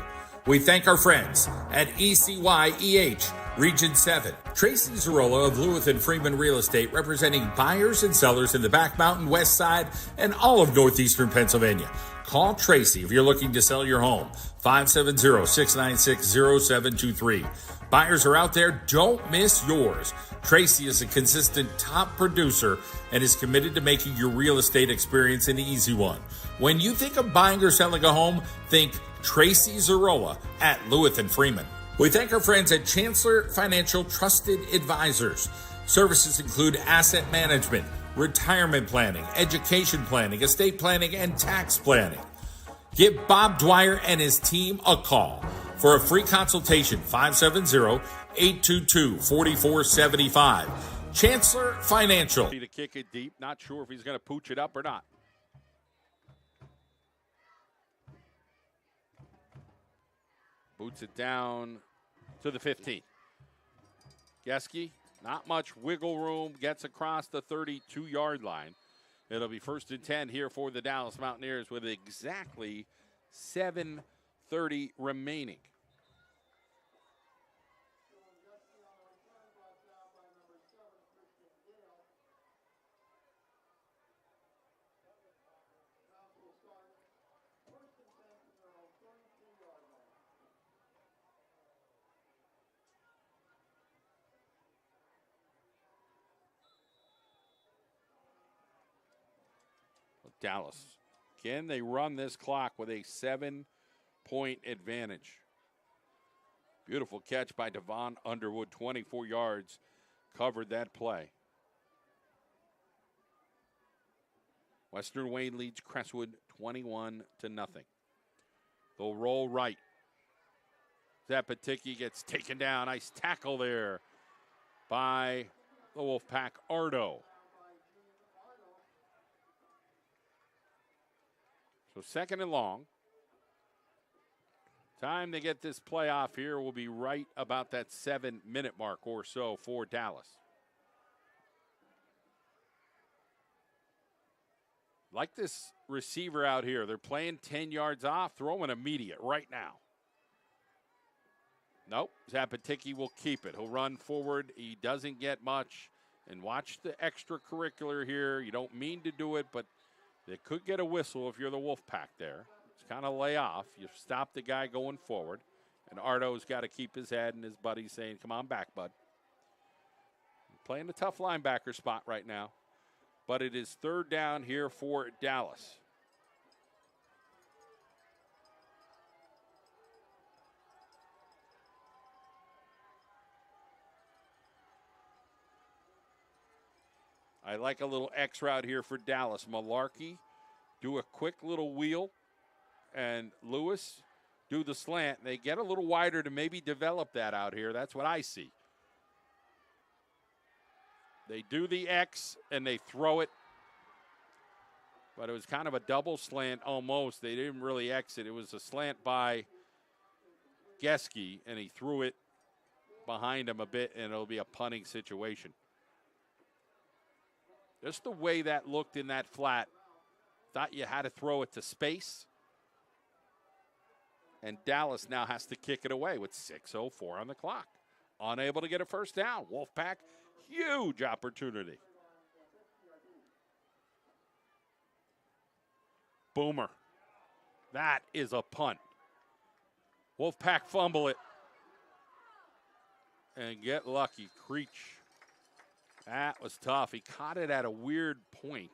We thank our friends at ECYEH Region 7. Tracy Zarola of Lewis and Freeman Real Estate, representing buyers and sellers in the Back Mountain, West Side, and all of northeastern Pennsylvania. Call Tracy if you're looking to sell your home. 570-696-0723. Buyers are out there. Don't miss yours. Tracy is a consistent top producer and is committed to making your real estate experience an easy one. When you think of buying or selling a home, think Tracy Zarola at Lewis and Freeman. We thank our friends at Chancellor Financial Trusted Advisors. Services include asset management, retirement planning, education planning, estate planning, and tax planning. Give Bob Dwyer and his team a call for a free consultation, 570-822-4475. Chancellor Financial. To kick it deep, not sure if he's going to pooch it up or not. Boots it down to the 15. Geske, not much wiggle room, gets across the 32-yard line. It'll be 1st and 10 here for the Dallas Mountaineers with exactly 7:30 remaining. Dallas. Can they run this clock with a 7-point advantage? Beautiful catch by Devon Underwood, 24 yards, covered that play. Western Wayne leads Crestwood 21-0. They'll roll right. Zapatiki gets taken down. Nice tackle there by the Wolfpack, Ardo. So 2nd and long. Time to get this play off here will be right about that 7-minute mark or so for Dallas. Like this receiver out here. They're playing 10 yards off, throwing immediate right now. Nope, Zapatiki will keep it. He'll run forward. He doesn't get much. And watch the extracurricular here. You don't mean to do it, but they could get a whistle if you're the Wolfpack there. It's kind of lay off. You stop the guy going forward. And Ardo's got to keep his head, and his buddy's saying, come on back, bud. Playing a tough linebacker spot right now. But it is 3rd down here for Dallas. I like a little X route here for Dallas. Malarkey, do a quick little wheel, and Lewis do the slant. They get a little wider to maybe develop that out here. That's what I see. They do the X, and they throw it. But it was kind of a double slant almost. They didn't really exit. It was a slant by Geske, and he threw it behind him a bit, and it'll be a punting situation. Just the way that looked in that flat, thought you had to throw it to space. And Dallas now has to kick it away with 6:04 on the clock. unable to get a first down. Wolfpack, huge opportunity. Boomer. That is a punt. Wolfpack fumble it. And get lucky. Creech. That was tough. He caught it at a weird point.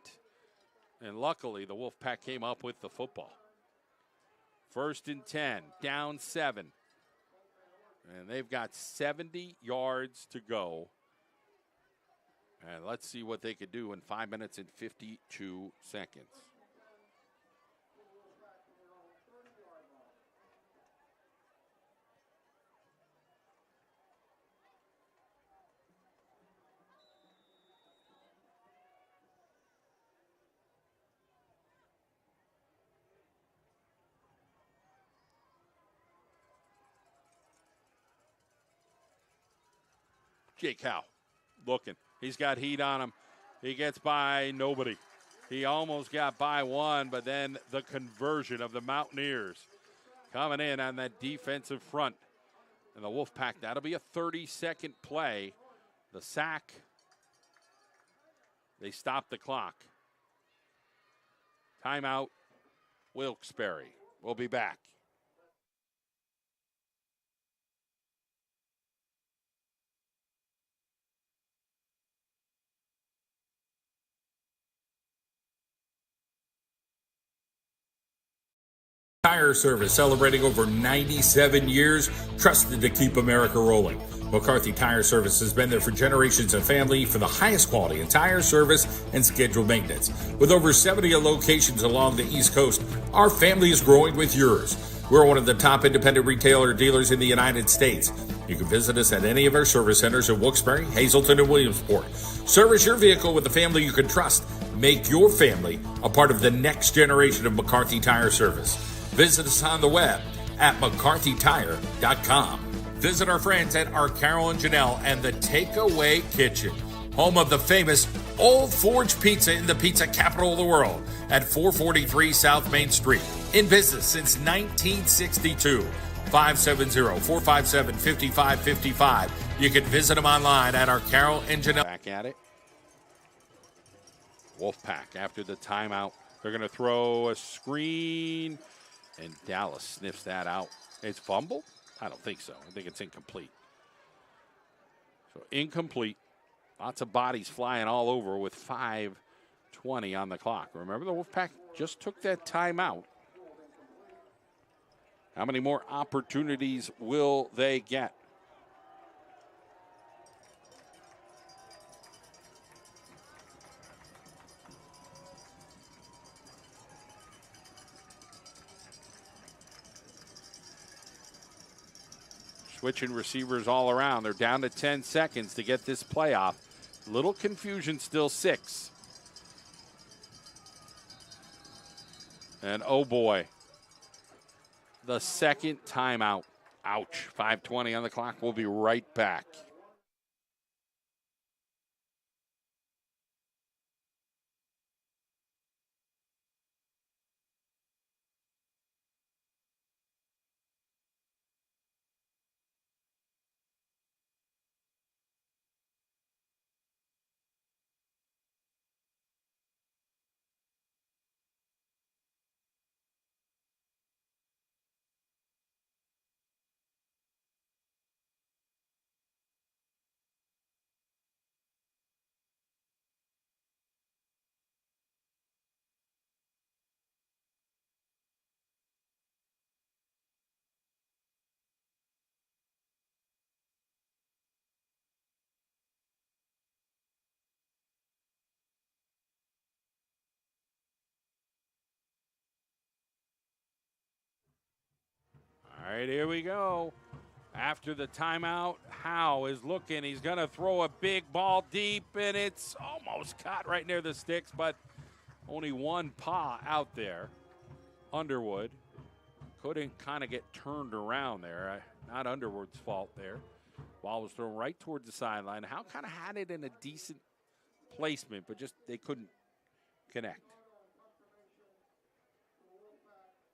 And luckily, the Wolfpack came up with the football. 1st and 10, down 7. And they've got 70 yards to go. And let's see what they could do in 5 minutes and 52 seconds. Jake Howe looking. He's got heat on him. He gets by nobody. He almost got by one, but then the conversion of the Mountaineers coming in on that defensive front. And the Wolfpack, that'll be a 30-second play. The sack, they stop the clock. Timeout, Wilkes-Barre. We'll be back. Tire Service, celebrating over 97 years, trusted to keep America rolling. McCarthy Tire Service has been there for generations of family for the highest quality in tire service and scheduled maintenance. With over 70 locations along the East Coast, our family is growing with yours. We're one of the top independent retailer dealers in the United States. You can visit us at any of our service centers in Wilkes-Barre, Hazleton, and Williamsport. Service your vehicle with a family you can trust. Make your family a part of the next generation of McCarthy Tire Service. Visit us on the web at mccarthytire.com. Visit our friends at our Carol and Janelle and the Takeaway Kitchen, home of the famous Old Forge Pizza in the pizza capital of the world at 443 South Main Street. In business since 1962. 570-457-5555. You can visit them online at our Carol and Janelle. Back at it. Wolfpack after the timeout. They're going to throw a screen. And Dallas sniffs that out. It's fumble? I don't think so. I think it's incomplete. So incomplete. Lots of bodies flying all over with 5:20 on the clock. Remember, the Wolfpack just took that timeout. How many more opportunities will they get? Switching receivers all around. They're down to 10 seconds to get this playoff. Little confusion still, 6. And oh boy, the second timeout. Ouch. 5:20 on the clock. We'll be right back. All right, here we go. After the timeout, Howe is looking. He's going to throw a big ball deep, and it's almost caught right near the sticks, but only one paw out there. Underwood couldn't kind of get turned around there. Not Underwood's fault there. Ball was thrown right towards the sideline. Howe kind of had it in a decent placement, but just they couldn't connect.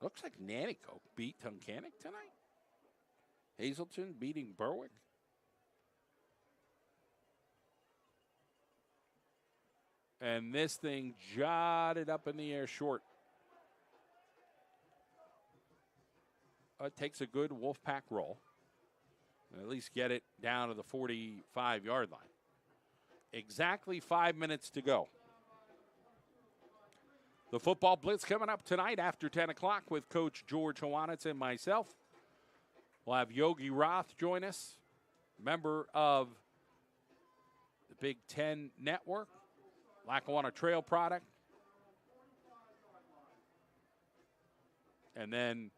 Looks like Nanticoke beat Tunkhannock tonight. Hazleton beating Berwick. And this thing jotted up in the air short. It takes a good Wolfpack roll. And at least get it down to the 45-yard line. Exactly 5 minutes to go. The football blitz coming up tonight after 10 o'clock with Coach George Hawanitz and myself. We'll have Yogi Roth join us, member of the Big Ten Network, Lackawanna Trail product. And then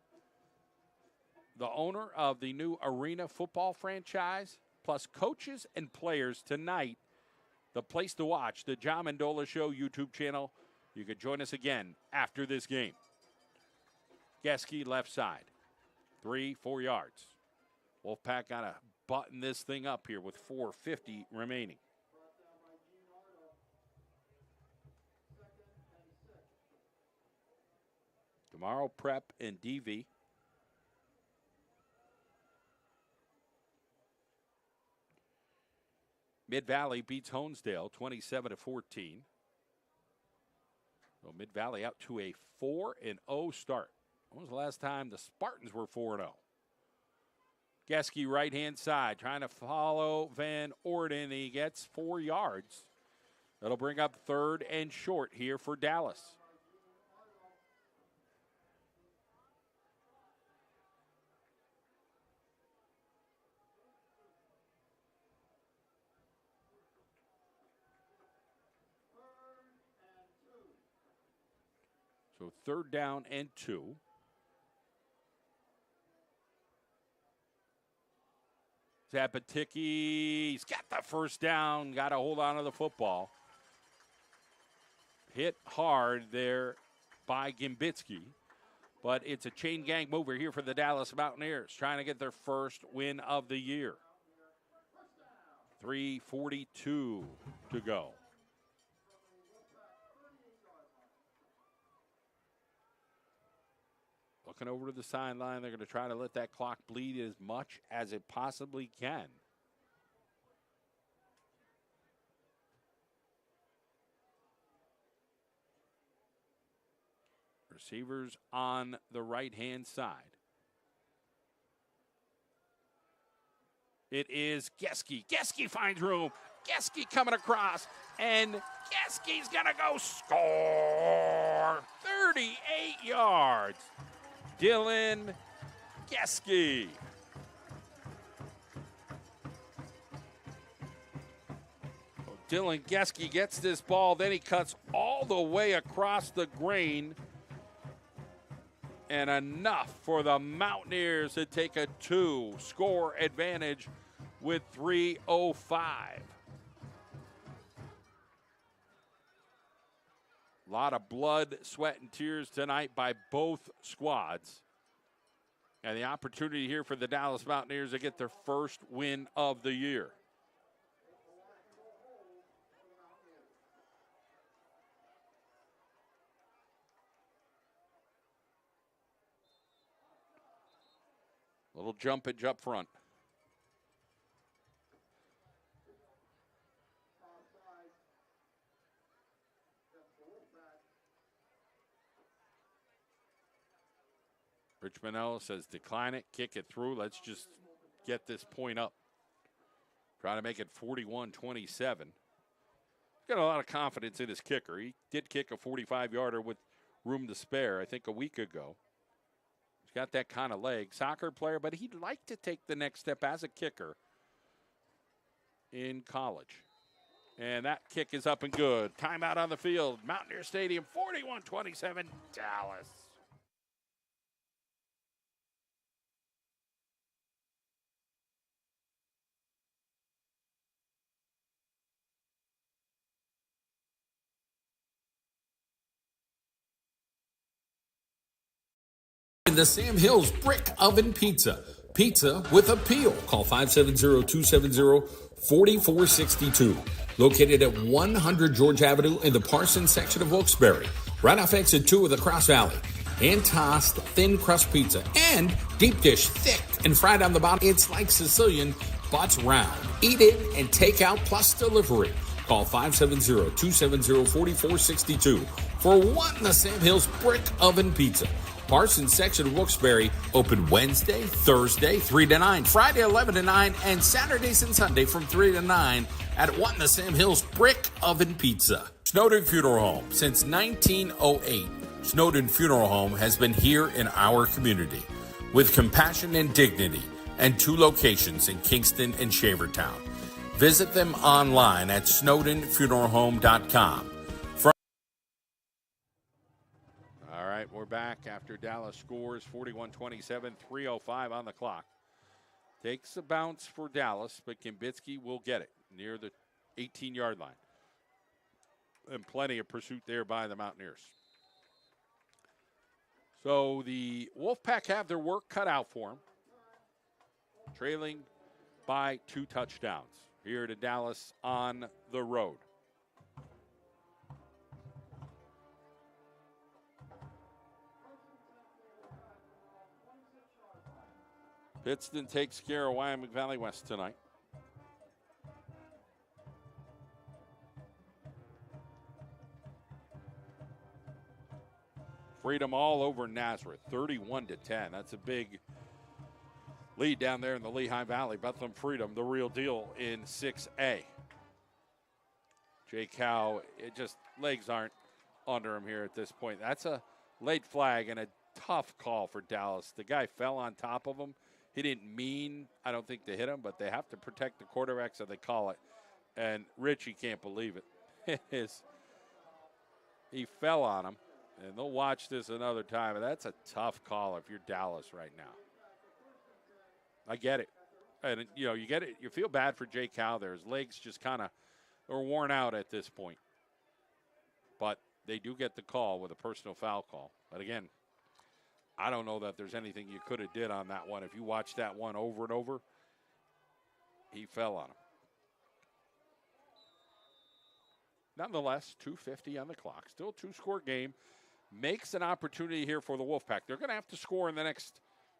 the owner of the new Arena football franchise, plus coaches and players tonight. The place to watch, the John Mendola Show YouTube channel. You could join us again after this game. Geske left side. 3-4 yards. Wolfpack got to button this thing up here with 4:50 remaining. Tomorrow, prep and DV. Mid-Valley beats Honesdale 27-14. So Mid-Valley out to a 4-0 start. When was the last time the Spartans were 4-0? Geske right-hand side trying to follow Van Orden. He gets 4 yards. That'll bring up 3rd and short here for Dallas. So 3rd down and 2. Zapaticki's got the first down. Got to hold on to the football. Hit hard there by Gimbitsky. But it's a chain gang mover here for the Dallas Mountaineers, trying to get their first win of the year. 3:42 to go. Looking over to the sideline, they're going to try to let that clock bleed as much as it possibly can. Receivers on the right-hand side. It is Geske. Geske finds room. Geske coming across, and Geske's going to go score. 38 yards. Dylan Geske. Dylan Geske gets this ball, then he cuts all the way across the grain. And enough for the Mountaineers to take a 2-score advantage with 3:05. A lot of blood, sweat, and tears tonight by both squads. And the opportunity here for the Dallas Mountaineers to get their first win of the year. Little jumpage up front. Rich Manella says decline it, kick it through. Let's just get this point up. Try to make it 41-27. He's got a lot of confidence in his kicker. He did kick a 45-yarder with room to spare, I think, a week ago. He's got that kind of leg. Soccer player, but he'd like to take the next step as a kicker in college. And that kick is up and good. Timeout on the field. Mountaineer Stadium, 41-27, Dallas. The Sam Hills Brick Oven Pizza. Pizza with appeal. Call 570-270-4462. Located at 100 George Avenue in the Parsons section of Wilkes-Barre. Right off exit 2 of the Cross Valley. Hand-tossed thin crust pizza. And deep dish, thick and fried on the bottom. It's like Sicilian, but round. Eat it and take out plus delivery. Call 570-270-4462 for What in the Sam Hills Brick Oven Pizza. Parsons Section Wilkes-Barre open Wednesday, Thursday 3 to 9, Friday 11 to 9, and Saturdays and Sunday from 3 to 9 at What in the Sam Hills Brick Oven Pizza. Snowden Funeral Home. Since 1908, Snowden Funeral Home has been here in our community with compassion and dignity, and 2 locations in Kingston and Shavertown. Visit them online at snowdenfuneralhome.com. All right, we're back after Dallas scores 41-27, 3:05 on the clock. Takes a bounce for Dallas, but Kambitsky will get it near the 18-yard line. And plenty of pursuit there by the Mountaineers. So the Wolfpack have their work cut out for them, trailing by 2 touchdowns here to Dallas on the road. Pittston takes care of Wyoming Valley West tonight. Freedom all over Nazareth, 31-10. That's a big lead down there in the Lehigh Valley. Bethlehem Freedom, the real deal in 6A. Jay Cow, legs aren't under him here at this point. That's a late flag and a tough call for Dallas. The guy fell on top of him. He didn't mean, I don't think, to hit him, but they have to protect the quarterback, so they call it. And Richie can't believe it. He fell on him. And they'll watch this another time. And that's a tough call if you're Dallas right now. I get it. And, you get it. You feel bad for Jay Cow there. His legs just kind of are worn out at this point. But they do get the call with a personal foul call. But, again, I don't know that there's anything you could have did on that one. If you watch that one over and over, he fell on him. Nonetheless, 2:50 on the clock. Still a 2-score game. Makes an opportunity here for the Wolfpack. They're going to have to score in the next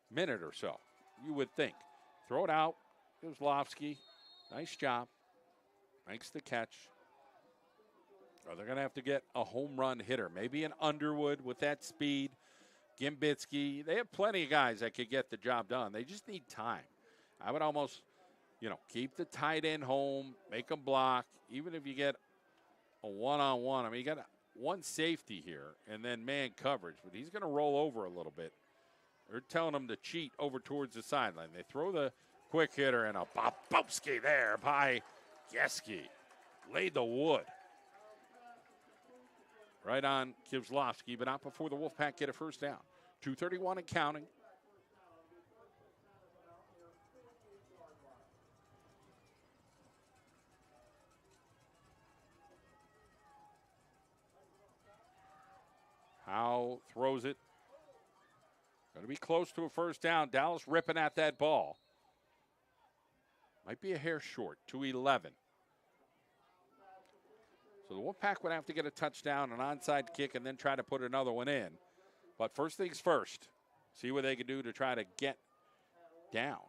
minute or so, you would think. Throw it out. Here's Lofsky. Nice job. Makes the catch. Or they're going to have to get a home run hitter. Maybe an Underwood with that speed. Gimbitsky. They have plenty of guys that could get the job done. They just need time. I would almost, keep the tight end home. Make them block. Even if you get a one-on-one. I mean, you got one safety here and then man coverage, but he's going to roll over a little bit. They're telling him to cheat over towards the sideline. They throw the quick hitter and a Bobowski there by Geske. Laid the wood. Right on Kivslowski, but not before the Wolfpack get a first down. 2:31 and counting. Howe throws it. Going to be close to a first down. Dallas ripping at that ball. Might be a hair short, 2:11. So the Wolfpack would have to get a touchdown, an onside kick, and then try to put another one in. But first things first, see what they can do to try to get down.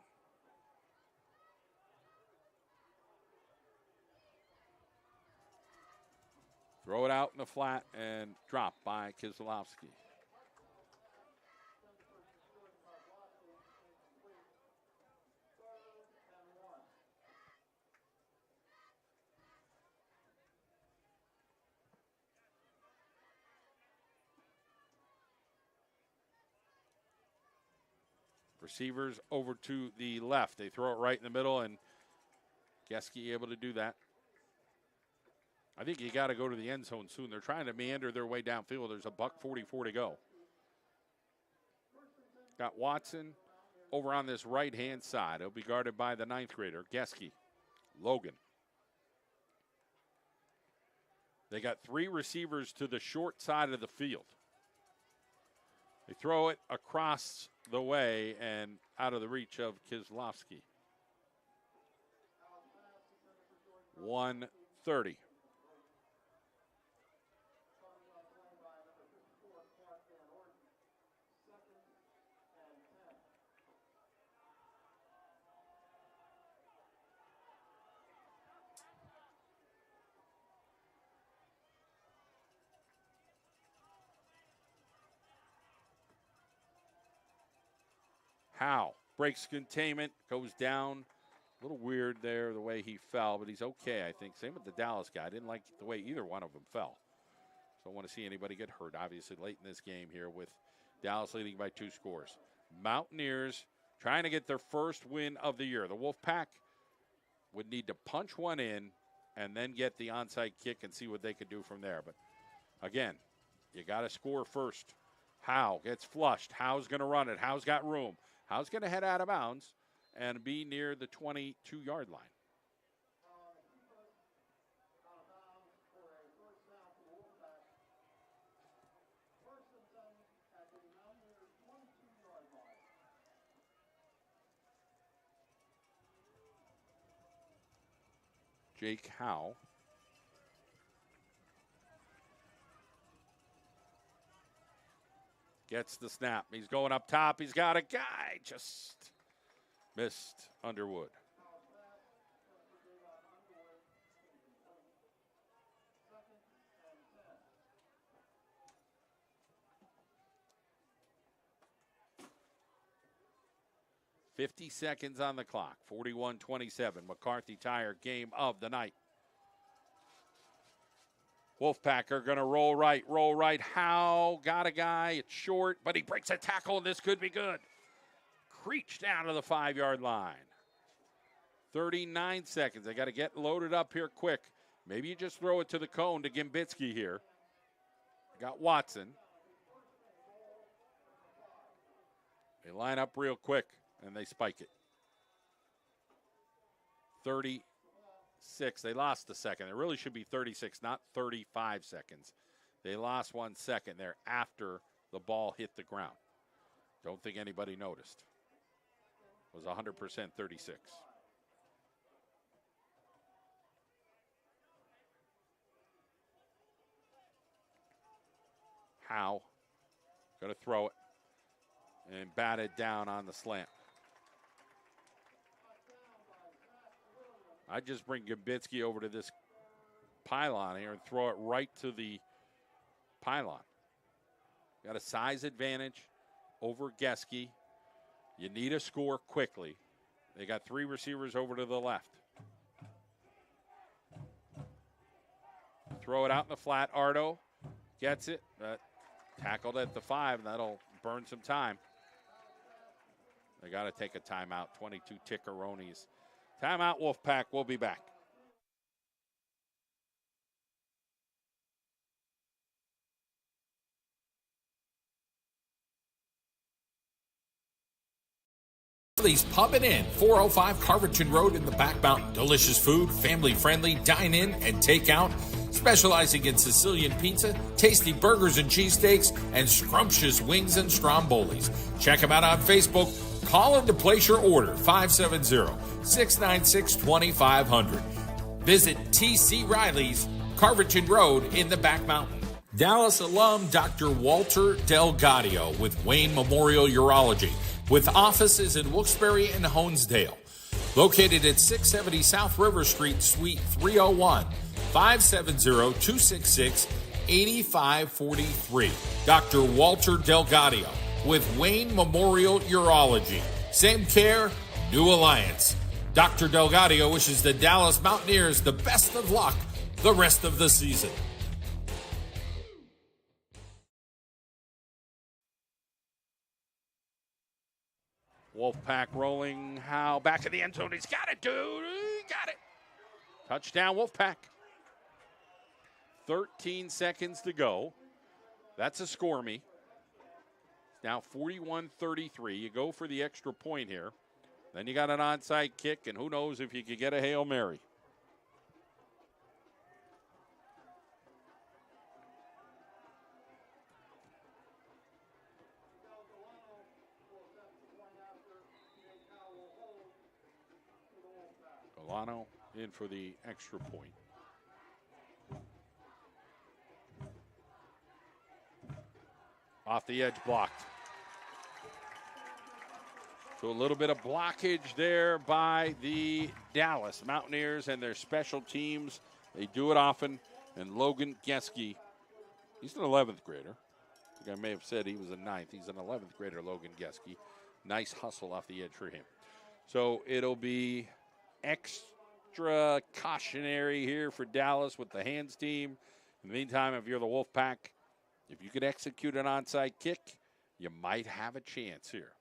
Throw it out in the flat and drop by Kieslowski. Receivers over to the left. They throw it right in the middle, and Geske able to do that. I think you got to go to the end zone soon. They're trying to meander their way downfield. There's a $1:44 to go. Got Watson over on this right-hand side. He'll be guarded by the 9th grader, Geske. Logan. They got 3 receivers to the short side of the field. They throw it across the way and out of the reach of Kieslowski. 1:30. Howe breaks containment, goes down. A little weird there the way he fell, but he's okay, I think. Same with the Dallas guy. I didn't like the way either one of them fell. So I want to see anybody get hurt, obviously, late in this game here with Dallas leading by 2 scores. Mountaineers trying to get their first win of the year. The Wolfpack would need to punch one in and then get the onside kick and see what they could do from there. But, again, you got to score first. Howe gets flushed. Howe's going to run it. Howe's got room. Howe's going to head out of bounds and be near the 22-yard line. Jake Howe. Gets the snap. He's going up top. He's got a guy. Just missed Underwood. .50 seconds on the clock. 41-27. McCarthy Tire game of the night. Wolfpack are going to roll right. Howe got a guy. It's short, but he breaks a tackle, and this could be good. Creech down to the 5-yard line. 39 seconds. They got to get loaded up here quick. Maybe you just throw it to the cone to Gimbitsky here. Got Watson. They line up real quick, and they spike it. 36. They lost a second. It really should be 36, not 35 seconds. They lost 1 second there after the ball hit the ground. Don't think anybody noticed. It was 100% 36. Howe going to throw it and bat it down on the slant. I'd just bring Gimbitsky over to this pylon here and throw it right to the pylon. Got a size advantage over Geske. You need a score quickly. They got 3 receivers over to the left. Throw it out in the flat. Ardo gets it. Tackled at the 5, and that'll burn some time. They got to take a timeout. 22 Tickeronis. Timeout, Wolfpack. We'll be back. Charlie's Pub and Inn, 405 Carverton Road in the Back Mountain. Delicious food, family-friendly, dine-in and take-out. Specializing in Sicilian pizza, tasty burgers and cheesesteaks, and scrumptious wings and strombolis. Check them out on Facebook. Call in to place your order, 570-696-2500. Visit T.C. Riley's, Carverton Road in the Back Mountain. Dallas alum Dr. Walter Delgadio with Wayne Memorial Urology, with offices in Wilkes-Barre and Honesdale. Located at 670 South River Street, Suite 301, 570-266-8543. Dr. Walter Delgadio with Wayne Memorial Urology. Same care, new alliance. Dr. Delgadio wishes the Dallas Mountaineers the best of luck the rest of the season. Wolfpack rolling. Howe back to the end zone. He's got it, dude. He got it. Touchdown, Wolfpack. 13 seconds to go. That's a score me. Now 41-33. You go for the extra point here. Then you got an onside kick, and who knows if you could get a Hail Mary. Galano in for the extra point. Off the edge, blocked. So a little bit of blockage there by the Dallas Mountaineers and their special teams. They do it often. And Logan Geske, he's an 11th grader. I think I may have said he was a 9th. He's an 11th grader, Logan Geske. Nice hustle off the edge for him. So it'll be extra cautionary here for Dallas with the hands team. In the meantime, if you're the Wolfpack, if you could execute an onside kick, you might have a chance here.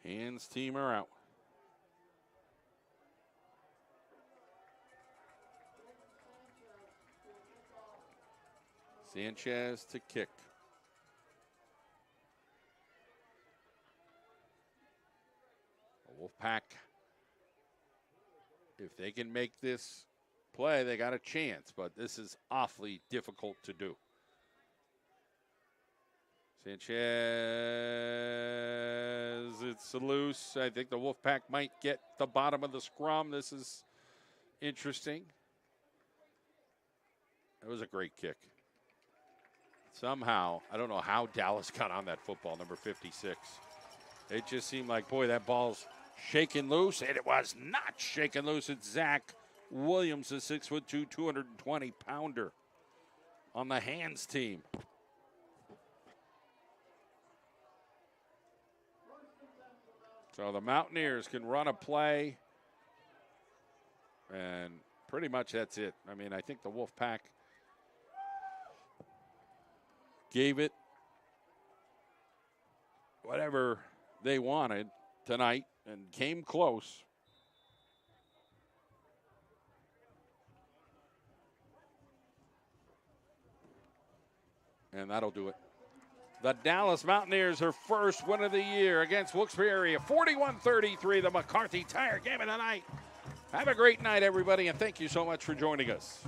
Hands team are out. Sanchez to kick. Wolfpack, if they can make this play, they got a chance, but this is awfully difficult to do. Sanchez, it's loose. I think the Wolfpack might get the bottom of the scrum. This is interesting. That was a great kick. Somehow, I don't know how Dallas got on that football, number 56. It just seemed like, boy, that ball's shaking loose, and it was not shaking loose. It's Zach Williams, a 6'2", 220-pounder on the hands team. So the Mountaineers can run a play, and pretty much that's it. I mean, I think the Wolfpack gave it whatever they wanted tonight and came close. And that'll do it. The Dallas Mountaineers, their first win of the year against Wilkes-Barre, 41-33, the McCarthy Tire game of the night. Have a great night, everybody, and thank you so much for joining us.